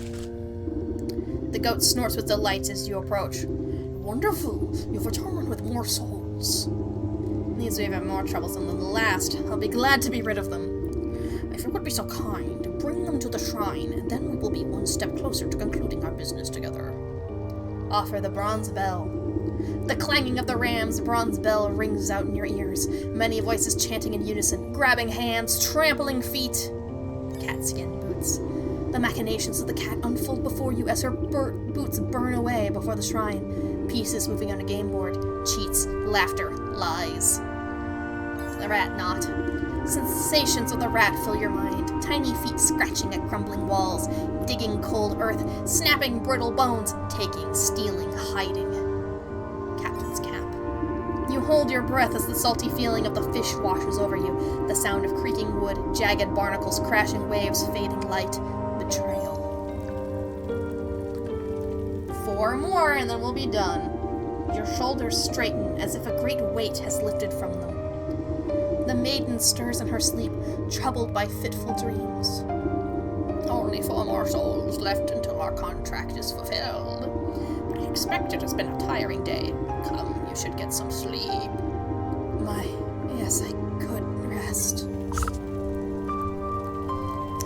The goat snorts with delight as you approach. Wonderful. You've returned with more souls. These are even more troublesome than the last. I'll be glad to be rid of them. If you would be so kind, bring them to the shrine, and then we will be one step closer to concluding our business together. Offer the bronze bell. The clanging of the ram's bronze bell rings out in your ears. Many voices chanting in unison, grabbing hands, trampling feet. Catskin boots. The machinations of the cat unfold before you as her boots burn away before the shrine. Pieces moving on a game board. Cheats, laughter, lies. The rat knot. Sensations of the rat fill your mind. Tiny feet scratching at crumbling walls, digging cold earth, snapping brittle bones, taking, stealing, hiding. Captain's cap. You hold your breath as the salty feeling of the fish washes over you. The sound of creaking wood, jagged barnacles, crashing waves, fading light. Betrayal. 4 more and then we'll be done. Your shoulders straighten as if a great weight has lifted from them. The maiden stirs in her sleep, troubled by fitful dreams. Only 4 more souls left until our contract is fulfilled. But I expect it has been a tiring day. Come, you should get some sleep. Yes, I could rest.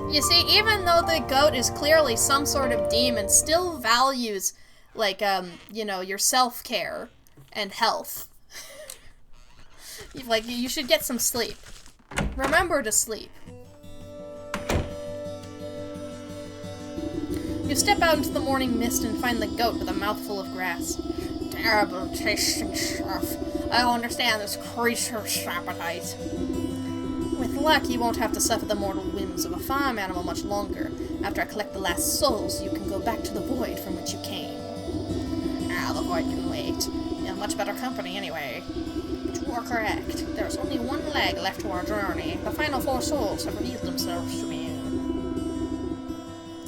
You see, even though the goat is clearly some sort of demon, still values, like, your self-care and health. Like, you should get some sleep. Remember to sleep. You step out into the morning mist and find the goat with a mouthful of grass. Terrible tasting stuff. I don't understand this creature's appetite. With luck, you won't have to suffer the mortal whims of a farm animal much longer. After I collect the last souls, you can go back to the void from which you came. The void can wait. You have much better company anyway. But you are correct. There is only 1 leg left to our journey. The final 4 souls have revealed themselves to me.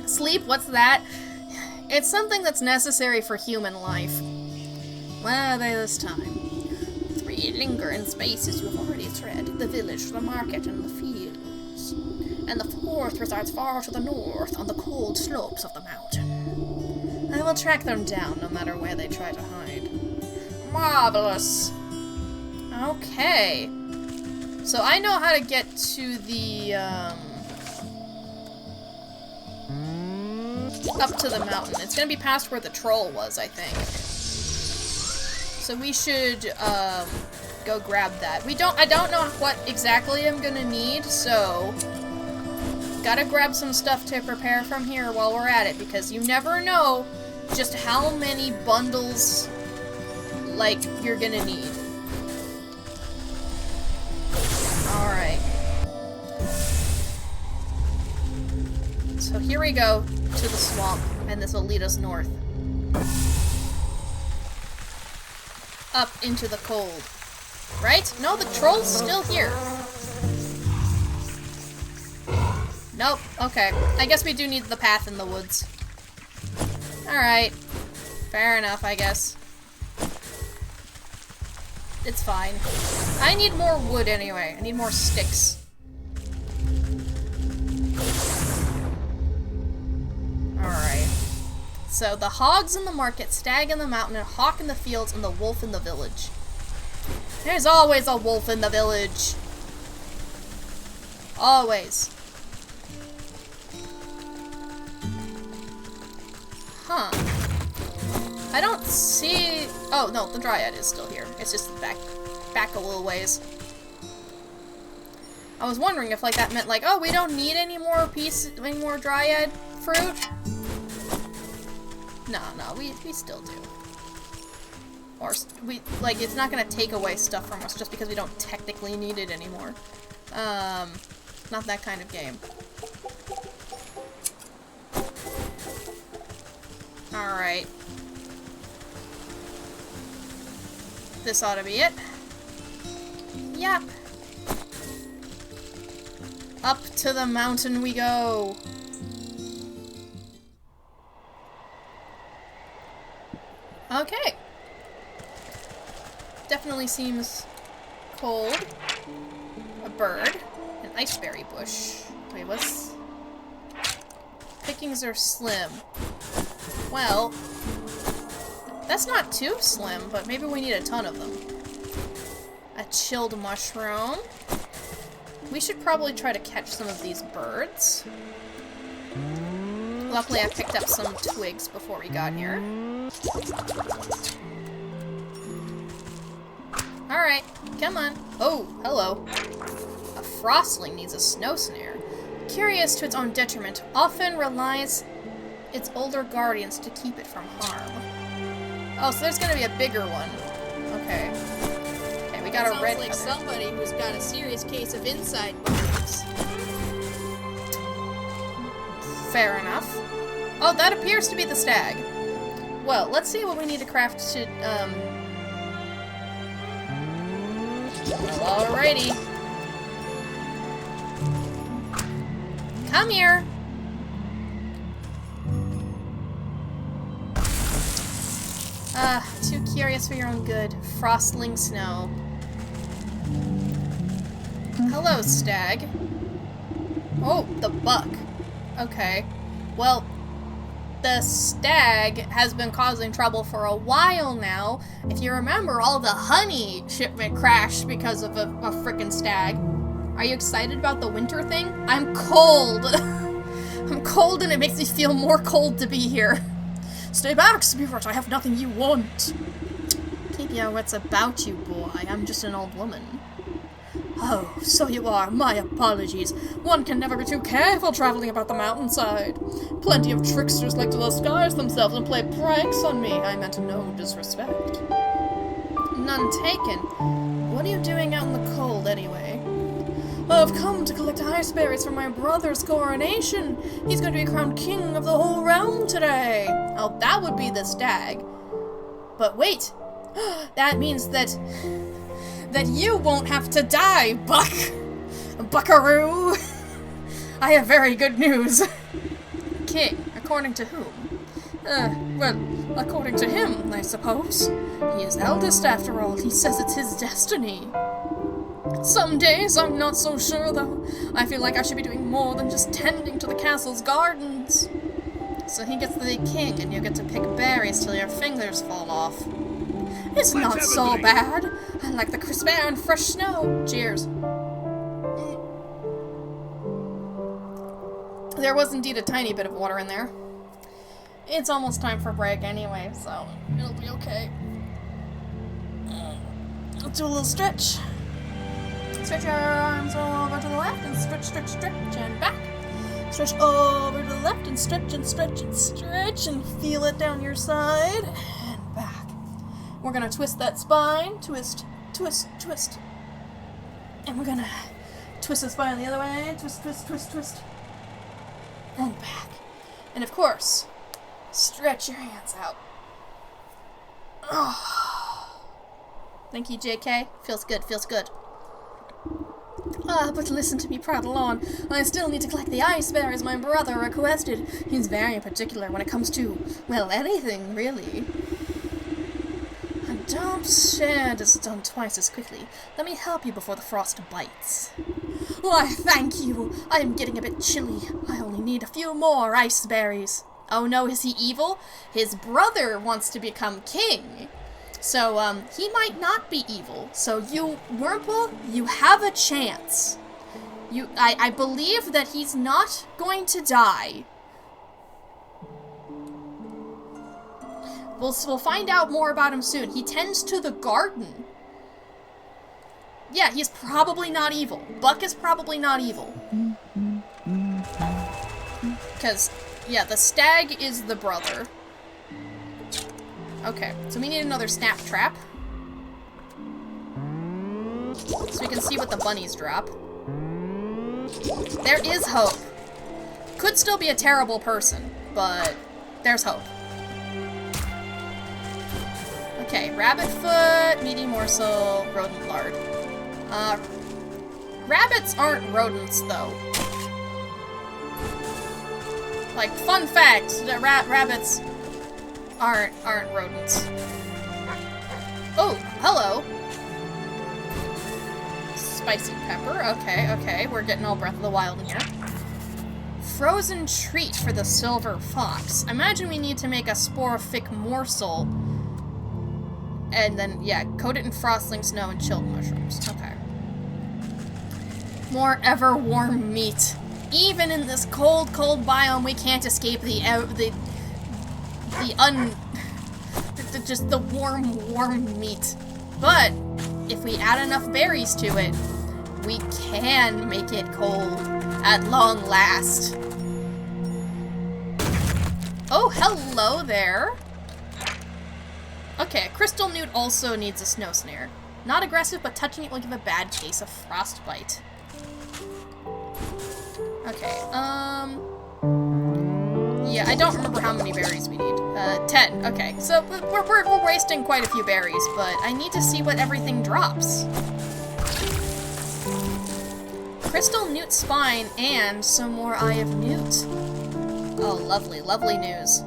Sleep? What's that? It's something that's necessary for human life. Where are they this time? 3 linger in spaces you have already tread, the village, the market, and the fields. And the 4th resides far to the north, on the cold slopes of the mountain. I will track them down, no matter where they try to hide. Marvelous! Okay. So I know how to get to the, up to the mountain. It's gonna be past where the troll was, I think. So we should, go grab that. I don't know what exactly I'm gonna need, so gotta grab some stuff to prepare from here while we're at it, because you never know just how many bundles, like, you're gonna need. Alright. So here we go to the swamp, and this will lead us north. Up into the cold. Right? No, the troll's still here. Nope. Okay. I guess we do need the path in the woods. Alright. Fair enough, I guess. It's fine. I need more wood anyway. I need more sticks. Alright. So, the hogs in the market, stag in the mountain, and hawk in the fields, and the wolf in the village. There's always a wolf in the village. Always. Huh. I don't see... Oh, no, the dryad is still here. It's just back a little ways. I was wondering if, like, that meant, like, oh, we don't need any more dryad fruit? No, we still do. Or, it's not gonna take away stuff from us just because we don't technically need it anymore. Not that kind of game. Alright. This ought to be it. Yep. Up to the mountain we go. Okay. Definitely seems cold. A bird. An iceberry bush. Wait, what's... Pickings are slim. Well, that's not too slim, but maybe we need a ton of them. A chilled mushroom. We should probably try to catch some of these birds. Luckily, I picked up some twigs before we got here. Alright, come on. Oh, hello. A frostling needs a snow snare. Curious to its own detriment, often relies its older guardians to keep it from harm. Oh, so there's gonna be a bigger one. Okay. Okay, we got a red Sounds like feather. somebody who's got a serious case of inside bugs. Fair enough. Oh, that appears to be the stag. Well, let's see what we need to craft to, Well, alrighty. Come here! Too curious for your own good. Frostling snow. Hello, stag. Oh, the buck. Okay. Well, the stag has been causing trouble for a while now. If you remember, all the honey shipment crashed because of a frickin' stag. Are you excited about the winter thing? I'm cold. I'm cold and it makes me feel more cold to be here. Stay back, spirit. I have nothing you want. Keep your wits about you, boy. I'm just an old woman. Oh, so you are. My apologies. One can never be too careful traveling about the mountainside. Plenty of tricksters like to disguise themselves and play pranks on me. I meant no disrespect. None taken. What are you doing out in the cold, anyway? I've come to collect iceberries for my brother's coronation. He's going to be crowned king of the whole realm today. Oh, that would be the stag. But wait. That means that you won't have to die, Buck! Buckaroo! I have very good news. King, according to whom? Well, according to him, I suppose. He is eldest after all. He says it's his destiny. Some days I'm not so sure, though. I feel like I should be doing more than just tending to the castle's gardens. So he gets to be king, and you get to pick berries till your fingers fall off. It's not so bad. I like the crisp air and fresh snow. Cheers. There was indeed a tiny bit of water in there. It's almost time for break anyway, so it'll be okay. Let's do a little stretch. Stretch your arms over to the left and stretch, stretch, stretch, and back. Stretch over to the left and stretch and stretch and stretch and feel it down your side and back. We're gonna twist that spine. Twist, twist, twist. And we're gonna twist the spine the other way. Twist, twist, twist, twist. And back. And of course, stretch your hands out. Oh. Thank you, JK. Feels good, feels good. But listen to me prattle on. I still need to collect the iceberries my brother requested. He's very particular when it comes to, well, anything, really. A dump shed is done twice as quickly. Let me help you before the frost bites. Why, thank you. I am getting a bit chilly. I only need a few more iceberries. Oh no, is he evil? His brother wants to become king. So, he might not be evil. So you, Wurmple, you have a chance. I believe that he's not going to die. We'll find out more about him soon. He tends to the garden. Yeah, he's probably not evil. Buck is probably not evil. Because, yeah, the stag is the brother. Okay, so we need another snap trap. So we can see what the bunnies drop. There is hope. Could still be a terrible person, but there's hope. Okay, rabbit foot, meaty morsel, rodent lard. Rabbits aren't rodents, though. Like, fun fact, that rabbits aren't rodents. Oh, hello. Spicy pepper. Okay, we're getting all Breath of the Wild in here. Frozen treat for the silver fox. Imagine we need to make a sporific morsel. And then, yeah, coat it in frostling snow and chilled mushrooms. Okay. More ever-warm meat. Even in this cold, cold biome, we can't escape just the warm meat. But if we add enough berries to it, we can make it cold at long last. Oh, hello there. Okay, a crystal newt also needs a snow snare. Not aggressive, but touching it will give a bad case of frostbite. Okay, yeah, I don't remember how many berries we need. 10. Okay, so we're wasting quite a few berries, but I need to see what everything drops. Crystal newt spine and some more Eye of Newt. Oh, lovely, lovely news.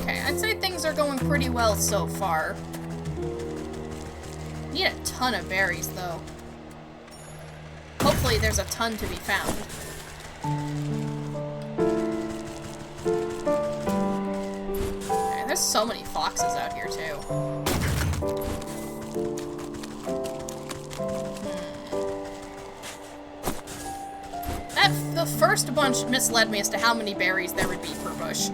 Okay, I'd say things are going pretty well so far. Need a ton of berries, though. Hopefully there's a ton to be found. Okay, there's so many foxes out here, too. The first bunch misled me as to how many berries there would be per bush.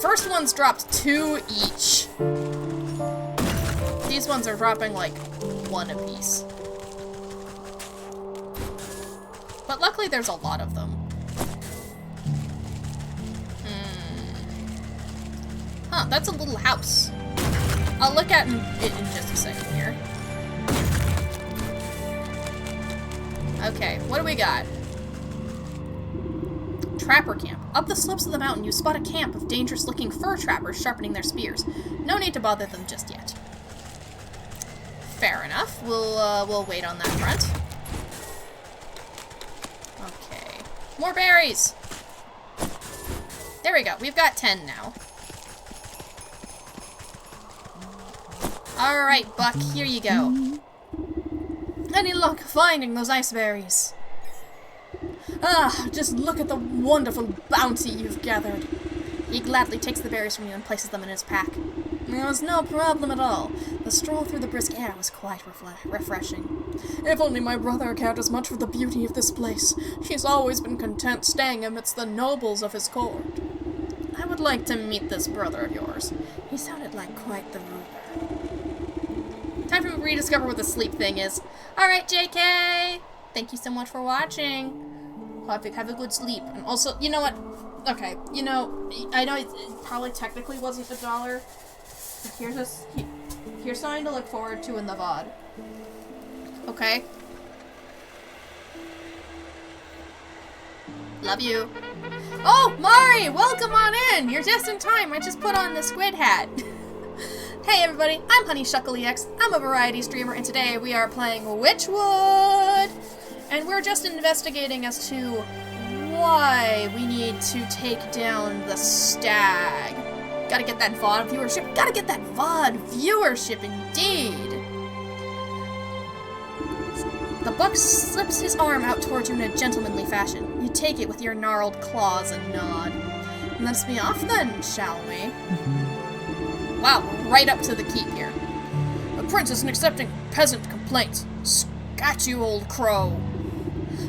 First ones dropped 2 each. These ones are dropping like 1 apiece. But luckily there's a lot of them. Huh, that's a little house. I'll look at it in just a second here. Okay, what do we got? Trapper camp. Up the slopes of the mountain, you spot a camp of dangerous-looking fur trappers sharpening their spears. No need to bother them just yet. Fair enough. We'll wait on that front. Okay. More berries! There we go. We've got 10 now. Alright, Buck. Here you go. Any luck finding those ice berries? Ah, just look at the wonderful bounty you've gathered. He gladly takes the berries from you and places them in his pack. There was no problem at all. The stroll through the brisk air was quite refreshing. If only my brother cared as much for the beauty of this place. He's always been content staying amidst the nobles of his court. I would like to meet this brother of yours. He sounded like quite the ruler. Time to rediscover what the sleep thing is. Alright, JK! Thank you so much for watching. Have a good sleep. And also, you know what? Okay, you know, I know it probably technically wasn't $1. But here's something to look forward to in the VOD. Okay? Love you. Oh, Mari! Welcome on in! You're just in time. I just put on the squid hat. Hey everybody, I'm HoneyShuckleEX. I'm a variety streamer, and today we are playing Wytchwood! And we're just investigating as to why we need to take down the stag. Gotta get that VOD viewership. Gotta get that VOD viewership, indeed. The buck slips his arm out towards you in a gentlemanly fashion. You take it with your gnarled claws and nod. Let's be off then, shall we? Wow, right up to the keep here. The prince isn't accepting peasant complaints. Scat, you old crow.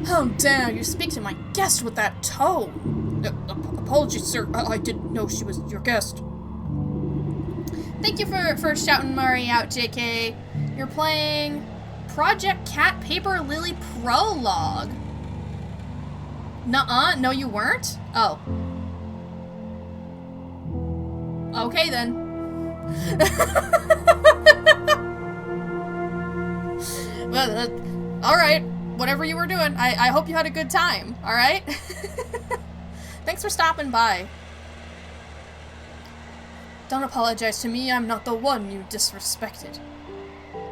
How dare you speak to my guest with that tone? Apologies, sir. I didn't know she was your guest. Thank you for shouting Mari out, JK. You're playing Project Cat Paper Lily Prologue. Nuh-uh. No, you weren't? Oh. Okay, then. Well, alright. Whatever you were doing, I hope you had a good time, alright? Thanks for stopping by. Don't apologize to me, I'm not the one you disrespected.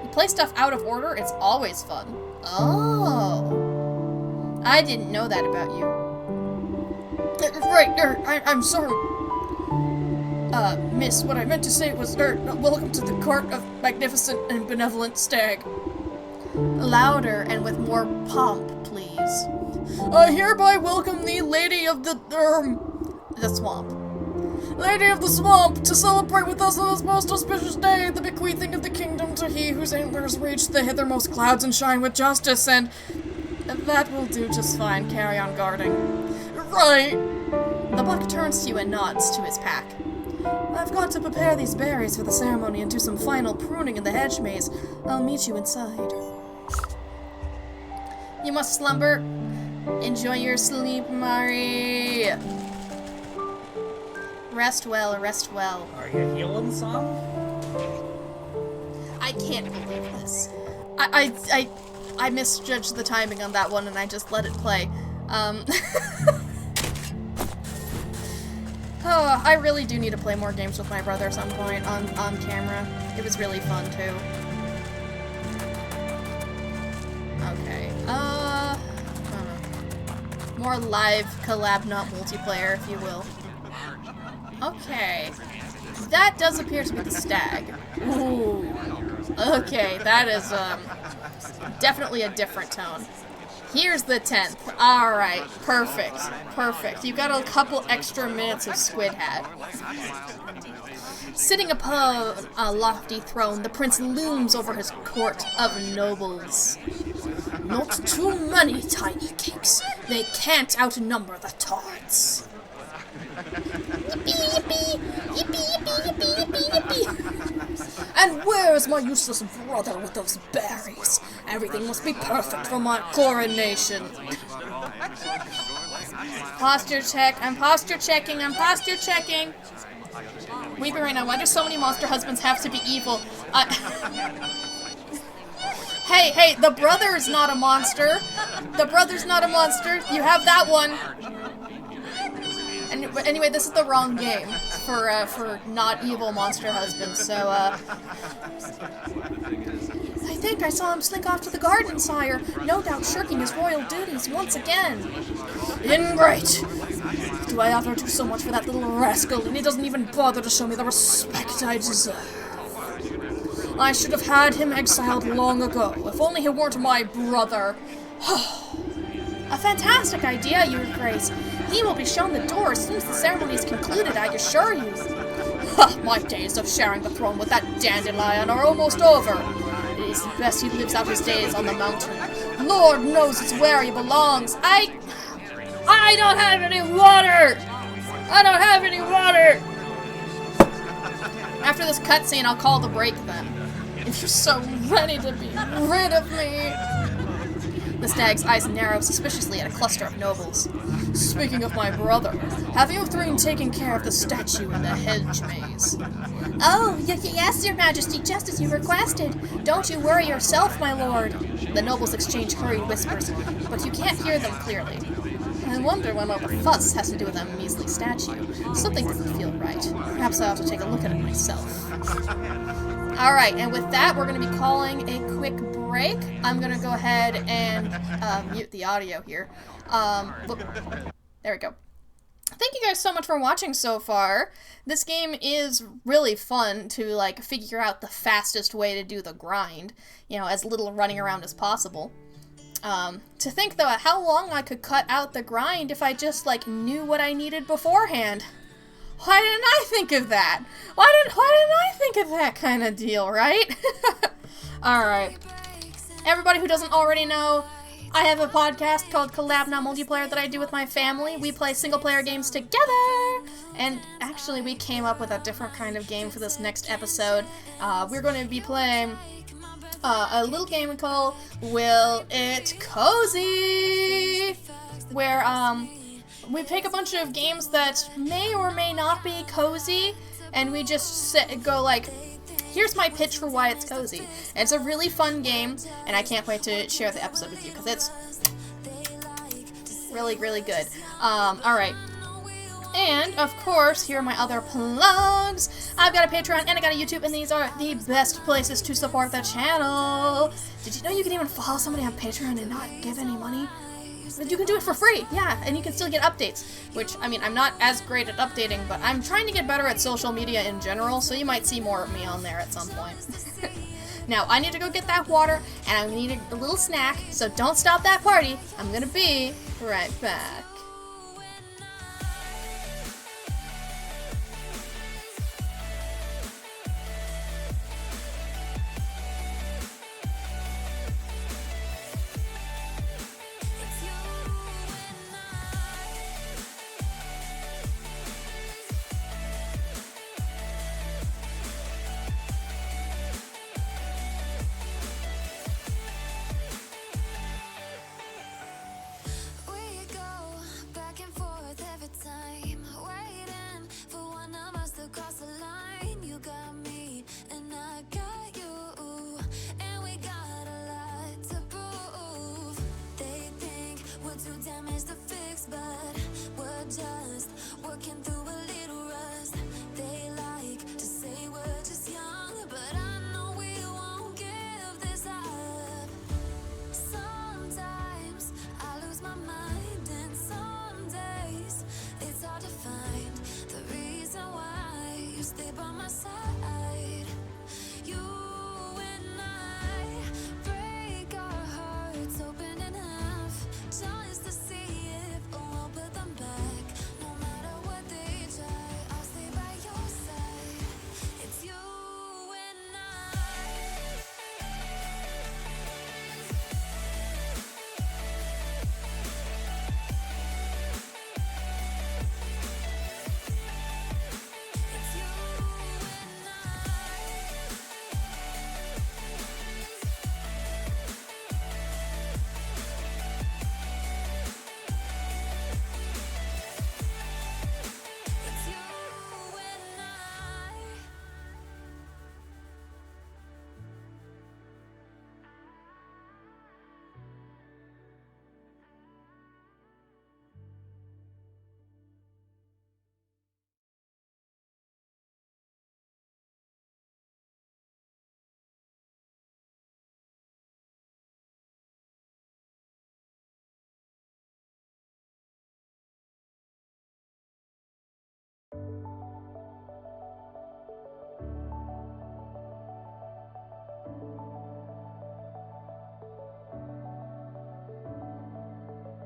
You play stuff out of order, it's always fun. Oh. I didn't know that about you. I'm sorry. Miss, what I meant to say was, welcome to the court of magnificent and benevolent stag. Louder and with more pomp, please. I hereby welcome the Lady of the Swamp. Lady of the Swamp, to celebrate with us on this most auspicious day, the bequeathing of the kingdom to he whose antlers reach the hithermost clouds and shine with justice, and that will do just fine. Carry on guarding. Right. The buck turns to you and nods to his pack. I've got to prepare these berries for the ceremony and do some final pruning in the hedge maze. I'll meet you inside. You must slumber. Enjoy your sleep, Mari. Rest well, rest well. Are you healing some? I can't believe this. I misjudged the timing on that one and I just let it play. Oh, I really do need to play more games with my brother at some point on camera. It was really fun too. Okay. More live collab, not multiplayer, if you will. Okay. That does appear to be the stag. Ooh. Okay, that is definitely a different tone. Here's the 10th. Alright, perfect. Perfect. You got a couple extra minutes of Squid Hat. Sitting upon a lofty throne, the prince looms over his court of nobles. Not too many tiny cakes. They can't outnumber the tarts. Yippee, yippee! Yippee, yippee, yippee, yippee, yippee! And where's my useless brother with those berries? Everything must be perfect for my coronation. Posture check. I'm posture checking. I'm posture checking. Weeping right now. Why do so many monster husbands have to be evil? Hey, the brother's not a monster. The brother's not a monster. You have that one. And anyway, this is the wrong game for not evil monster husbands. So I think I saw him slink off to the garden, sire. No doubt shirking his royal duties once again. Ingrate! Do I ever do so much for that little rascal, and he doesn't even bother to show me the respect I deserve? I should have had him exiled long ago, if only he weren't my brother. A fantastic idea, Your Grace. He will be shown the door as soon as the ceremony is concluded, I assure you. Ha! My days of sharing the throne with that dandelion are almost over. It is best he lives out his days on the mountain. Lord knows it's where he belongs. I don't have any water! I don't have any water! After this cutscene, I'll call the break then. If you're so ready to be rid of me. The stag's eyes narrow suspiciously at a cluster of nobles. Speaking of my brother, have you three taken care of the statue in the hedge maze? Oh, yes, Your Majesty, just as you requested. Don't you worry yourself, my lord. The nobles exchange hurried whispers, but you can't hear them clearly. I wonder what all the fuss has to do with that measly statue. Something doesn't feel right. Perhaps I'll have to take a look at it myself. Alright, and with that, we're going to be calling a quick break. I'm going to go ahead and mute the audio here. There we go. Thank you guys so much for watching so far. This game is really fun to, like, figure out the fastest way to do the grind. You know, as little running around as possible. To think, though, how long I could cut out the grind if I just, like, knew what I needed beforehand. Why didn't I think of that? Why didn't I think of that kind of deal, right? Alright. Everybody who doesn't already know, I have a podcast called Collab Not Multiplayer that I do with my family. We play single-player games together! And actually, we came up with a different kind of game for this next episode. We're going to be playing a little game we call Will It Cozy? Where, we pick a bunch of games that may or may not be cozy, and we just go like, here's my pitch for why it's cozy. And it's a really fun game, and I can't wait to share the episode with you, because it's really, really good. Alright. And, of course, here are my other plugs. I've got a Patreon and I got a YouTube, and these are the best places to support the channel. Did you know you can even follow somebody on Patreon and not give any money? You can do it for free, yeah, and you can still get updates, which, I mean, I'm not as great at updating, but I'm trying to get better at social media in general, so you might see more of me on there at some point. Now, I need to go get that water, and I need a little snack, so don't stop that party. I'm gonna be right back.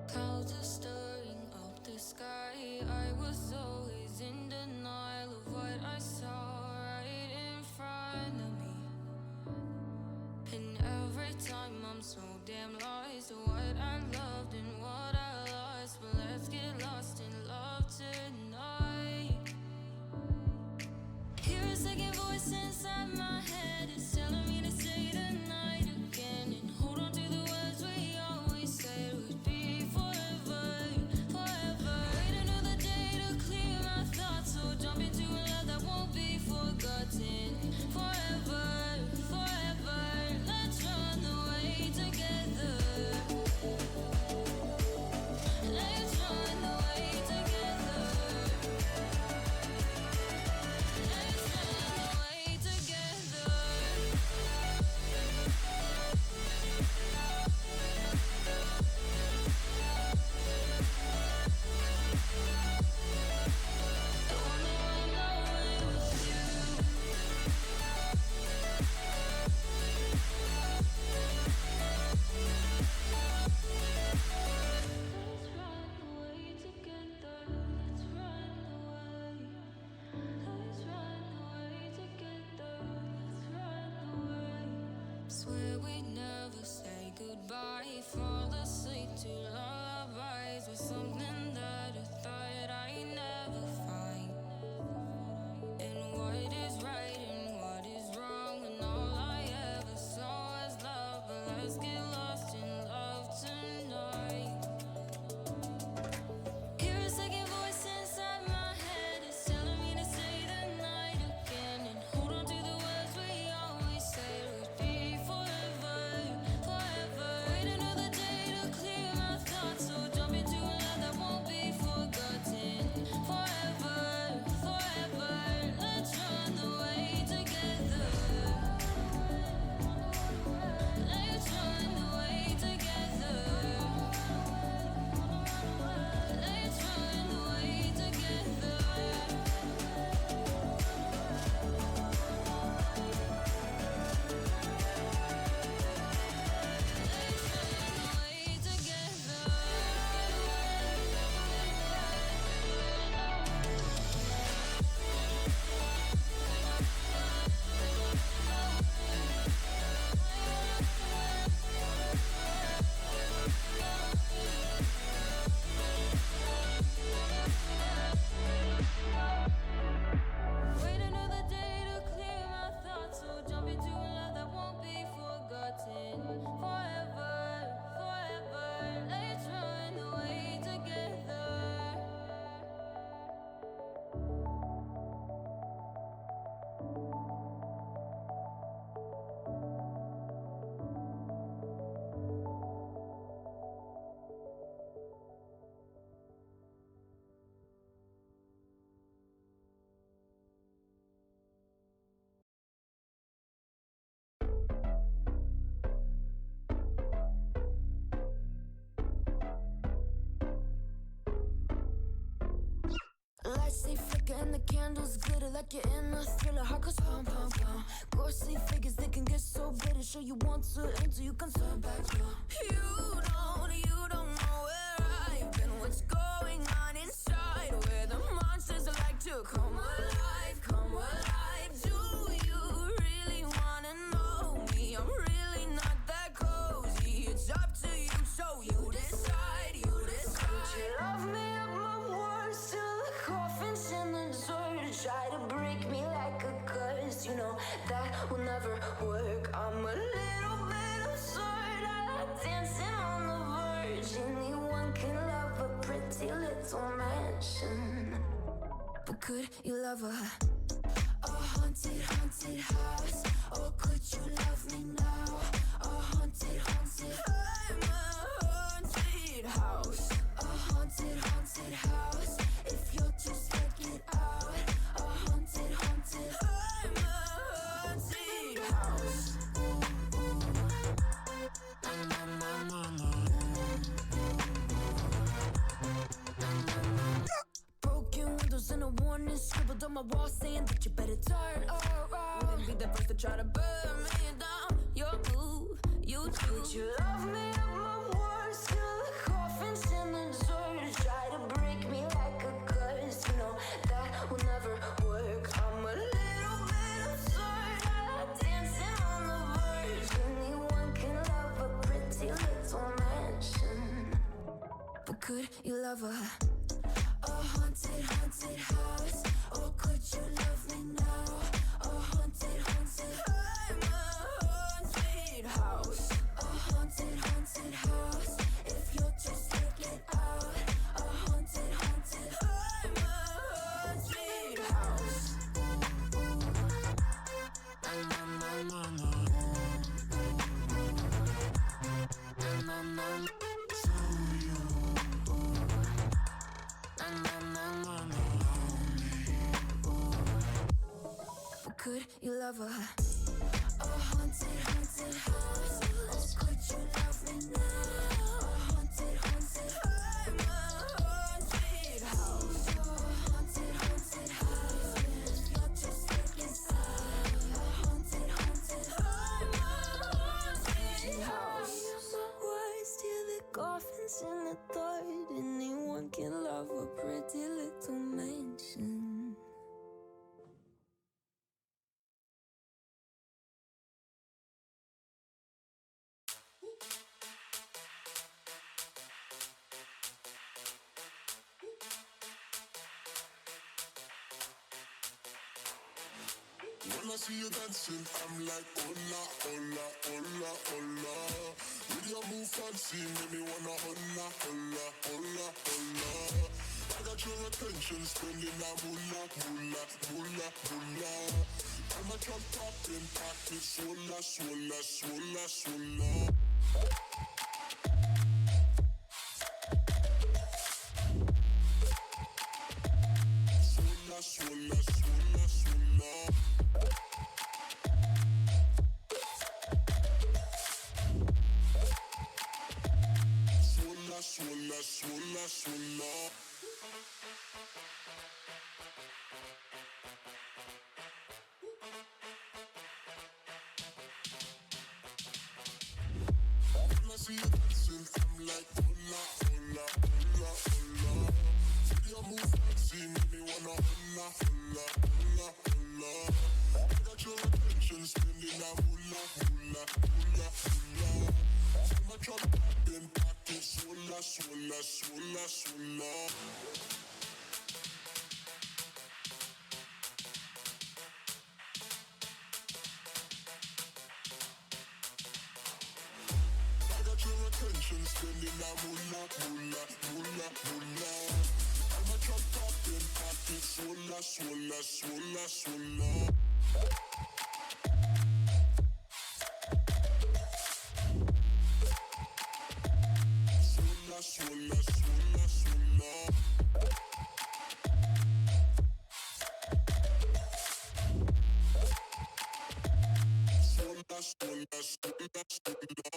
Clouds are stirring up the sky. I was always in denial of what I saw right in front of me. And every time I'm so damn lost to what I loved and what I lost. But let's get lost in love tonight. Hear a second voice inside my head. It's telling me to say tonight again. And hold on to the words we always said would be forever, forever. Wait another day to clear my thoughts. So jump into a love that won't be forgotten. Forever, forever. Let's run away together. Let's run away together. Let's run away together. I wanna run away with you. Let's run away together. Let's run away. Let's run away together. Let's run away. Swear we'd never say goodbye. Fall asleep to lullabies with something that I thought I'd never find. And what is right and what is wrong, and all I ever saw was love. But let's get lost in love tonight. Hear a second voice inside my head. It's telling me to say the night again. And hold on to the words we always said would be forever, forever. Wait Lights they flicker and the candles glitter like you're in a thriller. Heart goes pum pum pum. Ghostly figures they can get so bitter. Sure you want to until you can turn back. You don't know where I've been. What's going on inside? Where the monsters like to come alive, come alive. Do you really wanna know me? I'm really not that cozy. It's up to you, so you decide, you decide. Could you love me up my words till the coffin's in the dirt? Try to break me like a curse, you know that will never work. I'm a little bit absurd. I like dancing on the verge. Anyone can love a pretty little mansion, but could you love a haunted, haunted house? Or could you love me now? A haunted, haunted. I'm a haunted house. A haunted, haunted house. If you'll just check it out. A haunted, haunted. I'm a haunted house. Broken windows and a warning scribbled on my wall saying that you better turn around. Wouldn't be the first to try to burn me down. Your move, you do. Could you love me up my words till the coffin's in the dirt? Try to break me like a curse, you know that will never work. I'm a little bit absurd. I like dancing on the verge. Anyone can love a pretty little mansion, but could you love a haunted, haunted house? Or could you love me now? A haunted, haunted. I'm a haunted house. A haunted, haunted house. If you'll just check it out. A haunted, haunted. I'm a haunted house. Could you love a haunted, haunted house? Or could you love me now? A haunted, haunted. I'm a haunted house. A haunted, haunted house. If you're just taking sides. A haunted, haunted. I'm a haunted house. My words till the coffin's in the third. Anyone can love a pretty little mansion. When I see you dancing, I'm like, hola, hola, hola, hola. With your move fancy, make me wanna hola, hola, hola, hola. I got your attention, spending that moolah, moolah, moolah, moolah. I'm a drop popping, pocket, swola, swola, swola, swola. Swola, swola, swola, swola. Swola, swola, swola. When I see you dancing, I'm like, hola, hola, hola, hola. See you move fancy, make me wanna hola, hola, hola, hola. I got your attention, spending that moolah, moolah, moolah, moolah. I'm a drop popping, pocket, swola, swola, swola, swola. Your attention, spending that moolah, moolah, moolah, moolah. I'm a drop popping, pocket, swola, swola, swola, swola. Swola, swola, swola, swola. Swola, swola, swola, swola.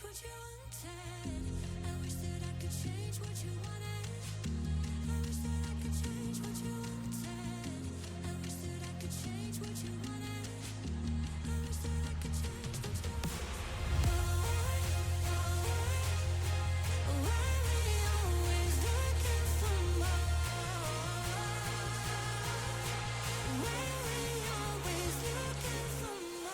what you wanted. I wish that I could change what you wanted. I wish that I could change what you wanted. I wish that I could change what you wanted. I wish that I could change what you wanted. Why we always looking for more? Why we always looking for more?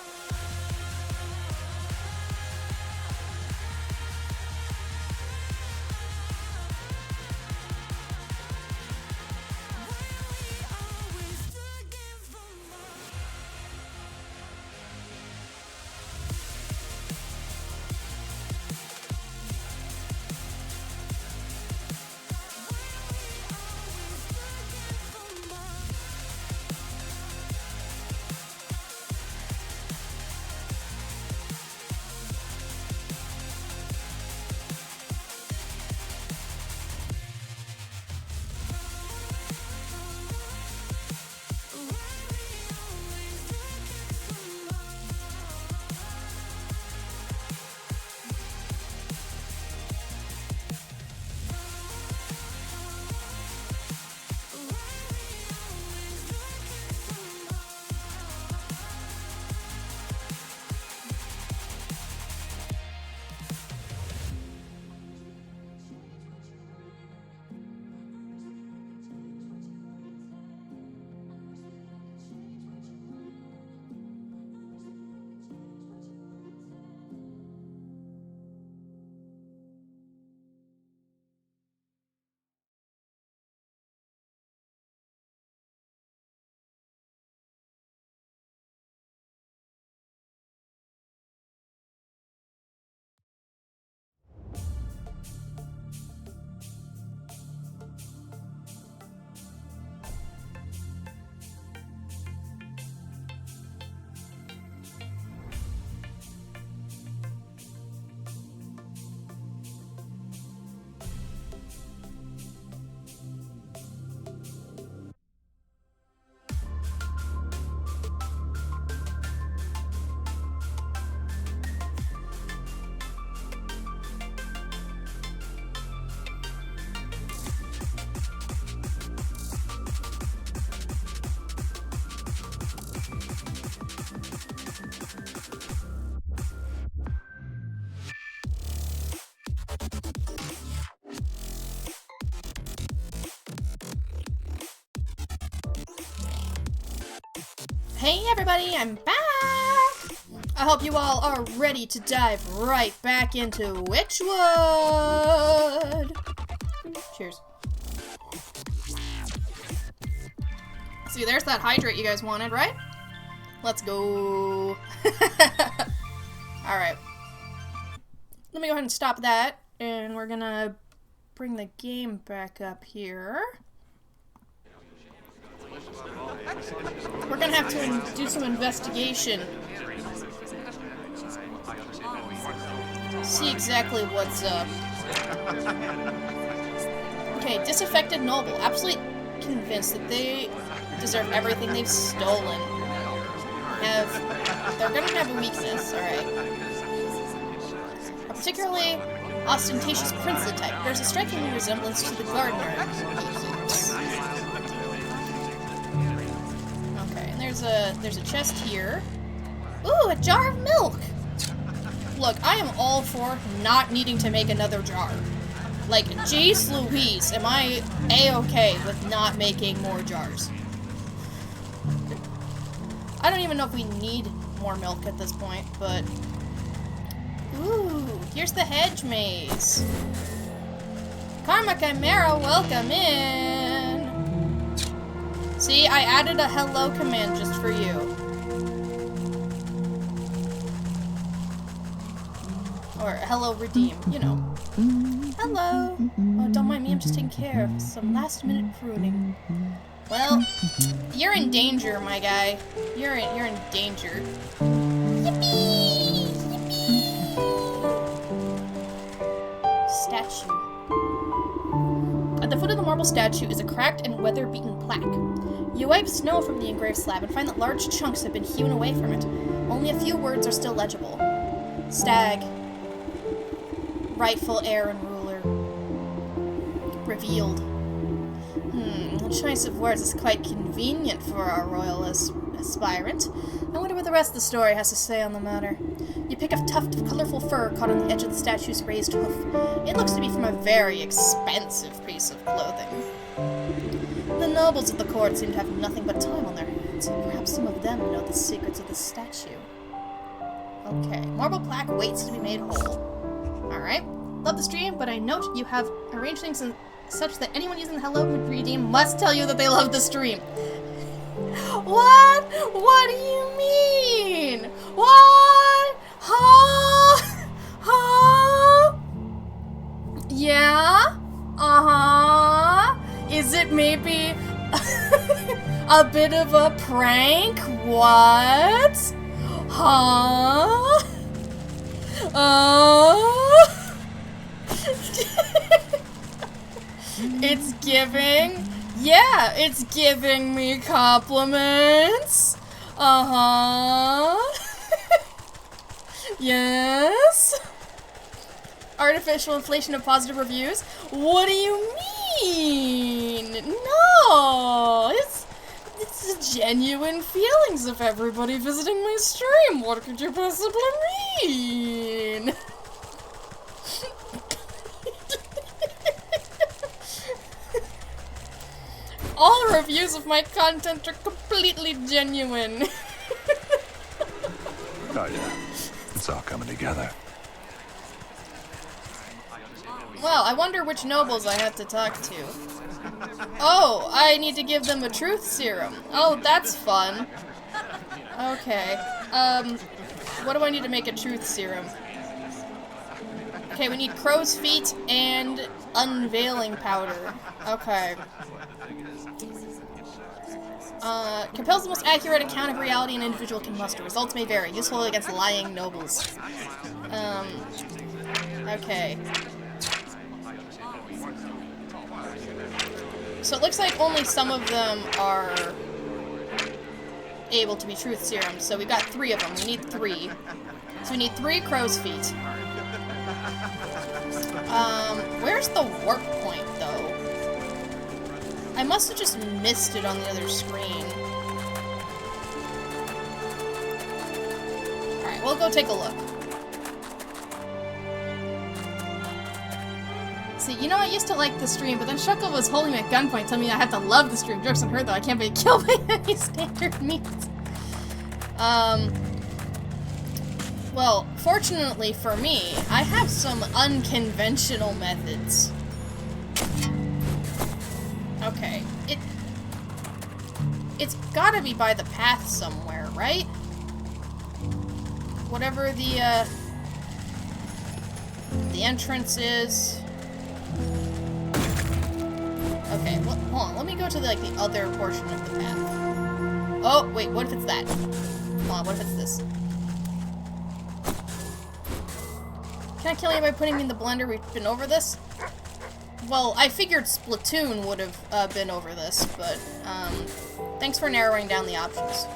Hey everybody, I'm back! I hope you all are ready to dive right back into Wytchwood! Cheers. See, there's that hydrate you guys wanted, right? Let's go! Alright. Let me go ahead and stop that, and we're gonna bring the game back up here. We're gonna have to do some investigation. See exactly what's up. Okay, disaffected noble. Absolutely convinced that they deserve everything they've stolen. They're gonna have a weakness, alright. A particularly ostentatious princely type. There's a striking resemblance to the gardener. There's a chest here. Ooh, a jar of milk! Look, I am all for not needing to make another jar. Like, jeez Louise, am I A-okay with not making more jars? I don't even know if we need more milk at this point, but... Ooh, here's the hedge maze. Karma Chimera, welcome in! See, I added a hello command just for you. Or hello redeem, you know. Hello. Oh, don't mind me, I'm just taking care of some last minute pruning. Well, you're in danger, my guy. You're in danger. Yippee! Yippee! Statue. At the foot of the marble statue is a cracked and weather-beaten plaque. You wipe snow from the engraved slab and find that large chunks have been hewn away from it. Only a few words are still legible. Stag. rightful heir and ruler. Revealed. The choice of words is quite convenient for our royal aspirant. I wonder what the rest of the story has to say on the matter. You pick a tuft of colorful fur caught on the edge of the statue's raised hoof. It looks to be from a very expensive piece of clothing. The nobles of the court seem to have nothing but time on their hands. Perhaps some of them know the secrets of the statue. Okay, marble plaque waits to be made whole. Alright. Love the stream, but I note you have arranged things in such that anyone using the Hello Redeem must tell you that they love the stream. What? What do you mean? What? Huh? Huh? Yeah? Uh-huh. Is it maybe a bit of a prank? What? Huh? It's giving. Yeah, it's giving me compliments. Uh-huh. Yes. Artificial inflation of positive reviews? What do you mean? No, it's the genuine feelings of everybody visiting my stream. What could you possibly mean? All reviews of my content are completely genuine. Oh yeah, it's all coming together. Well, I wonder which nobles I have to talk to. Oh, I need to give them a truth serum. Oh, that's fun. Okay. What do I need to make a truth serum? Okay, we need crow's feet and unveiling powder. Okay. Compels the most accurate account of reality an individual can muster. Results may vary. Useful against lying nobles. Okay. So it looks like only some of them are able to be truth serums. So we got 3 of them. We need 3. So we need 3 crow's feet. Where's the warp point, though? I must have just missed it on the other screen. Alright, we'll go take a look. See, you know, I used to like the stream, but then Shuckle was holding me at gunpoint, telling me I had to love the stream. Joke's on her, though. I can't be killed by any standard means. Well, fortunately for me, I have some unconventional methods. Okay, it's gotta be by the path somewhere, right? Whatever the entrance is. Okay, hold on, let me go to the other portion of the path. Oh, wait, what if it's that? Hold on, what if it's this? Can I kill you by putting me in the blender? We've been over this? Well, I figured Splatoon would have been over this, but, thanks for narrowing down the options.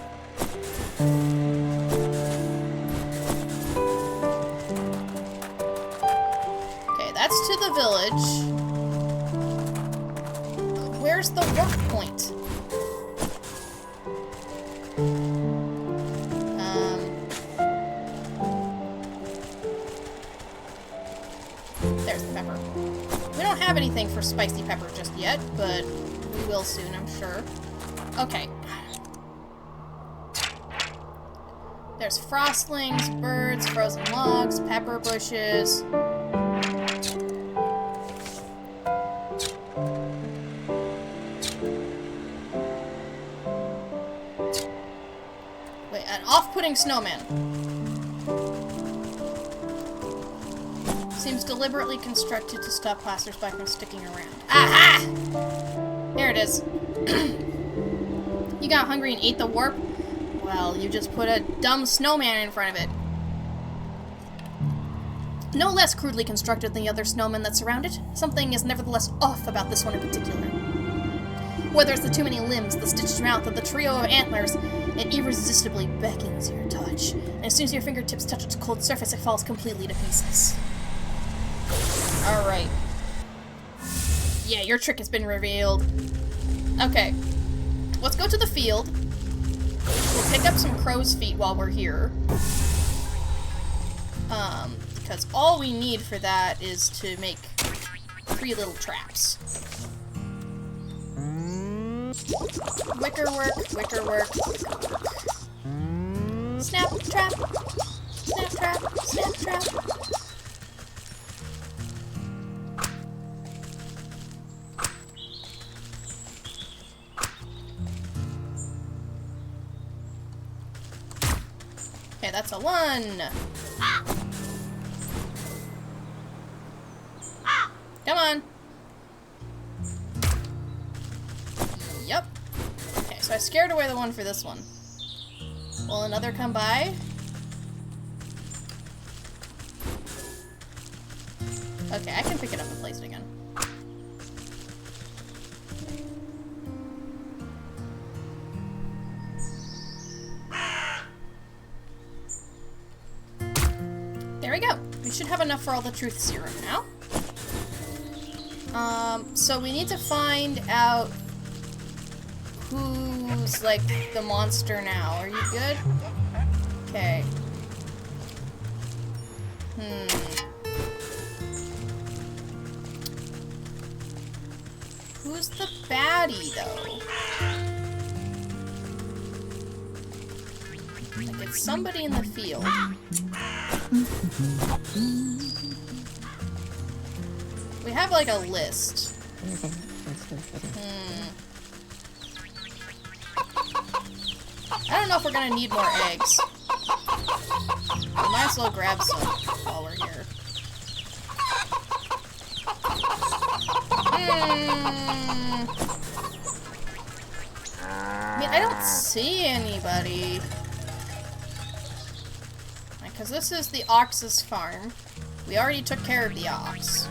Okay, that's to the village. Where's the warp point? There's the pepper. We don't have anything for spicy pepper just yet, but we will soon, I'm sure. Okay. There's frostlings, birds, frozen logs, pepper bushes. Wait, an off-putting snowman. Seems deliberately constructed to stop passersby from sticking around. Aha! Here it is. You got hungry and ate the warp? Well, you just put a dumb snowman in front of it. No less crudely constructed than the other snowmen that surround it, something is nevertheless off about this one in particular. Whether it's the too many limbs, the stitched mouth, or the trio of antlers, it irresistibly beckons your touch. And as soon as your fingertips touch its cold surface, it falls completely to pieces. Alright. Yeah, your trick has been revealed. Okay. Let's go to the field. We'll pick up some crow's feet while we're here. Because all we need for that is to make 3 little traps. Wickerwork, wickerwork, wickerwork. Snap trap, snap trap, snap trap. Okay, that's a 1. Come on. Yep. Okay, so I scared away the 1 for this one. Will another come by? Okay, I can pick it up and place it again. There we go. We should have enough for all the truth serum now. So we need to find out who's, like, the monster now. Are you good? Okay. Who's the baddie, though? Like, it's somebody in the field. We have, like, a list. I don't know if we're gonna need more eggs. We might as well grab some while we're here. I mean, I don't see anybody. Because this is the ox's farm. We already took care of the ox.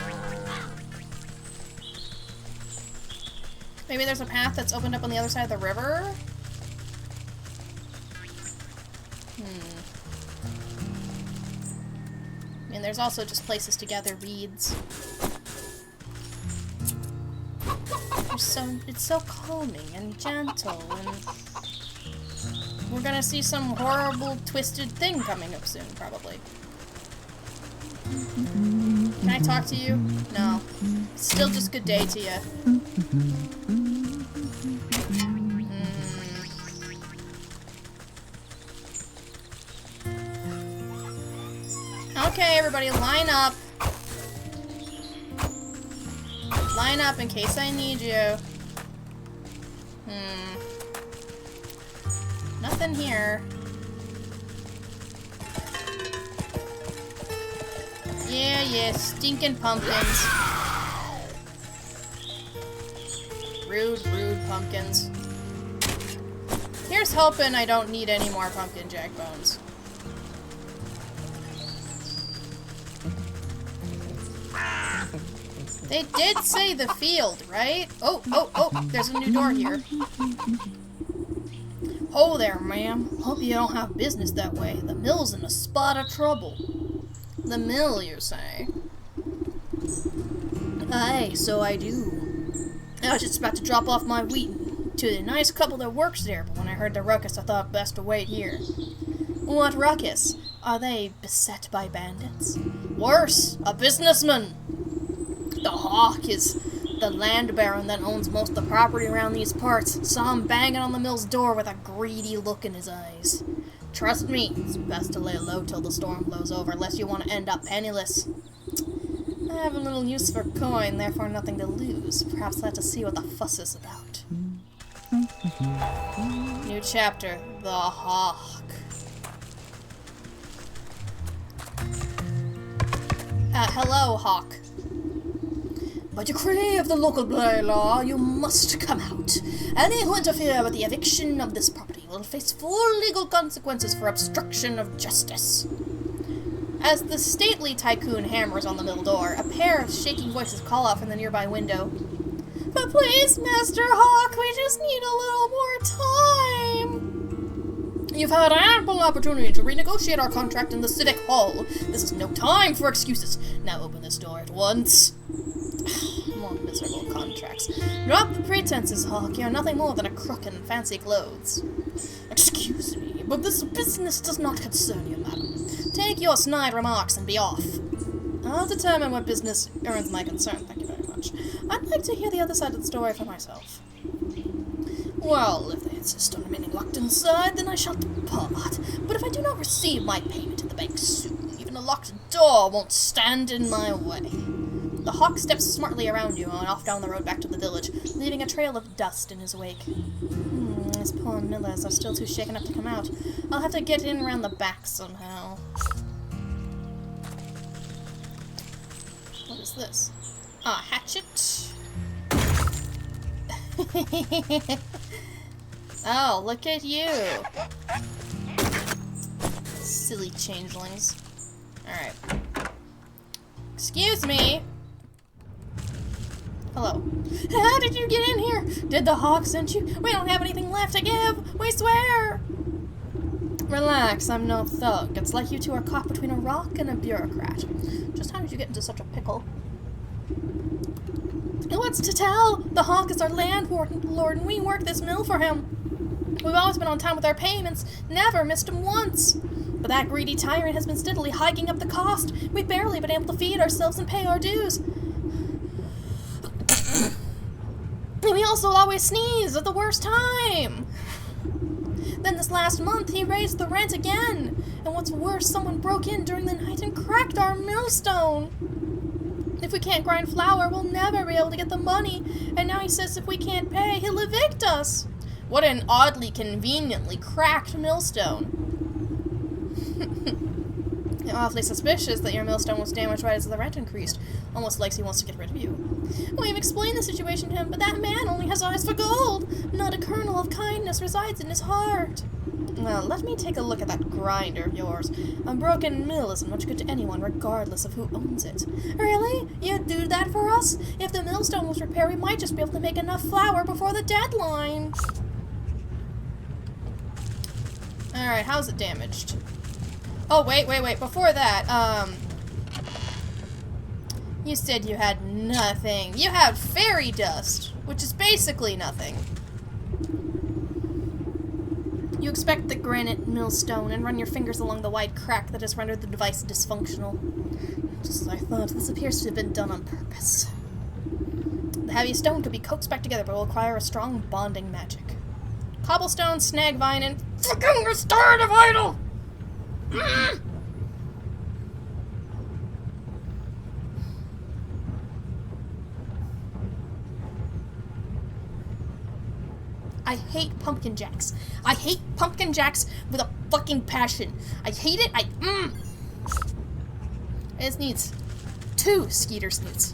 Maybe there's a path that's opened up on the other side of the river? I mean, there's also just places to gather reeds. It's so calming and gentle, and we're gonna see some horrible, twisted thing coming up soon, probably. Can I talk to you? No. Still just good day to you. Okay, everybody, line up. Line up in case I need you. Nothing here. Yeah, stinking pumpkins. Rude pumpkins. Here's hoping I don't need any more pumpkin jack bones. They did say the field, right? Oh, there's a new door here. Oh there, ma'am. Hope you don't have business that way. The mill's in a spot of trouble. The mill, you say? Aye, so I do. I was just about to drop off my wheat to the nice couple that works there, but when I heard the ruckus, I thought best to wait here. What ruckus? Are they beset by bandits? Worse, a businessman! The Hawk is the land baron that owns most of the property around these parts. Saw him banging on the mill's door with a greedy look in his eyes. Trust me, it's best to lay low till the storm blows over, unless you want to end up penniless. I have a little use for coin, therefore nothing to lose. Perhaps I'll have to see what the fuss is about. New chapter, the Hawk. Hello, Hawk. By decree of the local bylaw, you must come out. Any who interfere with the eviction of this property will face full legal consequences for obstruction of justice. As the stately tycoon hammers on the mill door, a pair of shaking voices call out from the nearby window. But please, Master Hawk, we just need a little more time. You've had ample opportunity to renegotiate our contract in the Civic Hall. This is no time for excuses. Now open this door at once. More miserable contracts. Drop the pretenses, Hawk. You're nothing more than a crook in fancy clothes. Excuse me, but this business does not concern you, madam. Take your snide remarks and be off. I'll determine what business earns my concern, thank you very much. I'd like to hear the other side of the story for myself. Well, if they insist on remaining locked inside, then I shall depart. But if I do not receive my payment in the bank soon, even a locked door won't stand in my way. The Hawk steps smartly around you and off down the road back to the village, leaving a trail of dust in his wake. These poor millers are still too shaken up to come out. I'll have to get in around the back somehow. What is this? Ah, hatchet. Oh, look at you. Silly changelings. Alright. Excuse me. Hello. How did you get in here? Did the Hawk send you? We don't have anything left to give. We swear. Relax, I'm no thug. It's like you two are caught between a rock and a bureaucrat. Just how did you get into such a pickle? What's to tell? The Hawk is our landlord, and we work this mill for him. We've always been on time with our payments, never missed them once. But that greedy tyrant has been steadily hiking up the cost. We've barely been able to feed ourselves and pay our dues. And we also always sneeze at the worst time. Then this last month, he raised the rent again. And what's worse, someone broke in during the night and cracked our millstone. If we can't grind flour, we'll never be able to get the money. And now he says if we can't pay, he'll evict us. What an oddly conveniently cracked millstone. Awfully suspicious that your millstone was damaged right as the rent increased. Almost like he wants to get rid of you. We've explained the situation to him, but that man only has eyes for gold. Not a kernel of kindness resides in his heart. Well, let me take a look at that grinder of yours. A broken mill isn't much good to anyone, regardless of who owns it. Really? You'd do that for us? If the millstone was repaired, we might just be able to make enough flour before the deadline. Alright, how's it damaged? Oh, wait. Before that, you said you had nothing. You had fairy dust, which is basically nothing. You expect the granite millstone and run your fingers along the wide crack that has rendered the device dysfunctional. Just as I thought, this appears to have been done on purpose. The heavy stone could be coaxed back together, but will require a strong bonding magic. Cobblestone, snag vine, and fucking restorative idol! I hate pumpkin jacks. I hate pumpkin jacks with a fucking passion. I hate it. It needs 2 skeeter snoots.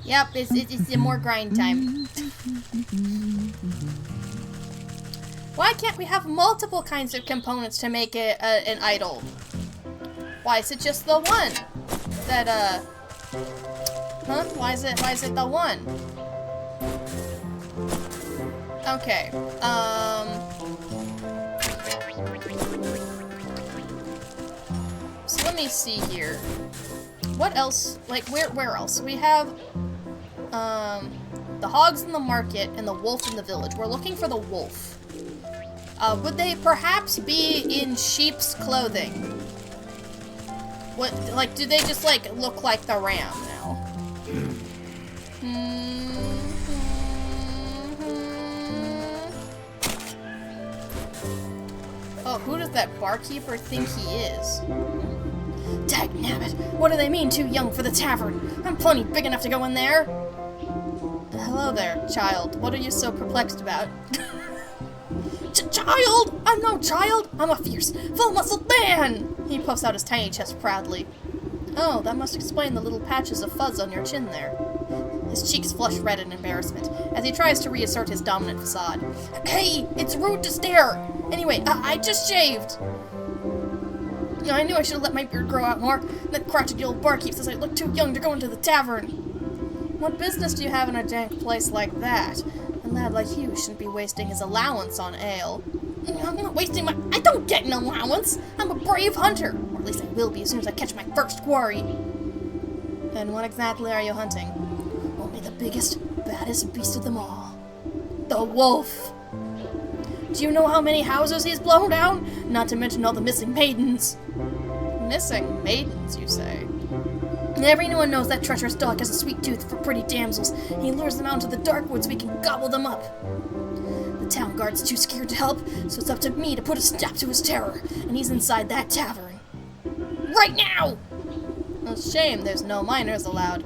Yep, it's more grind time. Why can't we have multiple kinds of components to make it an idol? Why is it just the one? That huh? Why is it the one? Okay. So let me see here. What else? Like where else? We have the hogs in the market and the wolf in the village. We're looking for the wolf. Would they perhaps be in sheep's clothing? What, like, do they just, like, look like the ram now? Oh, who does that barkeeper think he is? Dagnabbit, what do they mean too young for the tavern? I'm plenty big enough to go in there. Hello there, child. What are you so perplexed about? Child! I'm no child! I'm a fierce, full-muscled man! He puffs out his tiny chest proudly. Oh, that must explain the little patches of fuzz on your chin there. His cheeks flush red in embarrassment as he tries to reassert his dominant facade. Hey, it's rude to stare! Anyway, I just shaved! I knew I should have let my beard grow out more. That crotchety old barkeep says I look too young to go into the tavern. What business do you have in a dank place like that? A lad like you shouldn't be wasting his allowance on ale. I'm not wasting my... I don't get an allowance! I'm a brave hunter! Or at least I will be as soon as I catch my first quarry. And what exactly are you hunting? Only the biggest, baddest beast of them all. The wolf! Do you know how many houses he's blown down? Not to mention all the missing maidens. Missing maidens, you say? Everyone knows that treacherous dog has a sweet tooth for pretty damsels. He lures them out into the dark woods so we can gobble them up. The town guard's too scared to help, so it's up to me to put a stop to his terror, and he's inside that tavern. Right now! Well, it's a shame there's no minors allowed.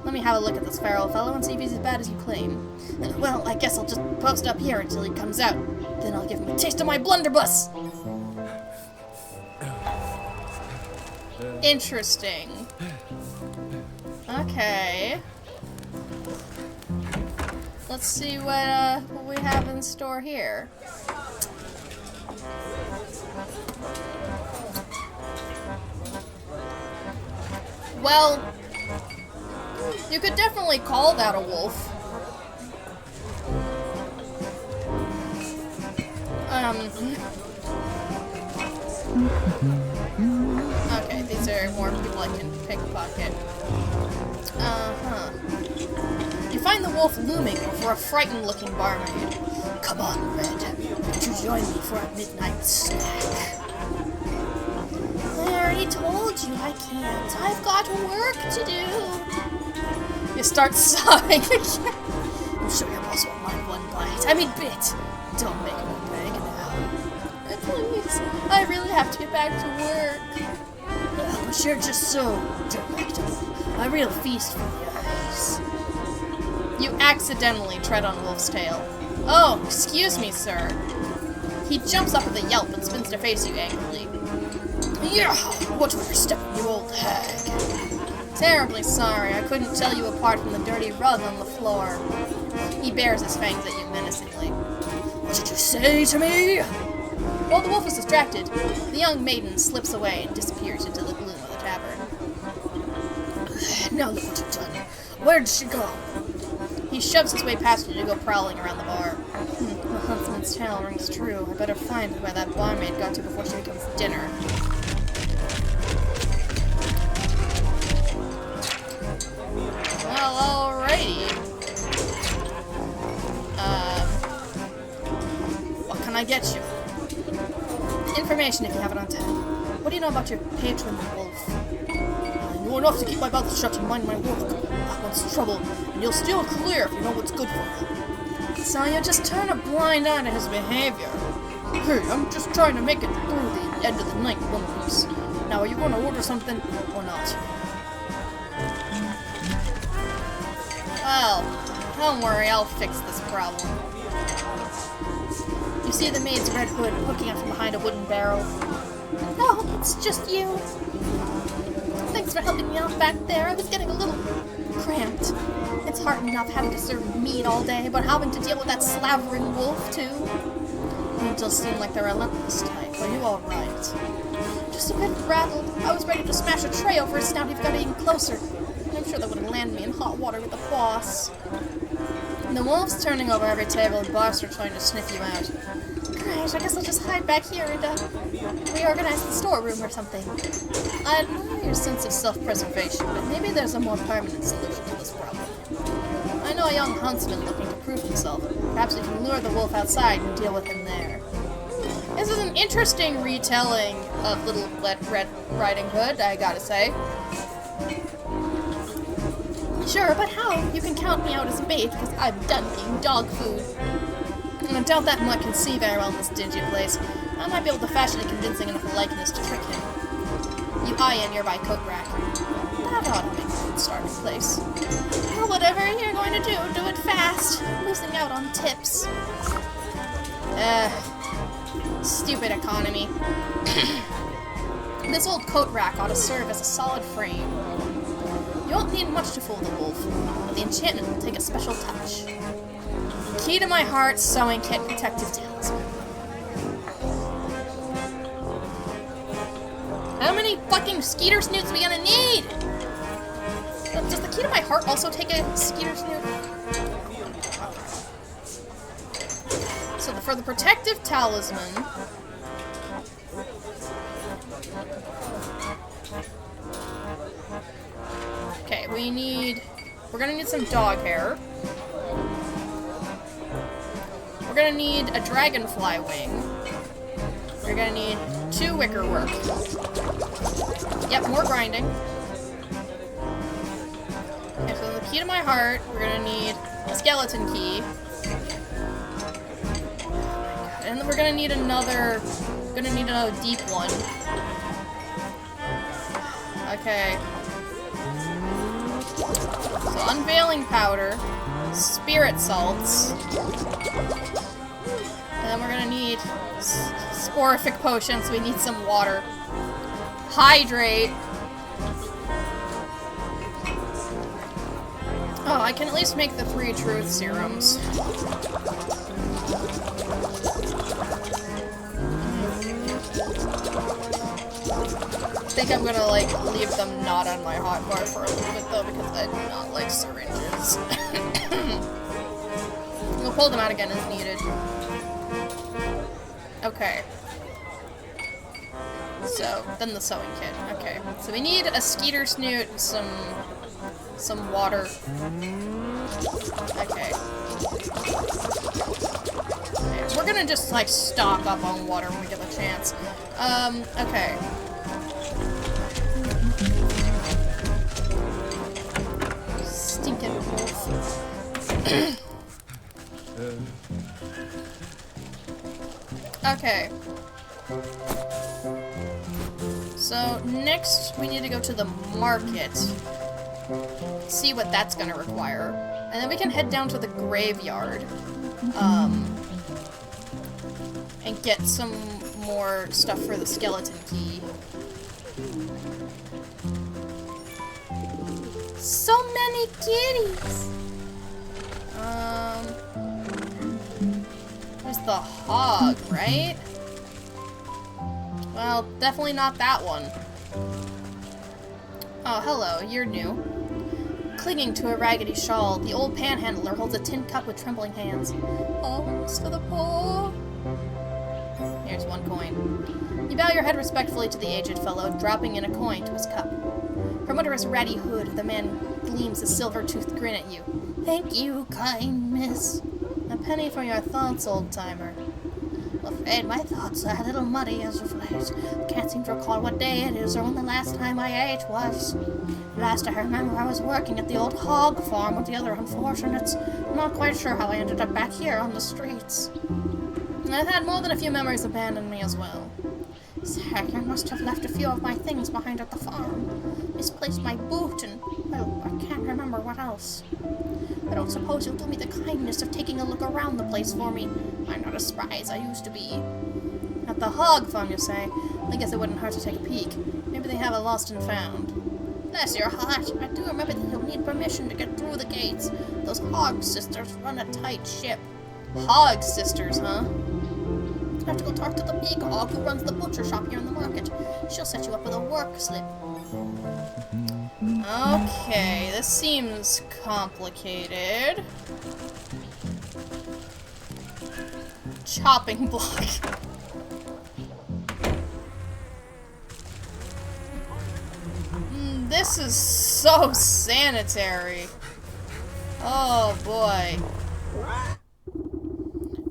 Let me have a look at this feral fellow and see if he's as bad as you claim. Well, I guess I'll just post up here until he comes out. Then I'll give him a taste of my blunderbuss! Interesting. Okay. Let's see what we have in store here. Well, you could definitely call that a wolf. Okay, these are more people I can pickpocket. You find the wolf looming before a frightened-looking barmaid. Come on, Red. Won't you join me for a midnight snack? I already told you I can't. I've got work to do. You start sobbing again. I'm sure your boss won't mind one bite. I mean, bit. Don't make me beg now. Please, I really have to get back to work. But you're just so delectable. A real feast for the eyes. You accidentally tread on Wolf's tail. Oh, excuse me, sir. He jumps up with a yelp and spins to face you angrily. Yeah, what were you stepping, you old hag? Terribly sorry, I couldn't tell you apart from the dirty rug on the floor. He bares his fangs at you menacingly. What did you say to me? While the wolf is distracted, the young maiden slips away and disappears into the gloom of the tavern. Now look what you've done. Where did she go? He shoves his way past you to go prowling around the bar. The huntsman's tale rings true. I better find where that barmaid got to before she becomes dinner. Well, alrighty. What can I get you? Information if you have it on tap. What do you know about your patron, the wolf? I know enough to keep my mouth shut and mind my work. That one's trouble, and you'll steer clear if you know what's good for you. So you just turn a blind eye to his behavior. Hey, I'm just trying to make it through the end of the night in one piece. Now, are you going to order something or not? Well, don't worry, I'll fix this problem. You see the maid's red hood poking out from behind a wooden barrel. Oh, it's just you. Thanks for helping me out back there. I was getting a little cramped. It's hard enough having to serve meat all day, but having to deal with that slavering wolf, too. Angels seem like the relentless type. Are you alright? Just a bit rattled. I was ready to smash a tray over his snout if he got even closer. I'm sure that would land me in hot water with the boss. The wolf's turning over every table and boss are trying to sniff you out. Great, I guess I'll just hide back here and reorganize the storeroom or something. I admire your sense of self-preservation, but maybe there's a more permanent solution to this problem. I know a young huntsman looking to prove himself. Perhaps we can lure the wolf outside and deal with him there. This is an interesting retelling of Little Red Riding Hood, I gotta say. Sure, but how? You can count me out as bait because I'm done being dog food. I doubt that Mutt can see very well in this dingy place. I might be able to fashion a convincing enough likeness to trick him. You eye a nearby coat rack. That ought to make a good starting place. Well, whatever you're going to do it fast. I'm losing out on tips. Stupid economy. This old coat rack ought to serve as a solid frame. You won't need much to fool the wolf, but the enchantment will take a special touch. Key to my heart, sewing kit, protective talisman. How many fucking skeeter snoots are we gonna need? Does the key to my heart also take a skeeter snoot? So for the protective talisman, okay, we're gonna need some dog hair. We're gonna need a dragonfly wing. We're gonna need 2 wicker work. Yep, more grinding. Okay, so the key to my heart, we're gonna need a skeleton key. And then we're gonna need another deep one. Okay. So unveiling powder, spirit salts, and then we're gonna need sporific potions, so we need some water. Hydrate. Oh, I can at least make the 3 truth serums. I think I'm gonna, like, leave them not on my hotbar for a little bit, though, because I do not like syringes. We'll pull them out again as needed. Okay. So, then the sewing kit. Okay. So we need a skeeter snoot, some water. Okay. We're gonna just, like, stock up on water when we get the chance. Okay. Stinking wolf. Okay. So, next we need to go to the market. See what that's gonna require. And then we can head down to the graveyard. And get some more stuff for the skeleton key. So many kitties! There's the hog, right? Well, definitely not that one. Oh, hello, you're new. Clinging to a raggedy shawl, the old panhandler holds a tin cup with trembling hands. Alms for the poor. Here's 1 coin. You bow your head respectfully to the aged fellow, dropping in a coin to his cup. From under his ratty hood, the man gleams a silver-toothed grin at you. Thank you, kind miss. A penny for your thoughts, old-timer. I'm afraid my thoughts are a little muddy as of late. Can't seem to recall what day it is or when the last time I ate was. Last I remember, I was working at the old hog farm with the other unfortunates. I'm not quite sure how I ended up back here on the streets. I've had more than a few memories abandon me as well. Heck, I must have left a few of my things behind at the farm. Misplaced my boot and, well, I can't remember what else. I don't suppose you'll do me the kindness of taking a look around the place for me. I'm not as spry as I used to be. At the hog farm, you say? I guess it wouldn't hurt to take a peek. Maybe they have a lost and found. Bless your heart, I do remember that you'll need permission to get through the gates. Those hog sisters run a tight ship. Hog sisters, huh? You have to go talk to the big hog who runs the butcher shop here in the market. She'll set you up with a work slip. Okay, this seems complicated. Chopping block. This is so sanitary. Oh boy.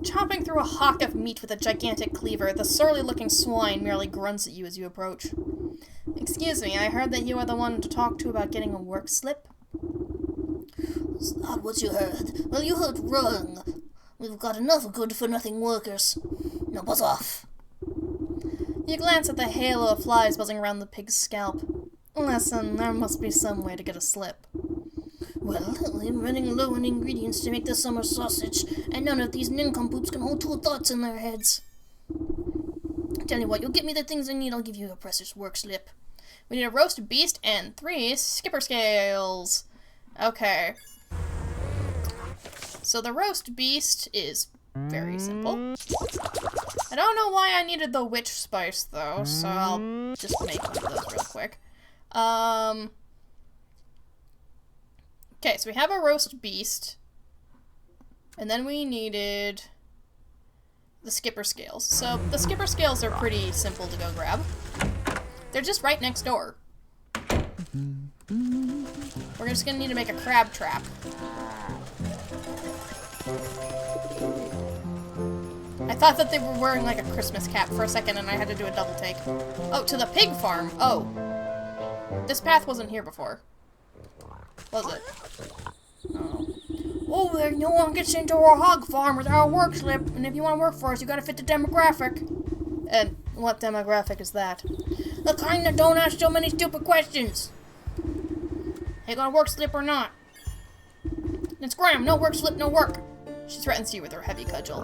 Chopping through a hock of meat with a gigantic cleaver, the surly-looking swine merely grunts at you as you approach. Excuse me, I heard that you are the one to talk to about getting a work slip. Is that what you heard? Well, you heard wrong. We've got enough good-for-nothing workers. Now buzz off. You glance at the halo of flies buzzing around the pig's scalp. Listen, there must be some way to get a slip. Well, I'm running low on ingredients to make the summer sausage, and none of these nincompoops can hold 2 thoughts in their heads. Tell you what, you'll get me the things I need, I'll give you a precious work slip. We need a roast beast and 3 skipper scales. Okay. So the roast beast is very simple. I don't know why I needed the witch spice though, so I'll just make one of those real quick. Okay, so we have a roast beast. And then we needed the skipper scales. So the skipper scales are pretty simple to go grab. They're just right next door. We're just gonna need to make a crab trap. I thought that they were wearing like a Christmas cap for a second and I had to do a double take. Oh, to the pig farm. Oh. This path wasn't here before. Was it? Oh. Oh, there, no one gets into our hog farm without a work slip, and if you want to work for us, you gotta fit the demographic. And what demographic is that? The kind that don't ask so many stupid questions. Hey, got a work slip or not? It's Graham, no work slip, no work. She threatens you with her heavy cudgel.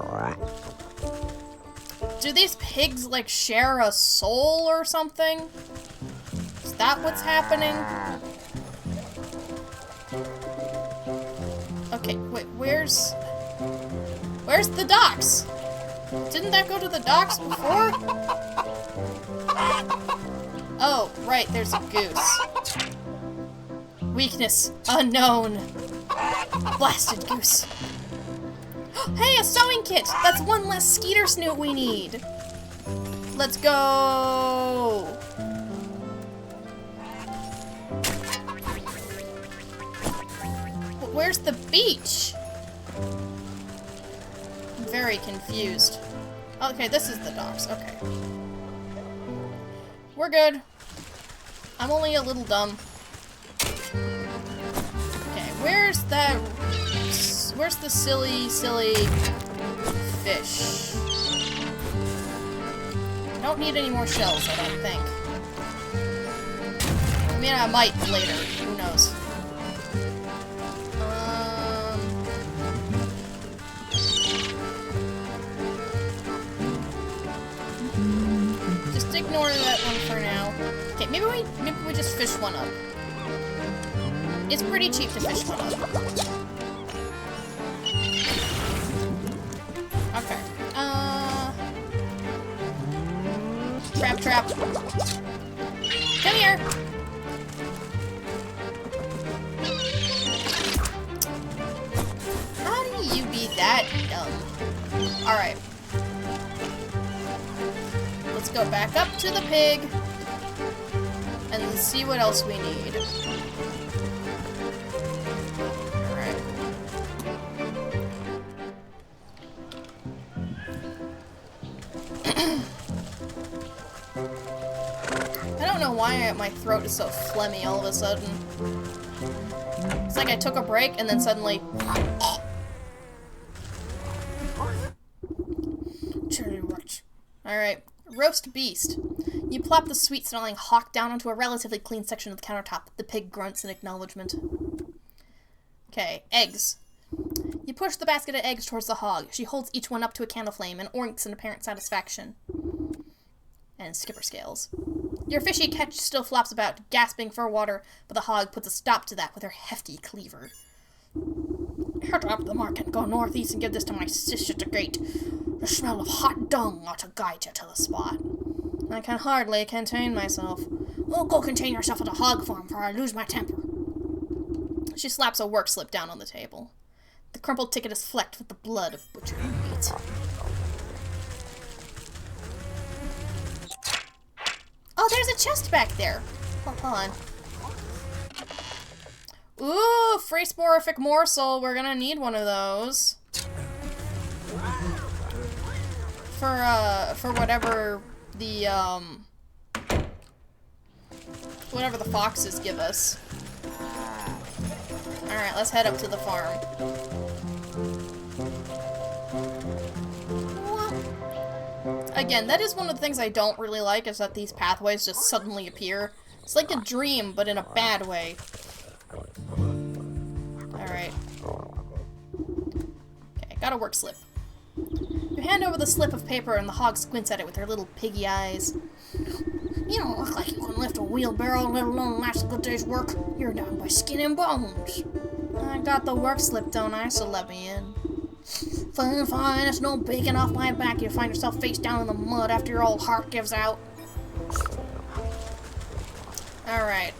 Do these pigs, like, share a soul or something? Is that what's happening? Okay, wait, where's the docks? Didn't that go to the docks before? Oh, right, there's a goose. Weakness unknown. Blasted goose. Hey, a sewing kit! That's one less skeeter snoot we need. Let's go! Where's the beach? I'm very confused. Okay, this is the docks. Okay. We're good. I'm only a little dumb. Okay, where's the silly fish? I don't need any more shells, I don't think. I mean, I might later. Who knows? Just ignore that one for now. Okay, maybe we just fish one up. It's pretty cheap to fish one up. Okay. Crab trap. Come here. How do you be that dumb? Alright. Let's go back up to the pig and see what else we need. Alright. I don't know why my throat is so phlegmy all of a sudden. It's like I took a break and then suddenly... Alright. Roast beast. You plop the sweet-smelling hawk down onto a relatively clean section of the countertop. The pig grunts in acknowledgement. Okay, eggs. You push the basket of eggs towards the hog. She holds each one up to a candle flame and oinks in apparent satisfaction. And skipper scales. Your fishy catch still flops about, gasping for water, but the hog puts a stop to that with her hefty cleaver. Head up the mark and go northeast and give this to my sister to gate. The smell of hot dung ought to guide you to the spot. I can hardly contain myself. Oh, go contain yourself at a hog farm, for I lose my temper. She slaps a work slip down on the table. The crumpled ticket is flecked with the blood of butchered meat. Oh, there's a chest back there. Hold on. Ooh, free sporific morsel. We're gonna need one of those. For whatever the, whatever the foxes give us. Alright, let's head up to the farm. Again, that is one of the things I don't really like, is that these pathways just suddenly appear. It's like a dream, but in a bad way. Alright. Okay, got a work slip. You hand over the slip of paper and the hog squints at it with her little piggy eyes. You don't look like you can lift a wheelbarrow, let alone last a good day's work. You're down by skin and bones. I got the work slip, don't I? So let me in. Fine, fine, it's no bacon off my back. You find yourself face down in the mud after your old heart gives out. Alright.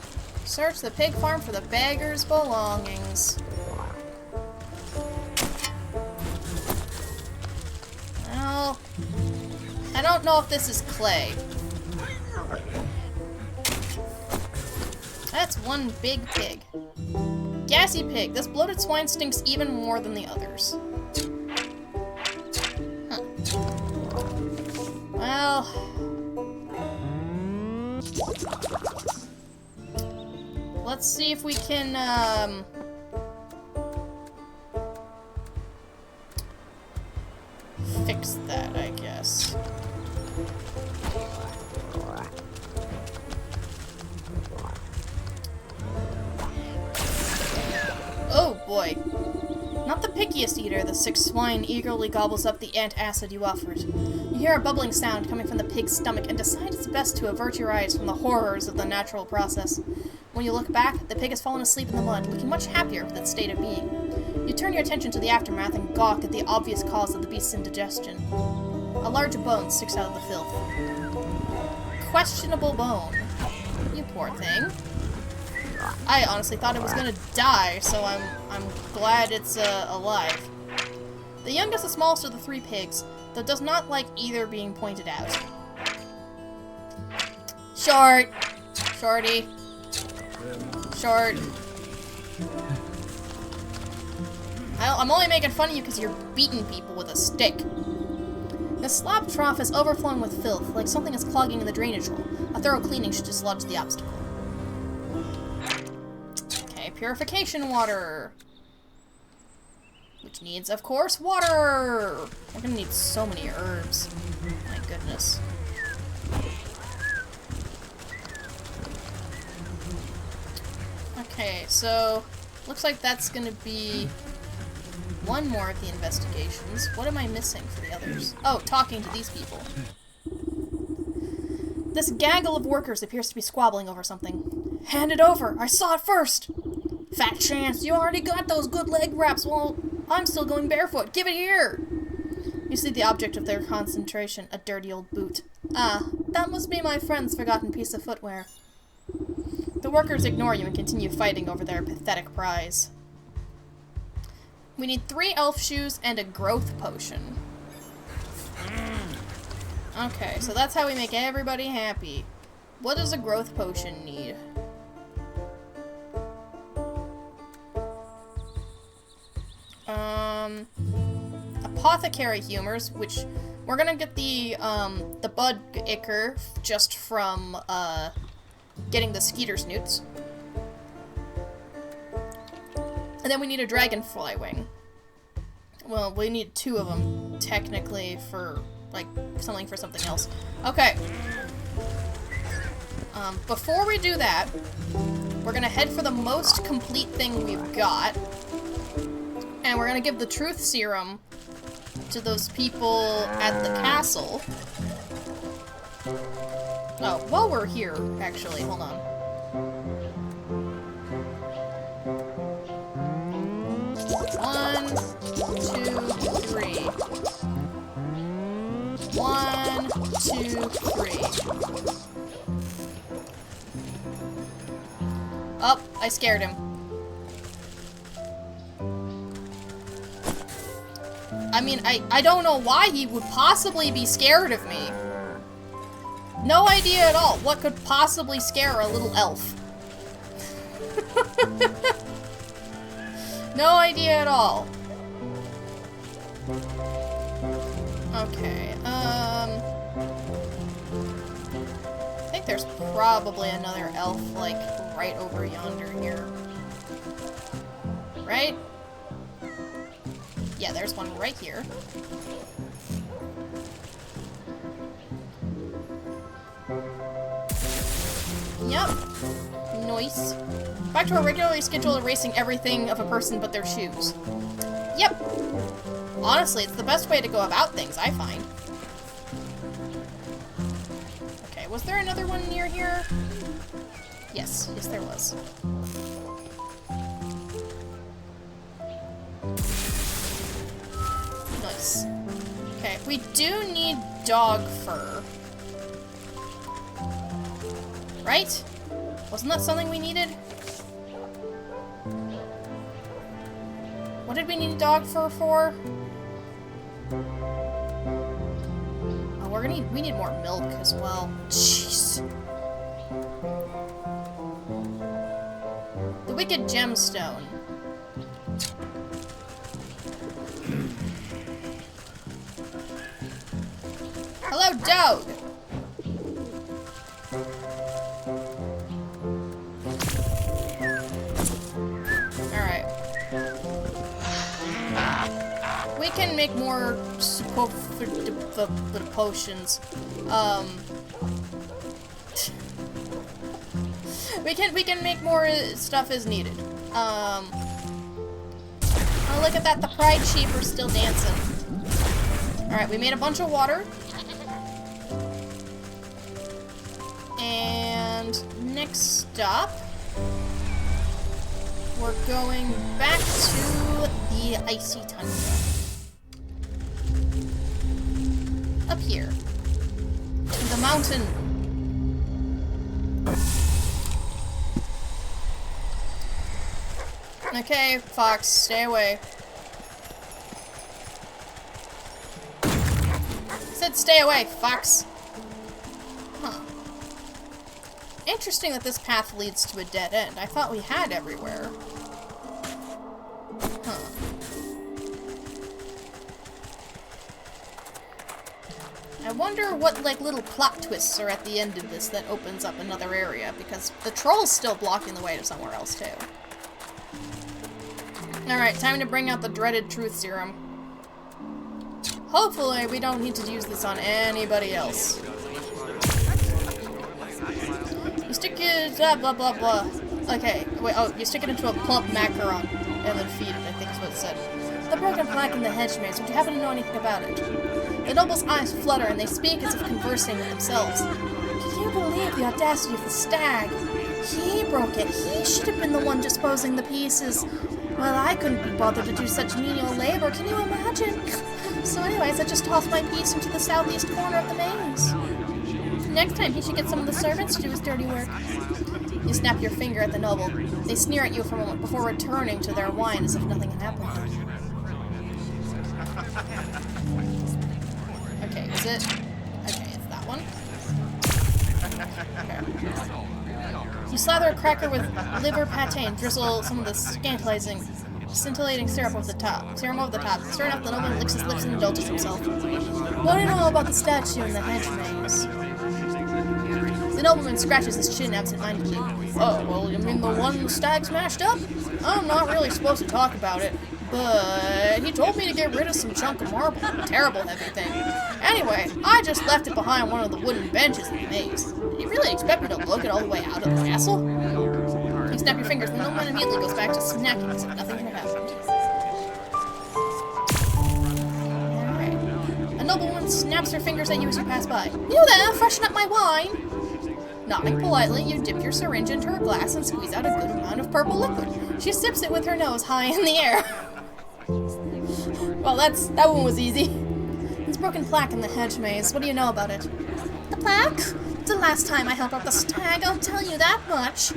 Search the pig farm for the beggar's belongings. Well, I don't know if this is clay. That's one big pig. Gassy pig. This bloated swine stinks even more than the others. Huh. Well... let's see if we can, fix that, I guess. Oh, boy. Not the pickiest eater, the sick swine eagerly gobbles up the antacid you offer it. You hear a bubbling sound coming from the pig's stomach and decide it's best to avert your eyes from the horrors of the natural process. When you look back, the pig has fallen asleep in the mud, looking much happier with its state of being. You turn your attention to the aftermath and gawk at the obvious cause of the beast's indigestion. A large bone sticks out of the filth. Questionable bone. You poor thing. I honestly thought it was gonna die, so I'm glad it's alive. The youngest, the smallest of the three pigs, though does not like either being pointed out. Short. Shorty. Short. I'm only making fun of you because you're beating people with a stick. The slop trough is overflowing with filth, like something is clogging in the drainage hole. A thorough cleaning should dislodge the obstacle. Okay, purification water. Which needs, of course, water! We're gonna need so many herbs. My goodness. Okay, so looks like that's gonna be one more of the investigations. What am I missing for the others? Oh, talking to these people. This gaggle of workers appears to be squabbling over something. Hand it over! I saw it first! Fat chance, you already got those good leg wraps. Well, I'm still going barefoot. Give it here! You see the object of their concentration, a dirty old boot. Ah, that must be my friend's forgotten piece of footwear. The workers ignore you and continue fighting over their pathetic prize. We need 3 elf shoes and a growth potion. Okay, so that's how we make everybody happy. What does a growth potion need? Apothecary humors, which we're gonna get the bud ichor just from, getting the skeeter snoots. And then we need a dragonfly wing. Well, we need 2 of them, technically, for, like, something for something else. Okay. Before we do that, we're gonna head for the most complete thing we've got. And we're gonna give the truth serum to those people at the castle. Oh, while we're here, actually, hold on. One, 2, 3. 1, 2, 3. Oh, I scared him. I mean, I don't know why he would possibly be scared of me. No idea at all what could possibly scare a little elf. No idea at all. Okay, I think there's probably another elf, like, right over yonder here. Right? Yeah, there's one right here. Yep. Nice. Back to our regularly scheduled erasing everything of a person but their shoes. Yep. Honestly, it's the best way to go about things, I find. Okay, was there another one near here? Yes, yes there was. Nice. Okay, we do need dog fur. Right? Wasn't that something we needed? What did we need dog fur for? Oh, we need more milk as well. Jeez. The Wicked Gemstone. Hello, dog! Alright. We can make more potions. We can make more stuff as needed. Oh, look at that, the Pride Sheep are still dancing. Alright, we made a bunch of water. And next stop, we're going back to the icy tundra. Up here. To the mountain. Okay, Fox, stay away. I said stay away, Fox. Huh. Interesting that this path leads to a dead end. I thought we had everywhere. Huh. I wonder what, like, little plot twists are at the end of this that opens up another area, because the troll's still blocking the way to somewhere else, too. Alright, time to bring out the dreaded truth serum. Hopefully, we don't need to use this on anybody else. You stick it, blah, blah, blah. Okay, wait, oh, you stick it into a plump macaron, and then feed it, I think is what it said. The broken plaque in the hedge maze, would you happen to know anything about it? The noble's eyes flutter, and they speak as if conversing with themselves. Can you believe the audacity of the stag? He broke it. He should have been the one disposing the pieces. Well, I couldn't be bothered to do such menial labor, can you imagine? So anyways, I just tossed my piece into the southeast corner of the maze. Next time, he should get some of the servants to do his dirty work. You snap your finger at the noble. They sneer at you for a moment before returning to their wine as if nothing had happened. Okay, is it? Okay, it's that one. Okay. You slather a cracker with liver pate and drizzle some of the scintillating syrup over the top. Sure enough, the nobleman licks his lips and indulges himself. What do you know about the statue in the hedge maze? The nobleman scratches his chin absent-mindedly. Oh, well, you mean the one stag smashed up? I'm not really supposed to talk about it, but he told me to get rid of some chunk of marble. Terrible heavy thing. Anyway, I just left it behind one of the wooden benches in the maze. Did you really expect me to lug it all the way out of the castle? You snap your fingers, and the nobleman immediately goes back to snacking as if nothing had happened. Alright. A noblewoman snaps her fingers at you as you pass by. You there, freshen up my wine! Nodding politely, you dip your syringe into her glass and squeeze out a good amount of purple liquid. She sips it with her nose high in the air. Well, that one was easy. This broken plaque in the hedge maze, what do you know about it? The plaque? The last time I helped out the stag, I'll tell you that much.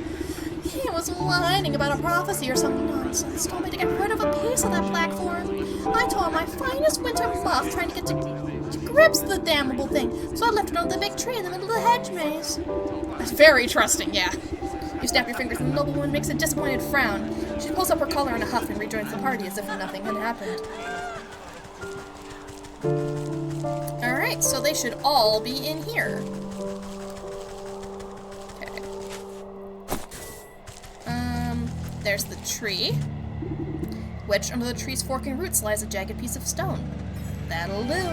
He was whining about a prophecy or some nonsense, told me to get rid of a piece of that plaque for him. I tore my finest winter muff trying to get to grips with the damnable thing, so I left it on the big tree in the middle of the hedge maze. That's very trusting, yeah. You snap your fingers and the noblewoman makes a disappointed frown. She pulls up her collar in a huff and rejoins the party as if nothing had happened. Alright, so they should all be in here. Okay. There's the tree. Wedged under the tree's forking roots lies a jagged piece of stone. That'll do.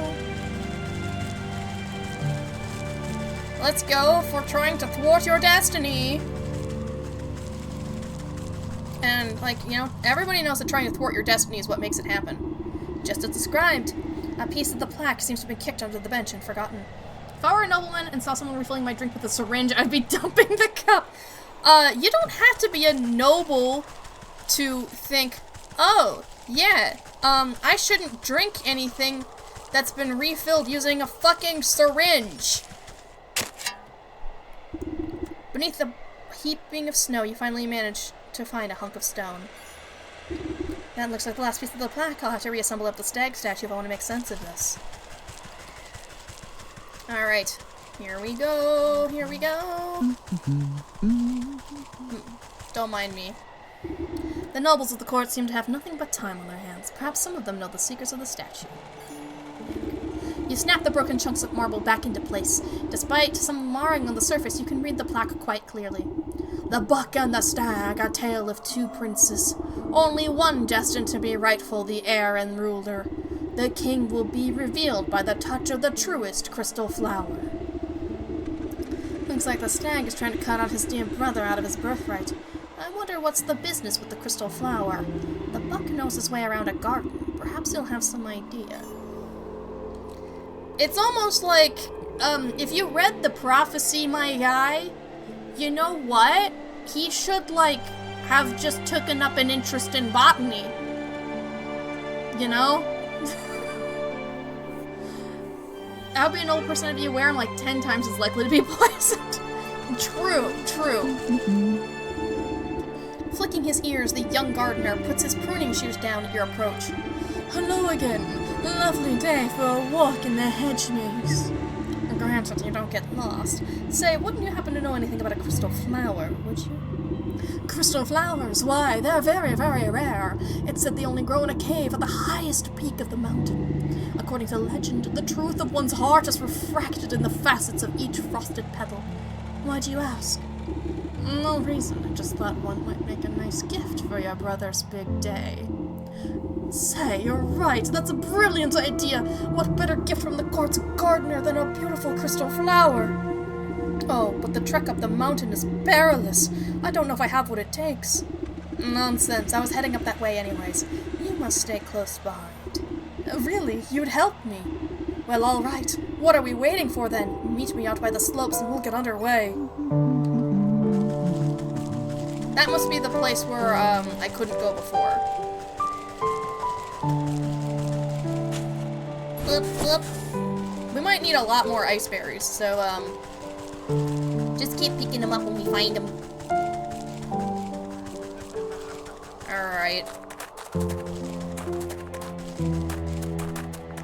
Let's go for trying to thwart your destiny. And, like, you know, everybody knows that trying to thwart your destiny is what makes it happen. Just as described, a piece of the plaque seems to have been kicked under the bench and forgotten. If I were a nobleman and saw someone refilling my drink with a syringe, I'd be dumping the cup. You don't have to be a noble to think, oh, yeah, I shouldn't drink anything that's been refilled using a fucking syringe. Beneath the heaping of snow, you finally manage to find a hunk of stone. That looks like the last piece of the plaque. I'll have to reassemble up the stag statue if I want to make sense of this. Alright, here we go, here we go. Don't mind me. The nobles of the court seem to have nothing but time on their hands. Perhaps some of them know the secrets of the statue. You snap the broken chunks of marble back into place. Despite some marring on the surface, you can read the plaque quite clearly. The buck and the stag, a tale of two princes. Only one destined to be rightful the heir and ruler. The king will be revealed by the touch of the truest crystal flower. Looks like the stag is trying to cut out his dear brother out of his birthright. I wonder what's the business with the crystal flower. The buck knows his way around a garden. Perhaps he'll have some idea. It's almost like, if you read the prophecy, my guy, you know what? He should, like, have just taken up an interest in botany. You know? I would be an old person I'd be aware I'm like 10 times as likely to be poisoned. True. Flicking his ears, the young gardener puts his pruning shears down at your approach. Hello again. Lovely day for a walk in the hedge maze. Granted, you don't get lost. Say, wouldn't you happen to know anything about a crystal flower, would you? Crystal flowers, why, they're very, very rare. It's said they only grow in a cave at the highest peak of the mountain. According to legend, the truth of one's heart is refracted in the facets of each frosted petal. Why do you ask? No reason, I just thought one might make a nice gift for your brother's big day. Say, you're right, that's a brilliant idea. What better gift from the court's gardener than a beautiful crystal flower? Oh, but the trek up the mountain is perilous. I don't know if I have what it takes. Nonsense, I was heading up that way anyways. You must stay close behind. Really? You'd help me? Well, all right. What are we waiting for then? Meet me out by the slopes and we'll get underway. That must be the place where, I couldn't go before. We might need a lot more ice berries, so, Just keep picking them up when we find them. alright.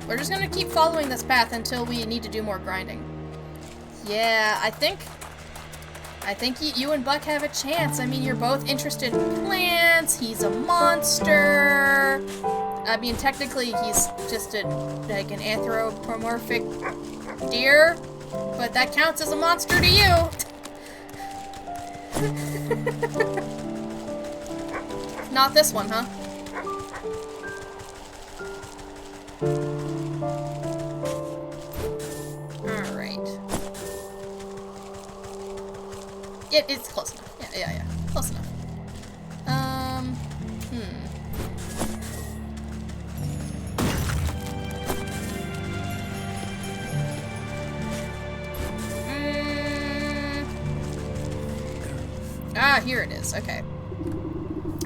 We're just gonna keep following this path until we need to do more grinding. Yeah, I think you and Buck have a chance. I mean, you're both interested in plants, he's a monster. I mean, technically, he's just like an anthropomorphic deer, but that counts as a monster to you. Not this one, huh? Alright. It's close enough. Yeah. Close enough. Ah, here it is. Okay.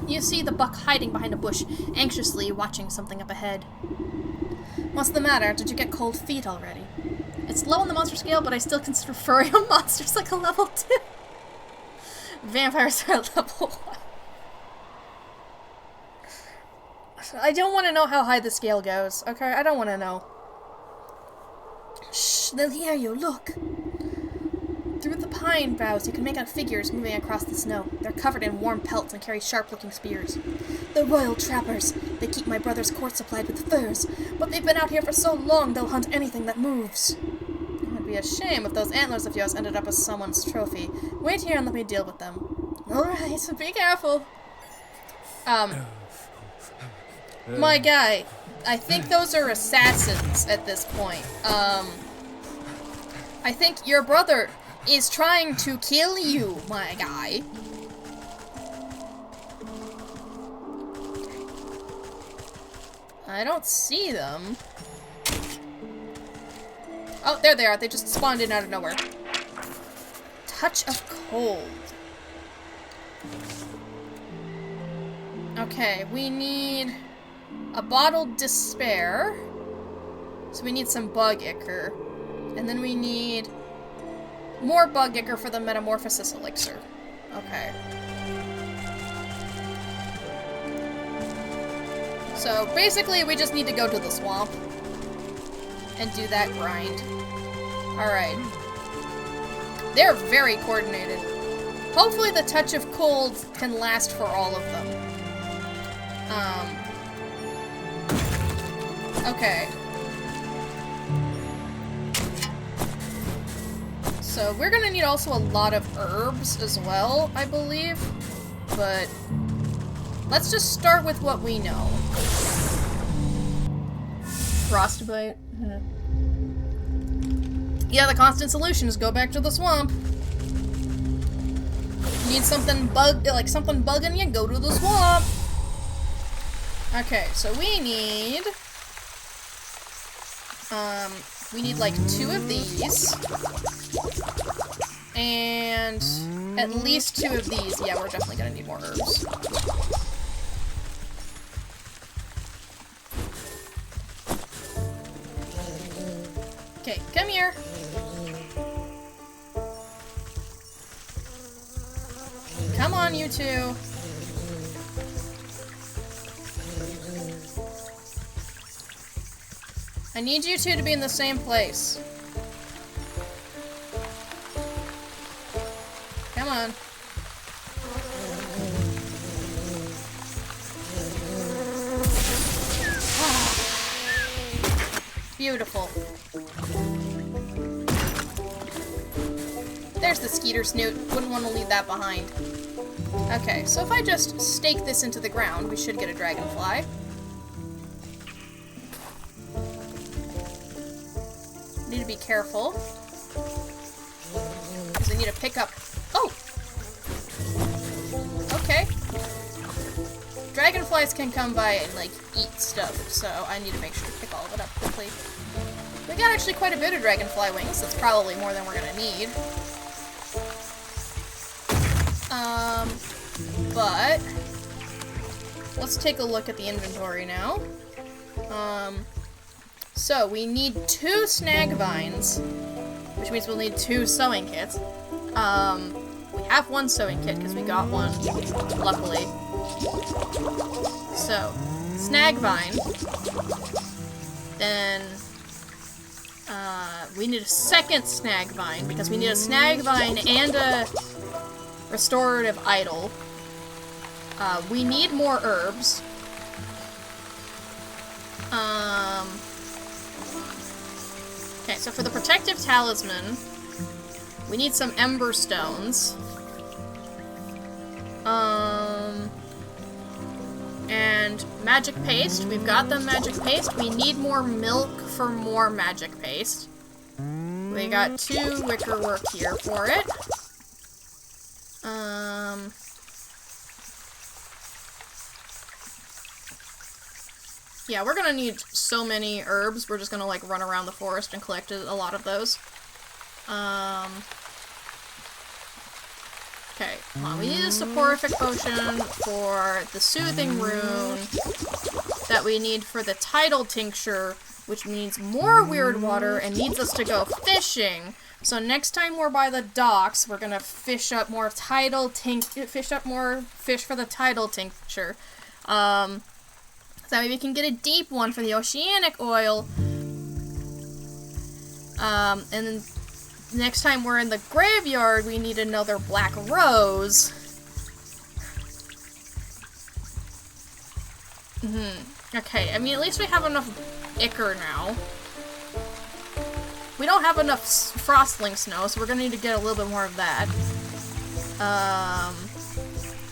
You see the buck hiding behind a bush, anxiously watching something up ahead. What's the matter? Did you get cold feet already? It's low on the monster scale, but I still consider furry monsters like a level 2. Vampires are level 1. I don't want to know how high the scale goes, okay? I don't want to know. Shh, they'll hear you, look. Through the pine boughs, you can make out figures moving across the snow. They're covered in warm pelts and carry sharp-looking spears. The royal trappers. They keep my brother's court supplied with furs, but they've been out here for so long they'll hunt anything that moves. It would be a shame if those antlers of yours ended up as someone's trophy. Wait here and let me deal with them. Alright, so be careful. My guy, I think those are assassins at this point. I think your brother is trying to kill you, my guy. I don't see them. Oh, there they are. They just spawned in out of nowhere. Touch of cold. Okay, we need a bottled despair. So we need some bug ichor. And then we need more bug ichor for the metamorphosis elixir. Okay. So basically we just need to go to the swamp and do that grind. Alright. They're very coordinated. Hopefully the touch of cold can last for all of them. Okay. So we're gonna need also a lot of herbs as well, I believe. But let's just start with what we know. Frostbite. Yeah, the constant solution is go back to the swamp. Need something something bugging you, go to the swamp. Okay, so we need like 2 of these. And at least 2 of these. Yeah, we're definitely gonna need more herbs. Okay, come here. Come on, you two. I need you two to be in the same place. Come on. Beautiful. There's the skeeter snoot. Wouldn't want to leave that behind. Okay, so if I just stake this into the ground, we should get a dragonfly. Need to be careful. Because I need to pick up... Oh! Okay. Dragonflies can come by and, like, eat stuff, so I need to make sure to pick all of it up quickly. We got actually quite a bit of dragonfly wings. That's probably more than we're gonna need. But let's take a look at the inventory now. So we need 2 snag vines, which means we'll need 2 sewing kits. We have 1 sewing kit because we got one, luckily. So, snag vine. Then we need a second snag vine because we need a snag vine and a restorative idol. We need more herbs. Okay, so for the protective talisman, we need some ember stones. And magic paste. We've got the magic paste. We need more milk for more magic paste. We got 2 wicker work here for it. Yeah, we're gonna need so many herbs. We're just gonna, like, run around the forest and collect a lot of those. Okay, come on. We need a soporific potion for the soothing rune that we need for the tidal tincture, which means more weird water and needs us to go fishing. So next time we're by the docks, we're gonna fish up more fish for the tidal tincture. So maybe we can get a deep one for the oceanic oil. And then next time we're in the graveyard, we need another black rose. Okay, I mean, at least we have enough ichor now. We don't have enough frostling snow, so we're gonna need to get a little bit more of that.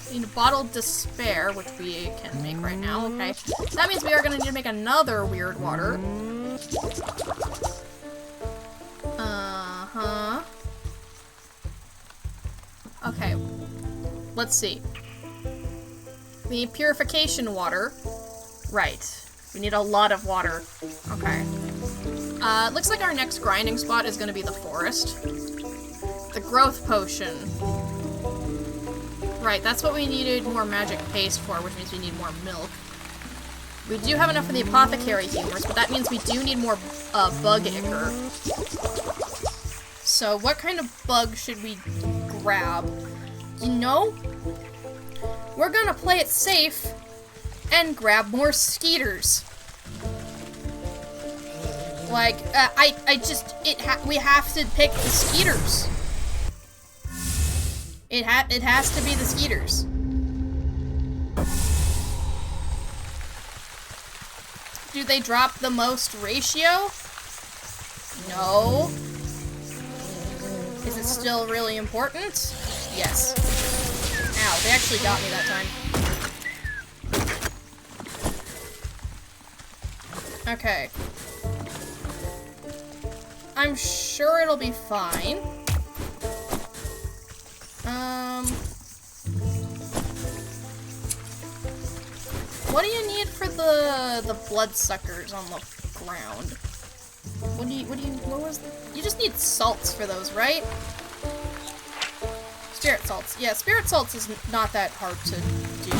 We need a bottled despair, which we can make right now, okay. That means we are gonna need to make another weird water. Okay, let's see. We need purification water. Right. We need a lot of water. Okay. Looks like our next grinding spot is gonna be the forest. The growth potion. Right, that's what we needed more magic paste for, which means we need more milk. We do have enough for the apothecary humors, but that means we do need more bug ichor. So what kind of bug should we grab? You know, we're gonna play it safe and grab more skeeters. Like, we have to pick the skeeters. It has to be the skeeters. Do they drop the most ratio? No. Is it still really important? Yes. Ow, they actually got me that time. Okay. I'm sure it'll be fine. What do you need for the bloodsuckers on the ground? You just need salts for those, right? Spirit salts. Yeah, spirit salts is not that hard to do.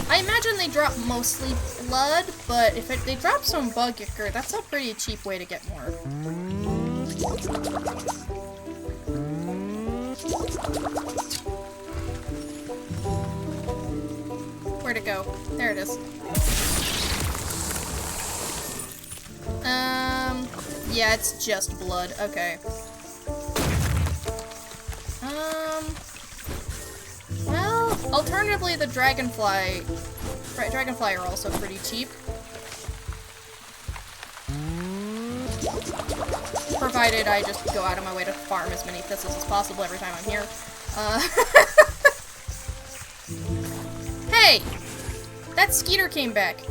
I imagine they drop mostly blood, but if they drop some bug ichor, that's a pretty cheap way to get more. Where'd it go? There it is. Yeah, it's just blood. Okay. Well, alternatively, the dragonfly are also pretty cheap. Provided I just go out of my way to farm as many thistles as possible every time I'm here. Hey! That skeeter came back.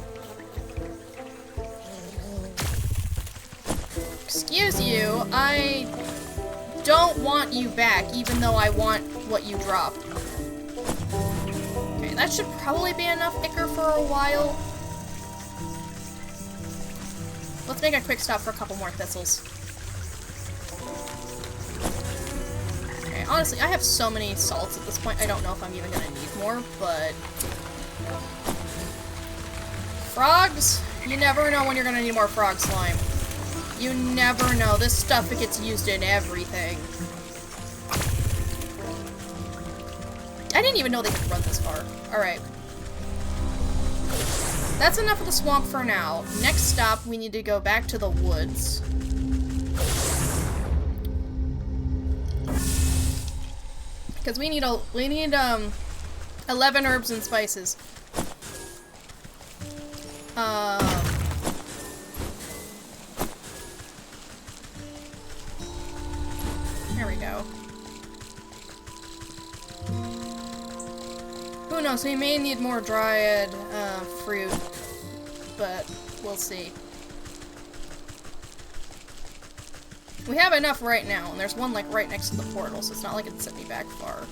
Excuse you, I don't want you back, even though I want what you drop. Okay, that should probably be enough ichor for a while. Let's make a quick stop for a couple more thistles. Okay, honestly, I have so many salts at this point, I don't know if I'm even gonna need more, but... Frogs? You never know when you're gonna need more frog slime. You never know. This stuff, it gets used in everything. I didn't even know they could run this far. Alright. That's enough of the swamp for now. Next stop, we need to go back to the woods. Because we need 11 herbs and spices. There we go. Who knows, we may need more dryad fruit, but we'll see. We have enough right now, and there's one like right next to the portal, so it's not like it's sent me back far.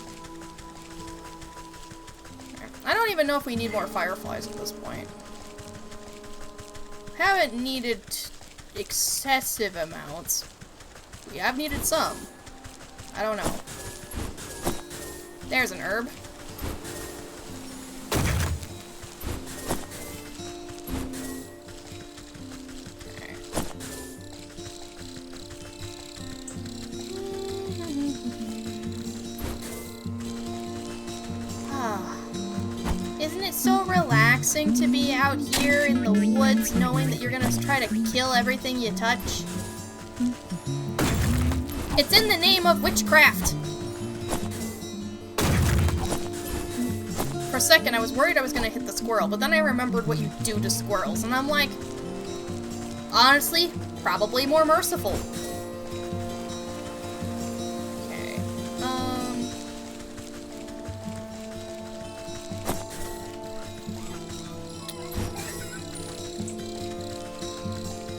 I don't even know if we need more fireflies at this point. Haven't needed excessive amounts. We have needed some. I don't know. There's an herb. Okay. Isn't it so relaxing to be out here in the woods knowing that you're gonna try to kill everything you touch? It's in the name of witchcraft! For a second, I was worried I was gonna hit the squirrel, but then I remembered what you do to squirrels, and I'm like, honestly, probably more merciful. Okay,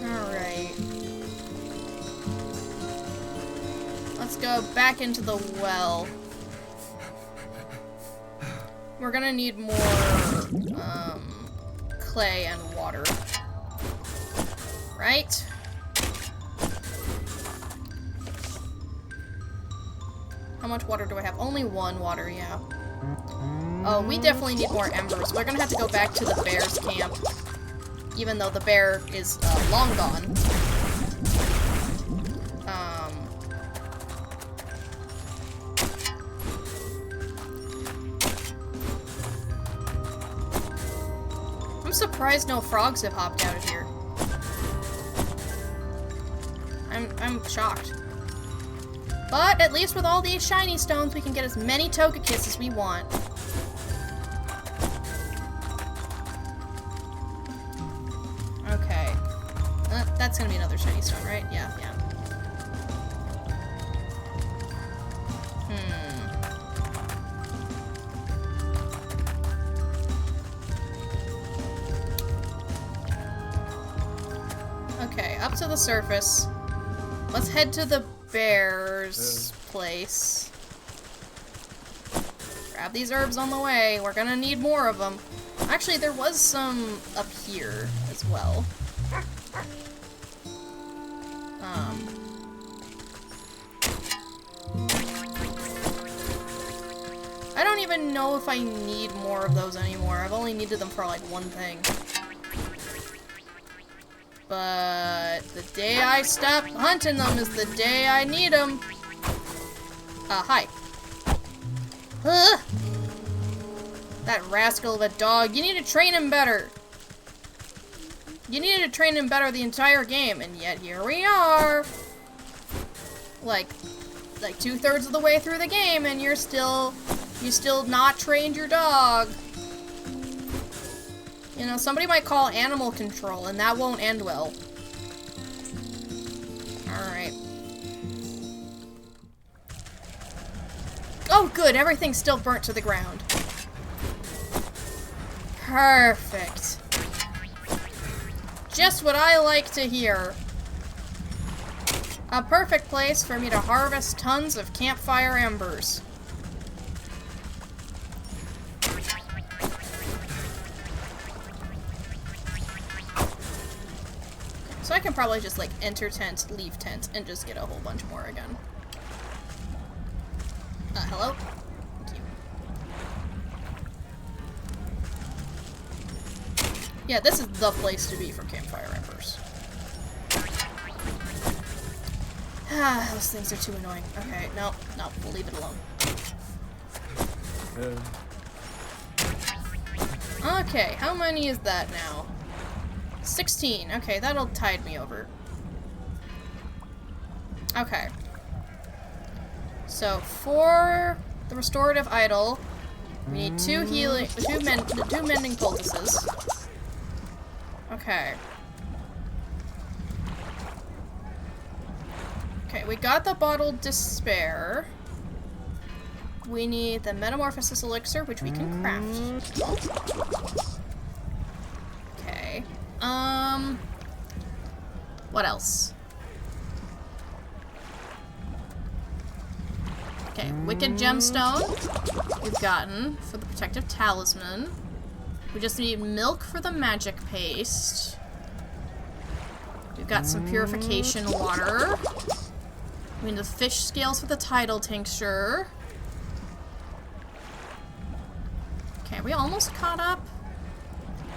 alright. Let's go back into the well. We're gonna need more, clay and water. Right? How much water do I have? Only 1 water, yeah. Oh, we definitely need more embers. We're gonna have to go back to the bear's camp. Even though the bear is long gone. I'm surprised no frogs have hopped out of here. I'm shocked. But at least with all these shiny stones, we can get as many Togekits as we want. Okay. That's gonna be another shiny stone, right? Yeah, yeah. Okay, up to the surface. Let's head to the bear's place. Grab these herbs on the way. We're gonna need more of them. Actually, there was some up here as well. I don't even know if I need more of those anymore. I've only needed them for like one thing. But the day I stop hunting them is the day I need them. Hi. Ugh. That rascal of a dog. You need to train him better. You needed to train him better the entire game, and yet here we are. Like 2/3 of the way through the game, and you still not trained your dog. You know, somebody might call animal control, and that won't end well. Alright. Oh, good. Everything's still burnt to the ground. Perfect. Just what I like to hear. A perfect place for me to harvest tons of campfire embers. So I can probably just like enter tent, leave tent, and just get a whole bunch more again. Hello? Thank you. Yeah, this is the place to be for campfire embers. Ah, those things are too annoying. Okay, no, we'll leave it alone. Okay, how many is that now? 16. Okay, that'll tide me over. Okay. So, for the restorative idol, we need two mending poultices. Okay. Okay, we got the bottled despair. We need the metamorphosis elixir, which we can craft. Okay. What else? Okay, wicked gemstone we've gotten for the protective talisman. We just need milk for the magic paste. We've got some purification water. We need the fish scales for the tidal tincture. Okay, we almost caught up.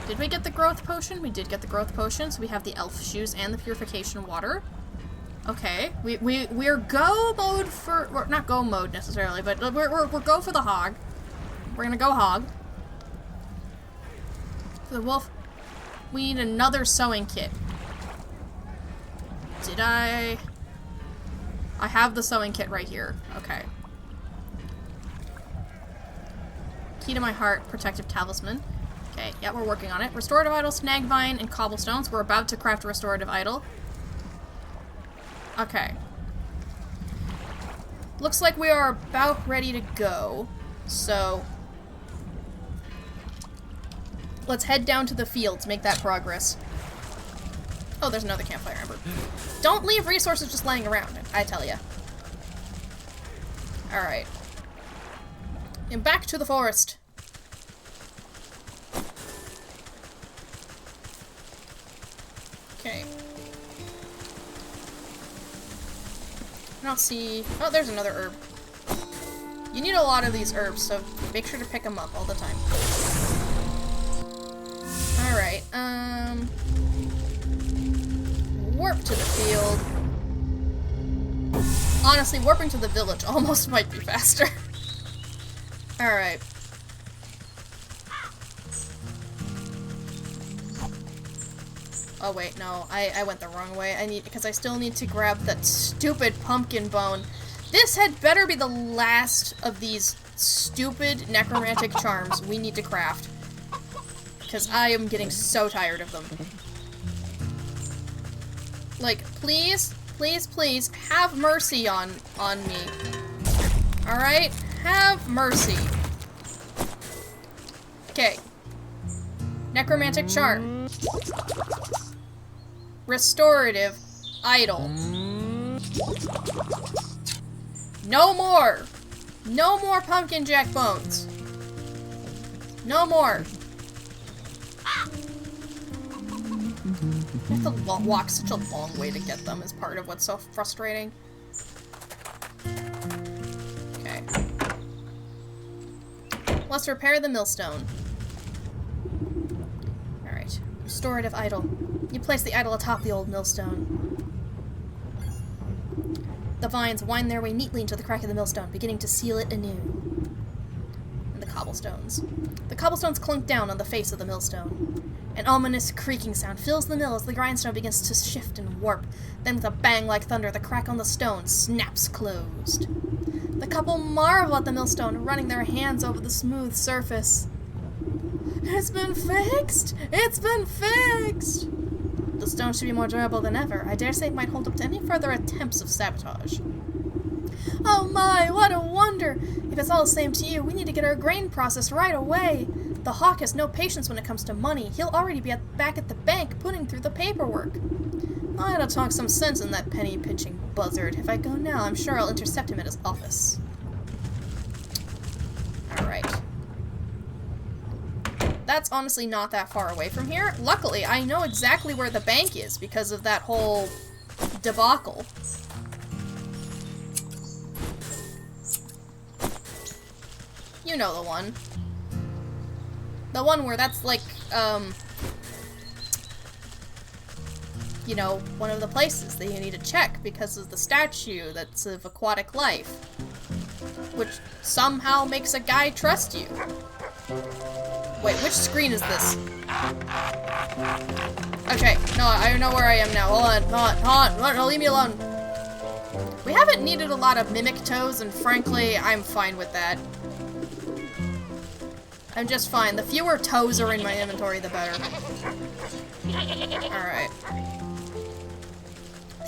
Did we get the growth potion? We did get the growth potion, so we have the elf shoes and the purification water. Okay, we're go mode for, well, not go mode necessarily, but we're go for the hog. We're gonna go hog. For the wolf, we need another sewing kit. Did I have the sewing kit right here. Okay. Key to my heart, protective talisman. Okay, yeah, we're working on it. Restorative idol, snag vine, and cobblestones. We're about to craft a restorative idol. Okay. Looks like we are about ready to go. So, let's head down to the fields, make that progress. Oh, there's another campfire ember. Don't leave resources just laying around, I tell ya. Alright. And back to the forest. Okay. I don't see... Oh, there's another herb. You need a lot of these herbs, so make sure to pick them up all the time. Alright, warp to the field. Honestly, warping to the village almost might be faster. Alright. Oh wait, no, I went the wrong way. Because I still need to grab that stupid pumpkin bone. This had better be the last of these stupid necromantic charms we need to craft. Because I am getting so tired of them. Like, please, please, please, have mercy on me. Alright? Have mercy. Okay. Necromantic charm. Restorative idol. No more! No more pumpkin jack bones. No more. You have to walk such a long way to get them is part of what's so frustrating. Okay. Let's repair the millstone. Alright. Restorative idol. You place the idol atop the old millstone. The vines wind their way neatly into the crack of the millstone, beginning to seal it anew. And the cobblestones. The cobblestones clunk down on the face of the millstone. An ominous creaking sound fills the mill as the grindstone begins to shift and warp. Then with a bang like thunder, the crack on the stone snaps closed. The couple marvel at the millstone, running their hands over the smooth surface. It's been fixed! It's been fixed! The stone should be more durable than ever. I dare say it might hold up to any further attempts of sabotage. Oh my, what a wonder! If it's all the same to you, we need to get our grain processed right away. The hawk has no patience when it comes to money. He'll already be back at the bank putting through the paperwork. I ought to talk some sense in that penny-pinching buzzard. If I go now, I'm sure I'll intercept him at his office. Alright. That's honestly not that far away from here. Luckily, I know exactly where the bank is because of that whole debacle. You know the one. The one where that's like, you know, one of the places that you need to check because of the statue that's of aquatic life. Which somehow makes a guy trust you. Wait, which screen is this? Okay, no, I know where I am now. Hold on, leave me alone. We haven't needed a lot of mimic toes, and frankly, I'm fine with that. I'm just fine. The fewer toes are in my inventory, the better. Alright.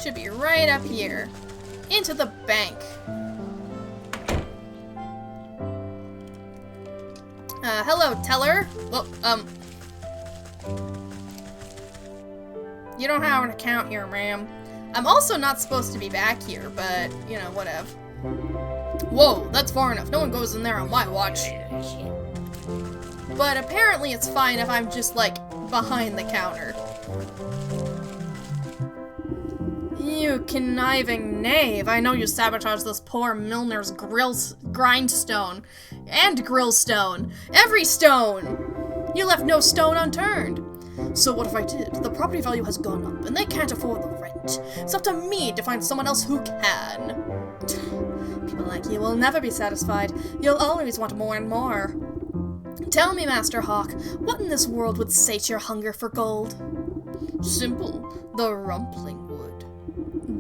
Should be right up here. Into the bank. Hello, teller. Well, you don't have an account here, ma'am. I'm also not supposed to be back here, but, you know, whatever. Whoa, that's far enough. No one goes in there on my watch. But apparently it's fine if I'm just, like, behind the counter. You conniving knave. I know you sabotaged this poor Milner's grindstone. And grillstone. Every stone! You left no stone unturned. So what if I did? The property value has gone up, and they can't afford the rent. It's up to me to find someone else who can. People like you will never be satisfied. You'll always want more and more. Tell me, Master Hawk, what in this world would sate your hunger for gold? Simple. The rumpling wood.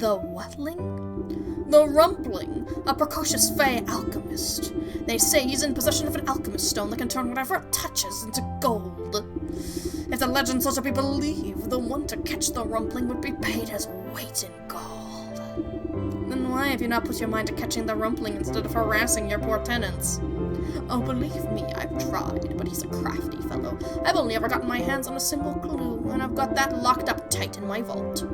The whatling? The rumpling, a precocious fey alchemist. They say he's in possession of an alchemist stone that can turn whatever it touches into gold. If the legends are to be believed, the one to catch the rumpling would be paid his weight in gold. Then why have you not put your mind to catching the rumpling instead of harassing your poor tenants? Oh, believe me, I've tried, but he's a crafty fellow. I've only ever gotten my hands on a single clue, and I've got that locked up tight in my vault.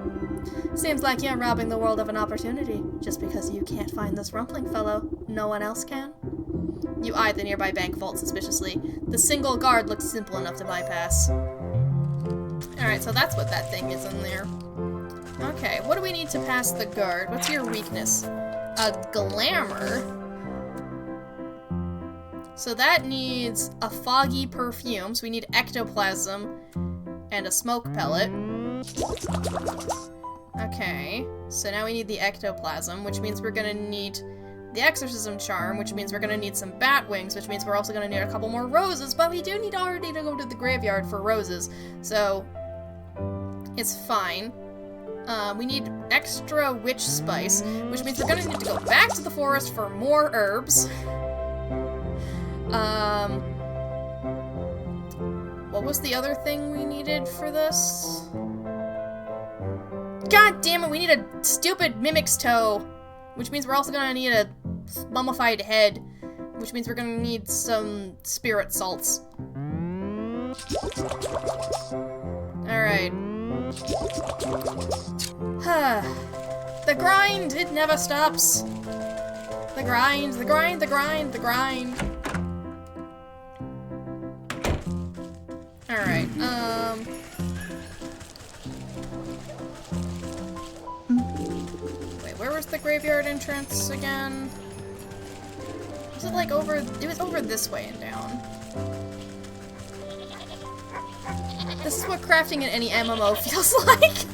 Seems like you're robbing the world of an opportunity. Just because you can't find this rumpling fellow, no one else can? You eye the nearby bank vault suspiciously. The single guard looks simple enough to bypass. Alright, so that's what that thing is in there. Okay, what do we need to pass the guard? What's your weakness? A glamour? So that needs a foggy perfume, so we need ectoplasm and a smoke pellet. Okay, so now we need the ectoplasm, which means we're gonna need the exorcism charm, which means we're gonna need some bat wings, which means we're also gonna need a couple more roses, but we do need already to go to the graveyard for roses, so it's fine. We need extra witch spice, which means we're gonna need to go back to the forest for more herbs. What was the other thing we needed for this? God damn it, we need a stupid mimic's toe, which means we're also gonna need a mummified head, which means we're gonna need some spirit salts. Alright. The grind, it never stops. The grind, the grind, the grind, the grind. Alright, wait, where was the graveyard entrance again? Was it like over, it was over this way and down. This is what crafting in any MMO feels like.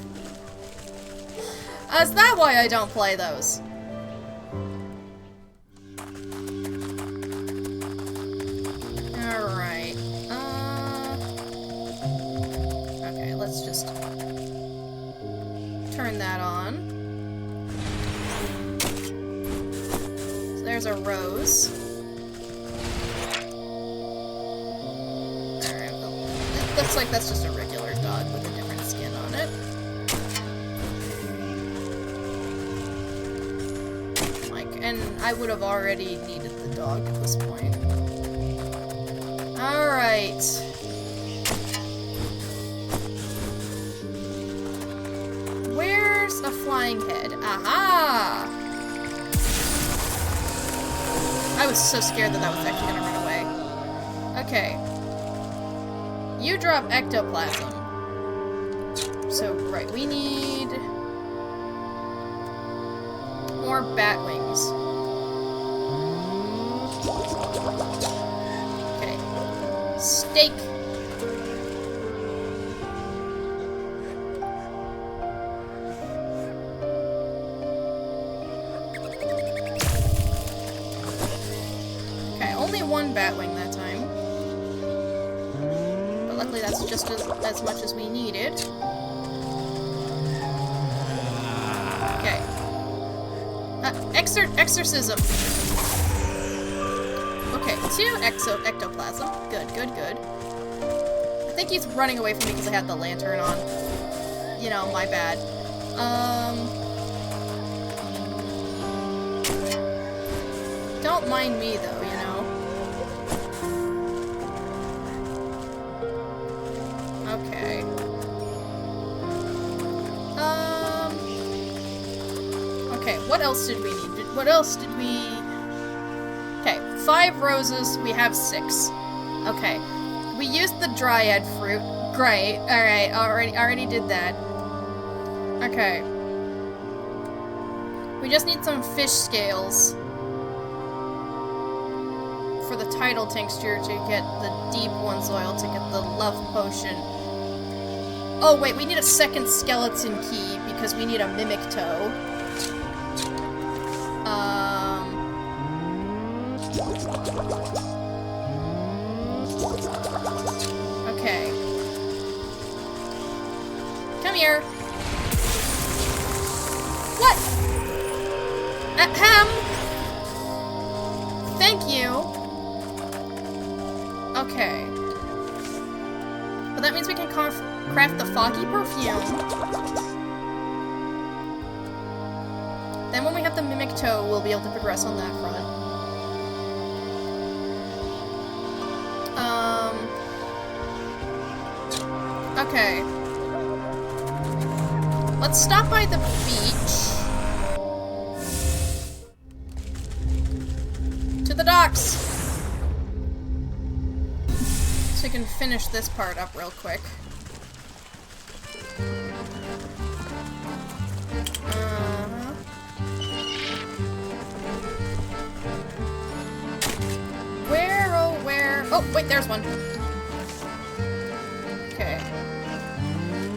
Is that why I don't play those? Alright, okay, let's just turn that on. So there's a rose. Alright, it looks like that's just a regular dog with a different skin on it. Like, and I would have already needed the dog at this point. Alright. Where's a flying head? Aha! I was so scared that that was actually gonna run away. Okay. You drop ectoplasm. So, right, we need more bat wings. Okay. Steak. Okay, only one bat wing that time. But luckily that's just as much as we needed. Okay. Exorcism. Okay, 2 ectoplasm. Good, good, good. I think he's running away from me because I had the lantern on. You know, my bad. Don't mind me though, you know. Okay. Okay, what else did we need? What else did we... Okay, 5 roses, we have 6. Okay. We used the dryad fruit. Great. Alright, already did that. Okay. We just need some fish scales for the tidal tincture to get the deep one's oil to get the love potion. Oh wait, we need a second skeleton key because we need a mimic toe. Okay. Come here. What? Ahem. Thank you. Okay. But that means we can craft the foggy perfume. Then when we have the mimic toe, we'll be able to progress on that front. Okay. Let's stop by the beach. To the docks! So we can finish this part up real quick. Where Oh, wait, there's one. Okay.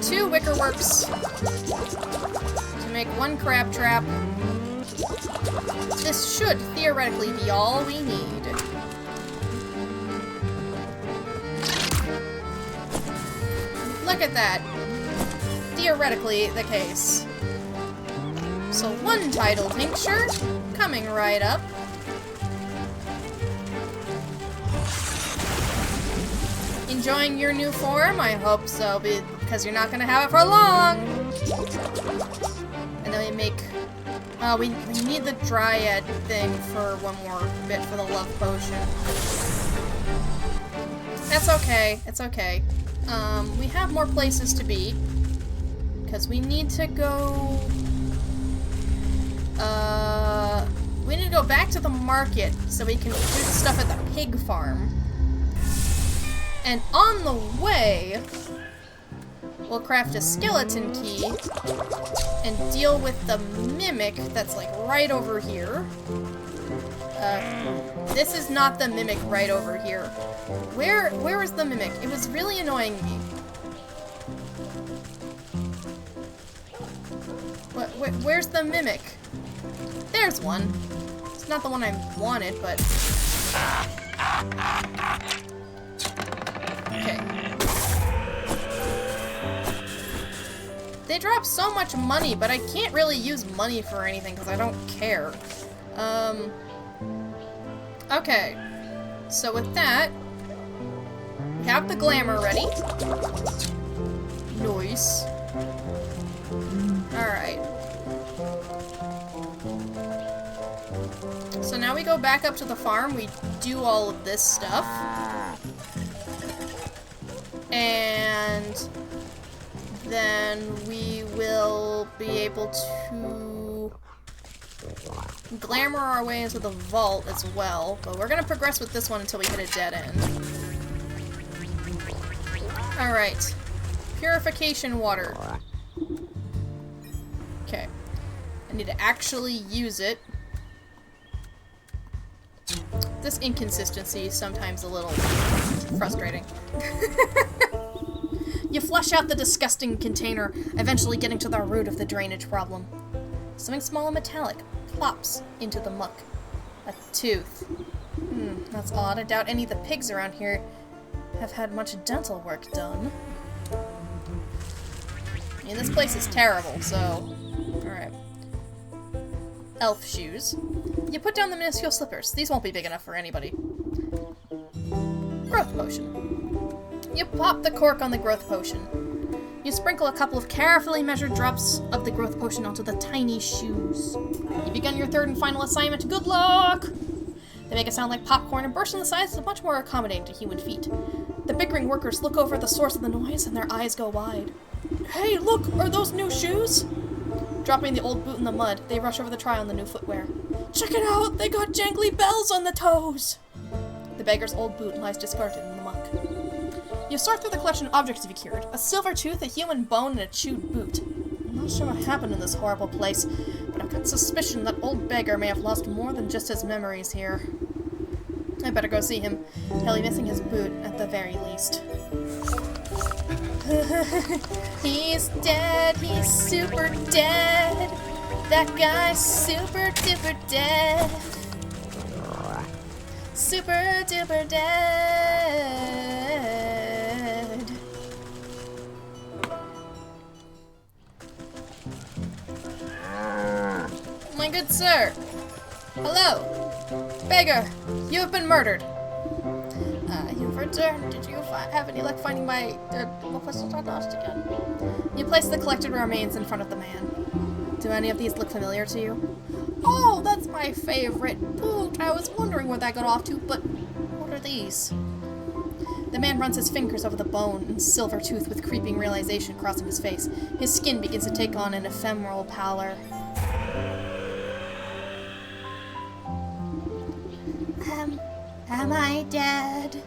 2 wicker works to make 1 crab trap. This should theoretically be all we need. Look at that. Theoretically the case. So 1 tidal tincture coming right up. Enjoying your new form? I hope so, because you're not gonna have it for long. And then we make... we need the dryad thing for 1 more bit for the love potion. That's okay. It's okay. We have more places to be. Because we need to go... we need to go back to the market so we can do stuff at the pig farm. And on the way, we'll craft a skeleton key and deal with the mimic that's like right over here. This is not the mimic right over here. Where is the mimic? It was really annoying me. Where's the mimic? There's one. It's not the one I wanted, but... Okay. They drop so much money, but I can't really use money for anything because I don't care. Okay. So with that, we have the glamour ready. Nice. Alright. So now we go back up to the farm, we do all of this stuff. And then we will be able to glamour our way into the vault as well. But we're gonna progress with this one until we hit a dead end. Alright. Purification water. Okay. I need to actually use it. This inconsistency is sometimes a little frustrating. You flush out the disgusting container, eventually getting to the root of the drainage problem. Something small and metallic plops into the muck. A tooth. That's odd. I doubt any of the pigs around here have had much dental work done. I mean, this place is terrible, so... Alright. Elf shoes. You put down the minuscule slippers. These won't be big enough for anybody. Growth potion. You pop the cork on the growth potion. You sprinkle a couple of carefully measured drops of the growth potion onto the tiny shoes. You begin your 3rd and final assignment. Good luck! They make it sound like popcorn and burst in the size is much more accommodating to human feet. The bickering workers look over at the source of the noise and their eyes go wide. Hey, look! Are those new shoes? Dropping the old boot in the mud, they rush over to try on the new footwear. Check it out! They got jangly bells on the toes! The beggar's old boot lies discarded in the muck. You sort through the collection of objects you've cured. A silver tooth, a human bone, and a chewed boot. I'm not sure what happened in this horrible place, but I've got suspicion that old beggar may have lost more than just his memories here. I better go see him. He'll be missing his boot, at the very least. He's dead, he's super dead. That guy's super duper dead. Super duper dead. My good sir. Hello. Beggar, you have been murdered. You've returned. Did you have any luck finding my... what was I lost again? You place the collected remains in front of the man. Do any of these look familiar to you? Oh, that's my favorite boot. I was wondering where that got off to, but what are these? The man runs his fingers over the bone and silver tooth with creeping realization crossing his face. His skin begins to take on an ephemeral pallor. Am I dead?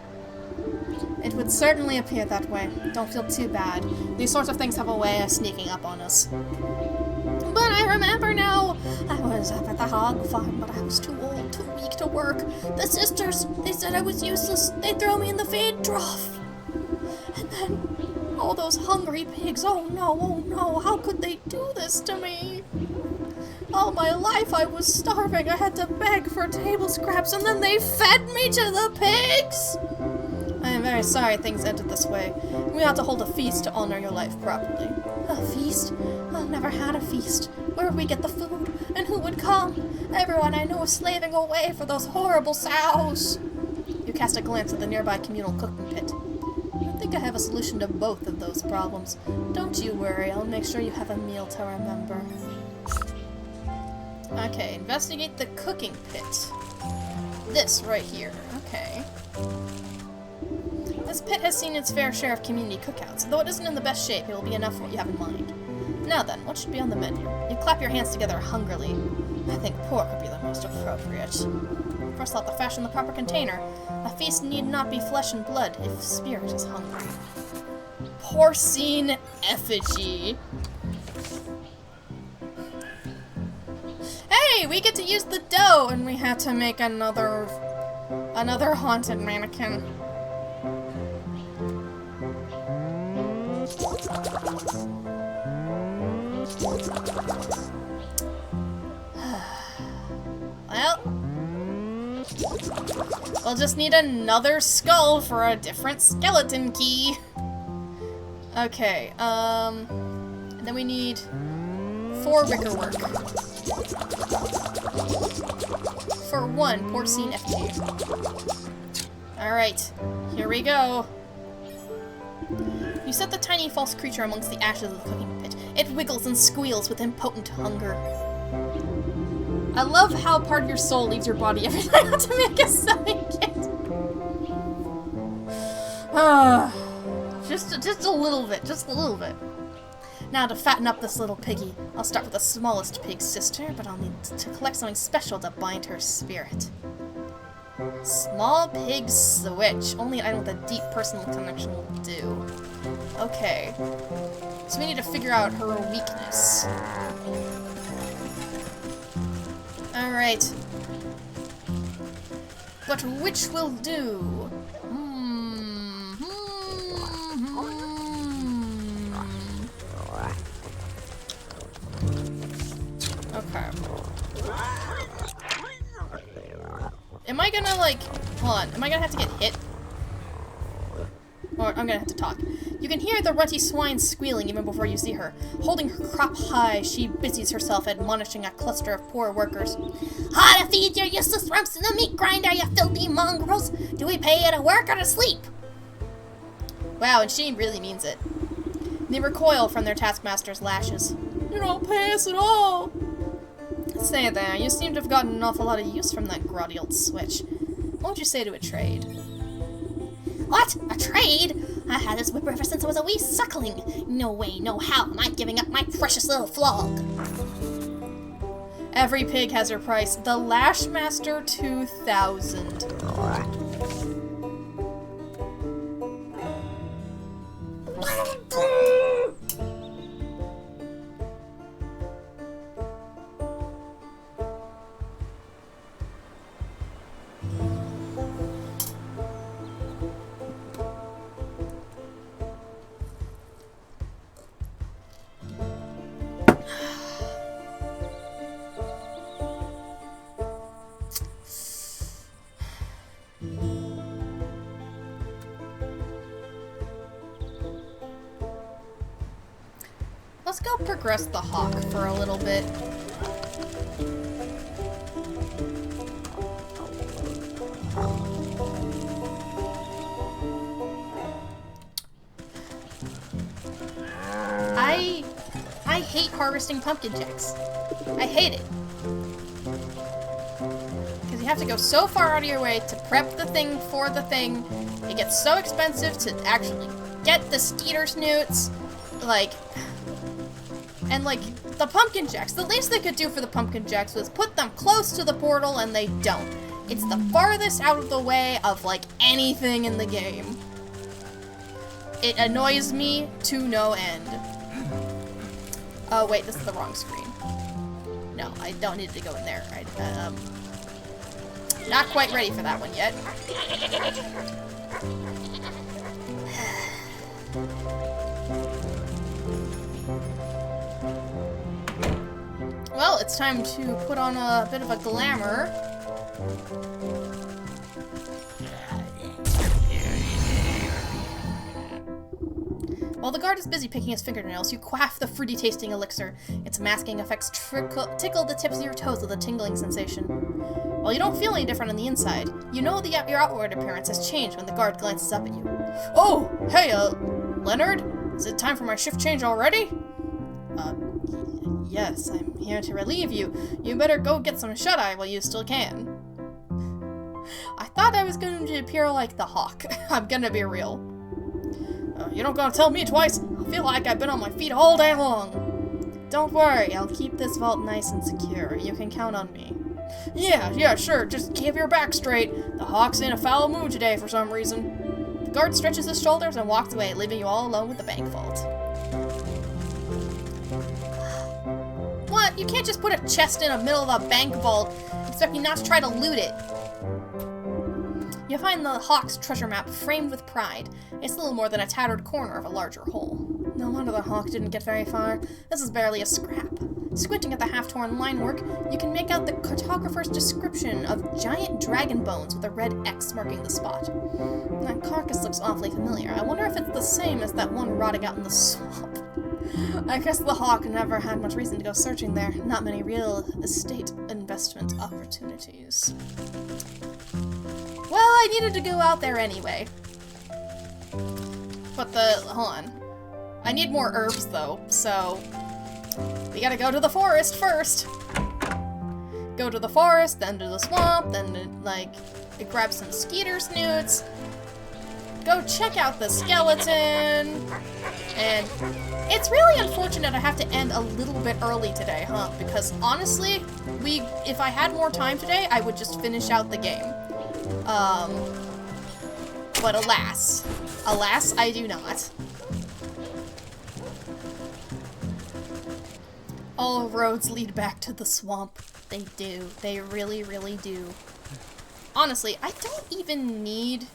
It would certainly appear that way. Don't feel too bad. These sorts of things have a way of sneaking up on us. But I remember now. I was up at the hog farm, but I was too old, too weak to to work. The sisters, they said I was useless. They throw me in the feed trough. And then, all those hungry pigs, oh no, how could they do this to me? All my life I was starving. I had to beg for table scraps, and then they fed me to the pigs! I am very sorry things ended this way. We ought to hold a feast to honor your life properly. A feast? I've never had a feast. Where would we get the food? And who would come? Everyone I know is slaving away for those horrible sows. You cast a glance at the nearby communal cooking pit. I think I have a solution to both of those problems. Don't you worry, I'll make sure you have a meal to remember. Okay, investigate the cooking pit. This right here, okay. This pit has seen its fair share of community cookouts. Though it isn't in the best shape, it will be enough for what you have in mind. Now then, what should be on the menu? You clap your hands together hungrily. I think pork would be the most appropriate. First thought to fashion the proper container. A feast need not be flesh and blood if spirit is hungry. Porcine effigy. Hey, we get to use the dough, and we had to make another haunted mannequin. Well, we'll just need another skull for a different skeleton key. Okay, then we need 4 wickerwork. For 1 porcine effigy. Alright, here we go. You set the tiny false creature amongst the ashes of the cooking pit. It wiggles and squeals with impotent hunger. I love how part of your soul leaves your body every time you have to make a second. Just a little bit, just a little bit. Now to fatten up this little piggy, I'll start with the smallest pig's sister, but I'll need to collect something special to bind her spirit. Small pig switch. Only an item with a deep personal connection will do. Okay. So we need to figure out her weakness. Alright. But which will do? Okay. Am I gonna, like, hold on, am I gonna have to get hit? Or I'm gonna have to talk. You can hear the rutty swine squealing even before you see her. Holding her crop high, she busies herself admonishing a cluster of poor workers. How to feed your useless rumps in the meat grinder, you filthy mongrels! Do we pay you to work or to sleep? Wow, and she really means it. They recoil from their taskmaster's lashes. You don't pay us at all! Say there, you seem to have gotten an awful lot of use from that grotty old switch. What would you say to a trade? What? A trade? I had this whip ever since I was a wee suckling. No way, no how am I giving up my precious little flog. Every pig has her price. The Lashmaster 2000. Let's go progress the hawk for a little bit. I hate harvesting pumpkin jacks. I hate it. Because you have to go so far out of your way to prep the thing for the thing. It gets so expensive to actually get the skeeter snoots. Like... And, like, the pumpkin jacks, the least they could do for the pumpkin jacks was put them close to the portal, and they don't. It's the farthest out of the way of, like, anything in the game. It annoys me to no end. Oh, wait, this is the wrong screen. No, I don't need to go in there. Not quite ready for that one yet. Well, it's time to put on a bit of a glamour. While the guard is busy picking his fingernails, you quaff the fruity-tasting elixir. Its masking effects tickle the tips of your toes with a tingling sensation. While you don't feel any different on the inside, you know your outward appearance has changed when the guard glances up at you. Oh, hey, Leonard? Is it time for my shift change already? Yes, I'm here to relieve you. You better go get some shut-eye while you still can. I thought I was going to appear like the Hawk. I'm gonna be real. You don't gotta tell me twice. I feel like I've been on my feet all day long. Don't worry, I'll keep this vault nice and secure. You can count on me. Yeah, sure. Just keep your back straight. The Hawk's in a foul mood today for some reason. The guard stretches his shoulders and walks away, leaving you all alone with the bank vault. What? You can't just put a chest in the middle of a bank vault and expect me not to try to loot it. You find the Hawk's treasure map framed with pride. It's little more than a tattered corner of a larger whole. No wonder the Hawk didn't get very far. This is barely a scrap. Squinting at the half-torn line work, you can make out the cartographer's description of giant dragon bones with a red X marking the spot. That carcass looks awfully familiar. I wonder if it's the same as that one rotting out in the swamp. I guess the Hawk never had much reason to go searching there. Not many real estate investment opportunities. Well, I needed to go out there anyway. But hold on. I need more herbs though, so we gotta go to the forest first. Go to the forest, then to the swamp, then grab some skeeter snoots. Go check out the skeleton. And it's really unfortunate I have to end a little bit early today, huh? Because honestly, if I had more time today, I would just finish out the game. But alas, I do not. All roads lead back to the swamp. They do. They really, really do. Honestly, I don't even need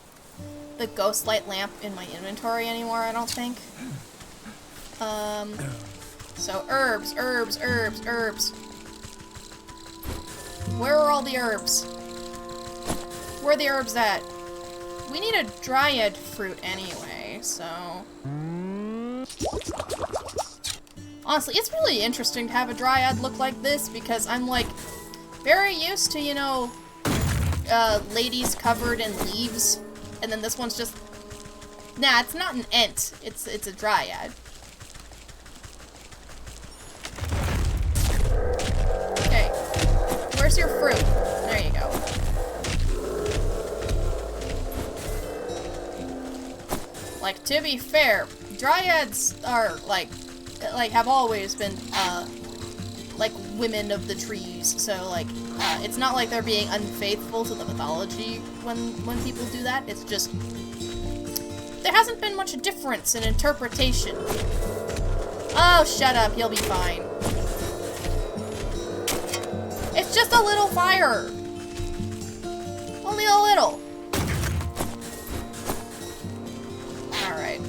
the ghost light lamp in my inventory anymore, I don't think. So herbs. Where are all the herbs? Where are the herbs at? We need a dryad fruit anyway, so... Honestly, it's really interesting to have a dryad look like this because I'm, very used to, ladies covered in leaves. And then this one's just... Nah, it's not an ent. It's a dryad. Okay. Where's your fruit? There you go. To be fair, dryads are, have always been, women of the trees. So, it's not like they're being unfaithful to the mythology when people do that. It's just... There hasn't been much difference in interpretation. Oh, shut up. You'll be fine. It's just a little fire. Only a little. Alright.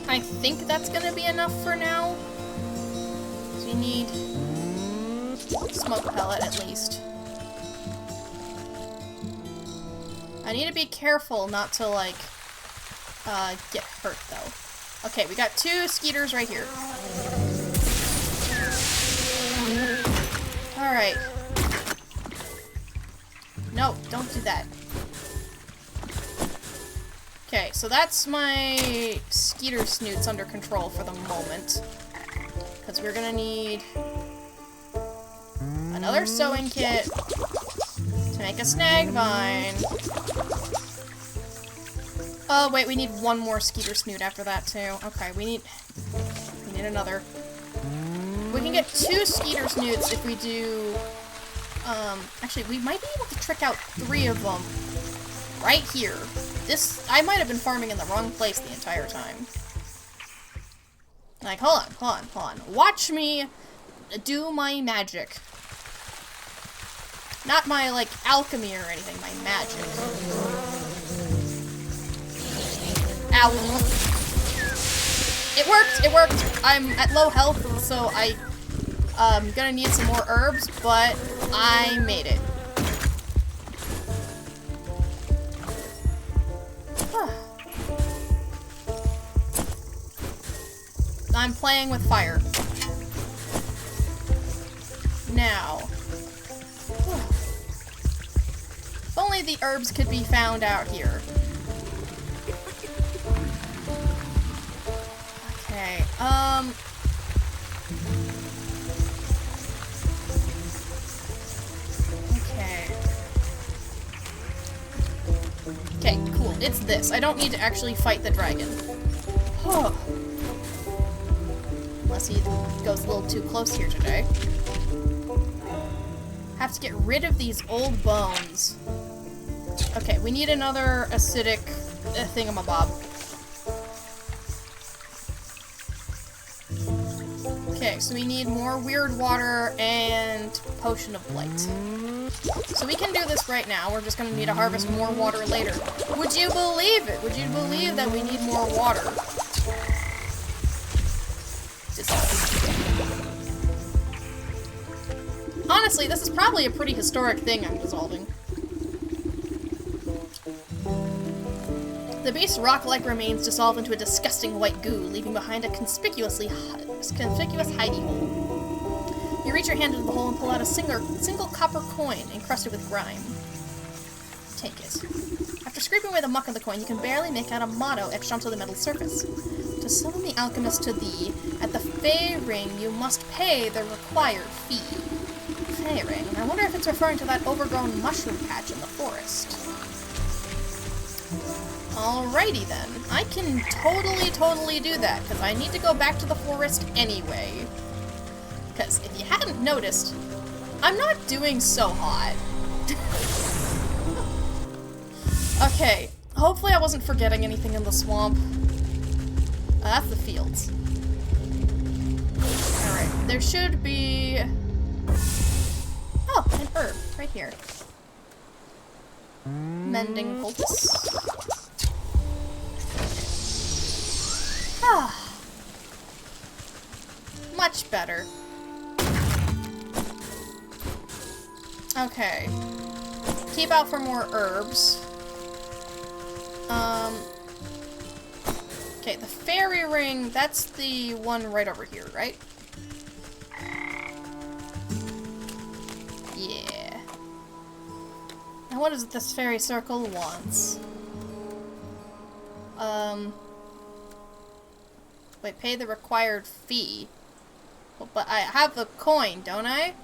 I think that's gonna be enough for now. So you need smoke pellet at least. I need to be careful not to, get hurt, though. Okay, we got 2 skeeters right here. Alright. No, don't do that. Okay, so that's my skeeter snoots under control for the moment. Because we're gonna need another sewing kit to make a snag vine. Oh, wait, we need one more skeeter snoot after that, too. Okay, we need another. We can get 2 skeeter snoots if we do... actually, we might be able to trick out 3 of them right here. I might have been farming in the wrong place the entire time. Hold on. Watch me do my magic. Not my, like, alchemy or anything, my magic. Ow. It worked, it worked. I'm at low health, so I'm gonna need some more herbs, but I made it. I'm playing with fire. Now. If only the herbs could be found out here. Okay, Okay, cool. It's this. I don't need to actually fight the dragon. Unless he goes a little too close here today. Have to get rid of these old bones. Okay, we need another acidic thingamabob. Okay, so we need more weird water and potion of blight. So we can do this right now. We're just gonna need to harvest more water later. Would you believe it? Would you believe that we need more water? Honestly, this is probably a pretty historic thing I'm dissolving. The beast's rock-like remains dissolve into a disgusting white goo, leaving behind a conspicuous hidey hole. You reach your hand into the hole and pull out a single copper coin encrusted with grime. Take it. After scraping away the muck of the coin, you can barely make out a motto etched onto the metal surface. To summon the alchemist to thee, at the Fey Ring you must pay the required fee. Fey Ring? I wonder if it's referring to that overgrown mushroom patch in the forest. Alrighty then. I can totally do that, because I need to go back to the forest anyway. Because if you hadn't noticed, I'm not doing so hot. Okay, hopefully I wasn't forgetting anything in the swamp. That's the fields. Alright, there should be... Oh, an herb, right here. Mending poultice. Ah. Much better. Okay. Keep out for more herbs. Okay, the fairy ring, that's the one right over here, right? Yeah. Now what is it this fairy circle wants? Wait, pay the required fee. Well, but I have the coin, don't I?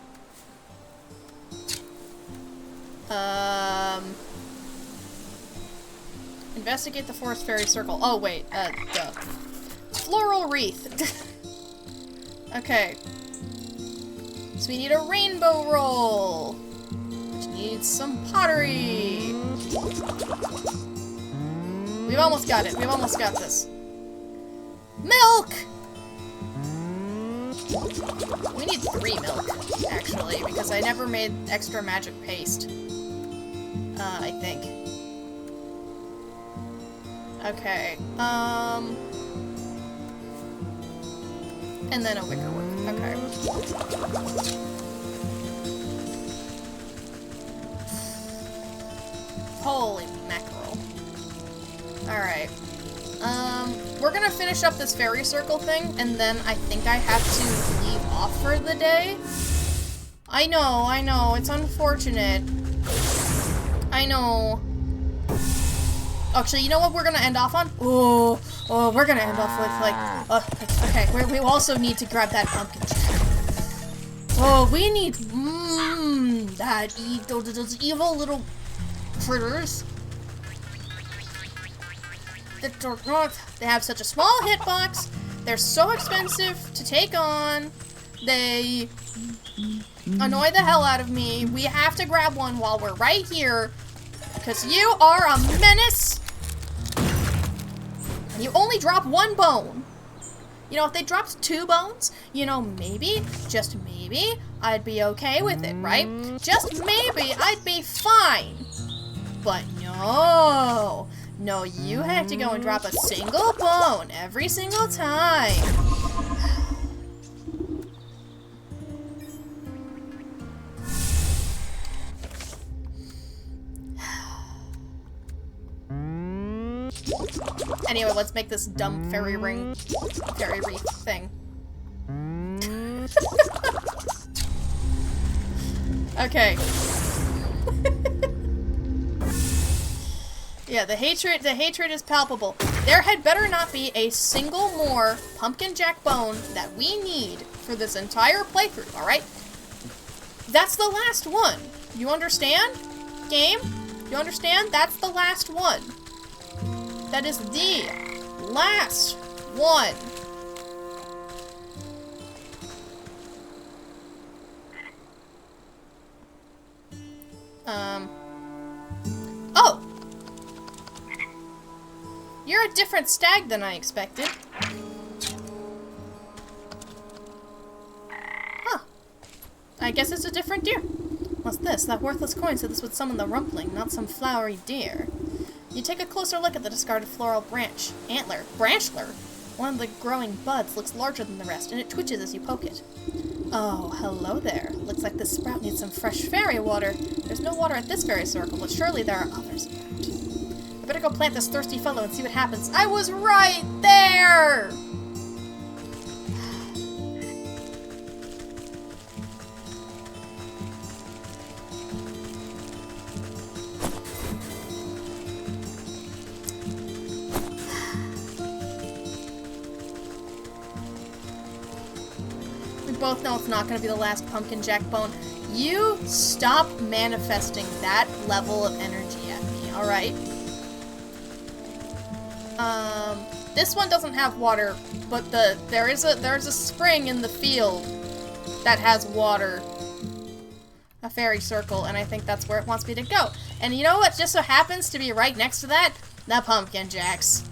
Investigate the forest fairy circle. Oh, wait, duh. Floral wreath. Okay. So we need a rainbow roll. Which needs some pottery. We've almost got it. We've almost got this. Milk! We need 3 milk, actually, because I never made extra magic paste. I think. Okay, and then a wicker work. Okay. Holy mackerel. Alright. We're gonna finish up this fairy circle thing, and then I think I have to leave off for the day. I know, it's unfortunate. I know. Actually, you know what we're gonna end off on? Oh, we're gonna end off with, like, okay, we also need to grab that pumpkin jack. Oh, we need, those evil little critters. They have such a small hitbox, they're so expensive to take on, they annoy the hell out of me. We have to grab one while we're right here, because you are a menace! And you only drop 1 bone. You know, if they dropped 2 bones, you know, maybe, just maybe, I'd be okay with it, right? Just maybe I'd be fine. But no. No, you have to go and drop a single bone every single time. Anyway, let's make this dumb fairy wreath thing. Okay. Yeah, the hatred is palpable. There had better not be a single more pumpkin jack bone that we need for this entire playthrough, alright? That's the last one. You understand? Game? You understand? That's the last one. That is the last one. Oh! You're a different stag than I expected. Huh. I guess it's a different deer. What's this? That worthless coin said this would summon the rumpling, not some flowery deer. You take a closer look at the discarded floral branchler. One of the growing buds looks larger than the rest, and it twitches as you poke it. Oh, hello there. Looks like this sprout needs some fresh fairy water. There's no water at this fairy circle, but surely there are others around. I better go plant this thirsty fellow and see what happens. I was right there! Both know it's not going to be the last pumpkin jack bone. You stop manifesting that level of energy at me, alright? This one doesn't have water, but there's a spring in the field that has water. A fairy circle, and I think that's where it wants me to go. And you know what just so happens to be right next to that? The pumpkin jacks.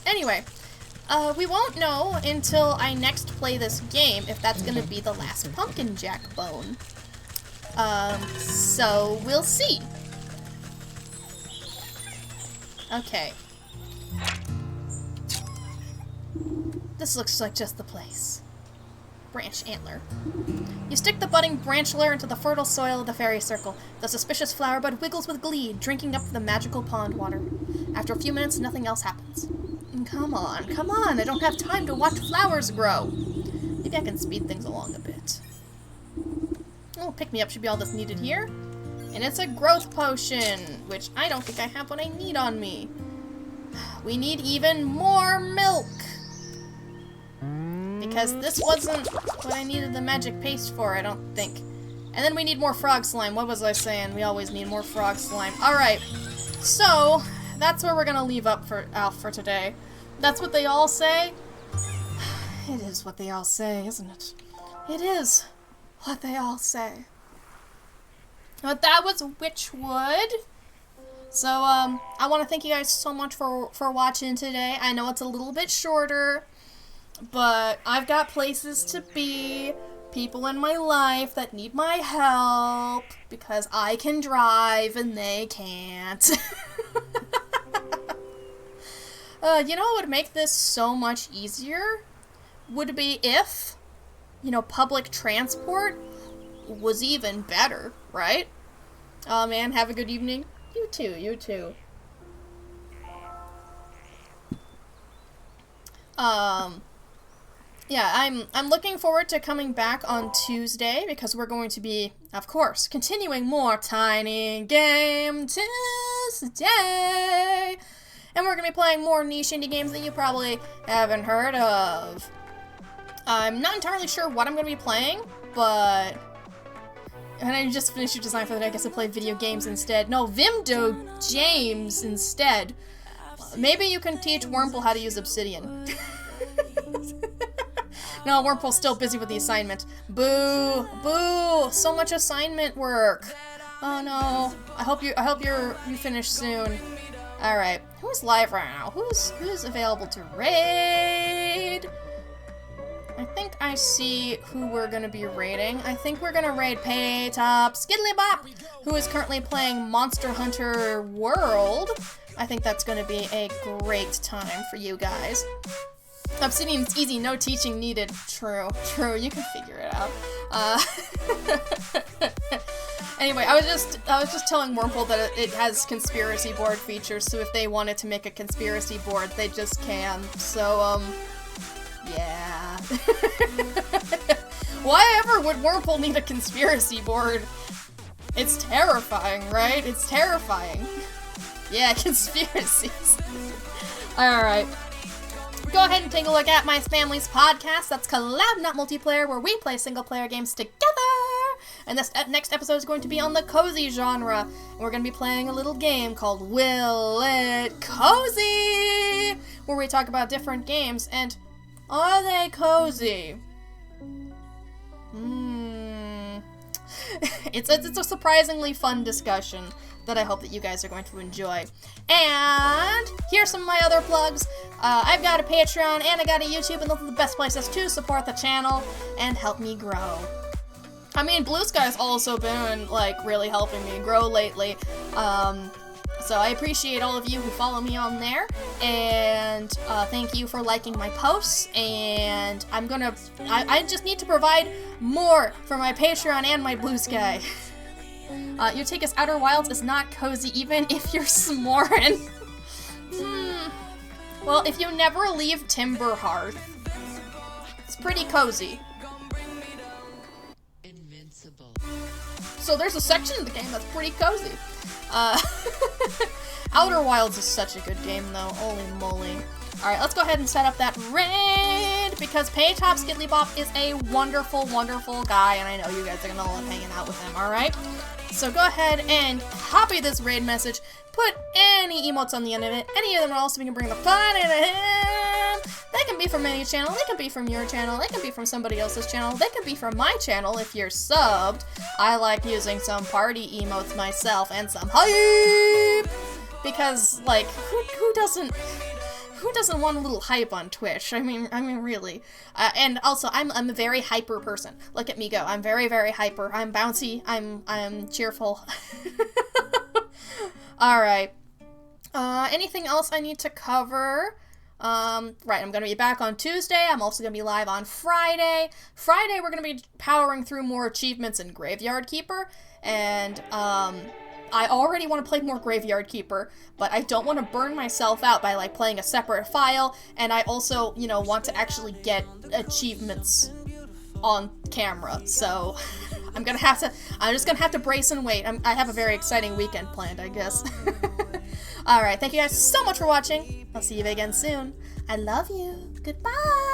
Anyway. We won't know until I next play this game if that's gonna be the last pumpkin jack bone. So we'll see. Okay. This looks like just the place. Branch antler. You stick the budding branchler into the fertile soil of the fairy circle. The suspicious flower bud wiggles with glee, drinking up the magical pond water. After a few minutes, nothing else happens. Come on, I don't have time to watch flowers grow. Maybe I can speed things along a bit. Oh, pick-me-up should be all that's needed here. And it's a growth potion, which I don't think I have what I need on me. We need even more milk. Because this wasn't what I needed the magic paste for, I don't think. And then we need more frog slime. What was I saying? We always need more frog slime. Alright, so that's where we're gonna leave up for today. That's what they all say? It is what they all say, isn't it? It is what they all say. But that was Witchwood. So, I want to thank you guys so much for watching today. I know it's a little bit shorter, but I've got places to be, people in my life that need my help, because I can drive and they can't. You know what would make this so much easier? Would be if, you know, public transport was even better, right? Oh man, have a good evening. You too, you too. Yeah, I'm looking forward to coming back on Tuesday because we're going to be, of course, continuing more Tiny Game Tuesday. And we're going to be playing more niche indie games that you probably haven't heard of. I'm not entirely sure what I'm going to be playing, but... And I just finished your design for the day. I guess I play video games instead. No, Vimdo James instead. Maybe you can teach Wurmple how to use Obsidian. No, Wurmple's still busy with the assignment. Boo! Boo! So much assignment work. Oh no. I hope you finish soon. Alright. Who's live right now? Who's available to raid? I think think I see who we're gonna be raiding. I think we're gonna raid Paytop Skiddlybop, who is currently playing Monster Hunter World. I think that's gonna be a great time for you guys. Obsidian's easy, no teaching needed. True, you can figure it out. Anyway, I was just telling Wurmple that it has conspiracy board features, so if they wanted to make a conspiracy board, they just can. So, yeah. Why ever would Wurmple need a conspiracy board? It's terrifying, right? It's terrifying. Yeah, conspiracies. Alright. Go ahead and take a look at my family's podcast. That's Collab Not Multiplayer, where we play single-player games together. And this next episode is going to be on the cozy genre. And we're going to be playing a little game called Will It Cozy? Where we talk about different games, and are they cozy? It's a surprisingly fun discussion that I hope that you guys are going to enjoy. And here's some of my other plugs. I've got a Patreon and I got a YouTube, and those are the best places to support the channel and help me grow. I mean, Blue Sky's also been, like, really helping me grow lately. So I appreciate all of you who follow me on there, and thank you for liking my posts, and I just need to provide more for my Patreon and my Blue Sky. You take us Outer Wilds is not cozy even if you're smorin'. Well, if you never leave Timber Hearth, it's pretty cozy. So there's a section of the game that's pretty cozy. Outer Wilds is such a good game, though. Holy moly. Alright, let's go ahead and set up that raid, because Paytop Skiddlybop is a wonderful, wonderful guy, and I know you guys are gonna love hanging out with him, alright? So go ahead and copy this raid message, put any emotes on the end of it, any of them else, so we can bring the fun into him. They can be from any channel, they can be from your channel, they can be from somebody else's channel, they can be from my channel if you're subbed. I like using some party emotes myself and some hype! Because, like, who doesn't want a little hype on Twitch? I mean, really. And also, I'm a very hyper person. Look at me go. I'm very, very hyper. I'm bouncy. I'm cheerful. Alright. Anything else I need to cover? Right, I'm gonna be back on Tuesday. I'm also gonna be live on Friday. Friday, we're gonna be powering through more achievements in Graveyard Keeper, and, I already want to play more Graveyard Keeper, but I don't want to burn myself out by, like, playing a separate file, and I also, you know, want to actually get achievements on camera, so I'm just gonna have to brace and wait. I have a very exciting weekend planned, I guess. Alright, thank you guys so much for watching. I'll see you again soon. I love you. Goodbye!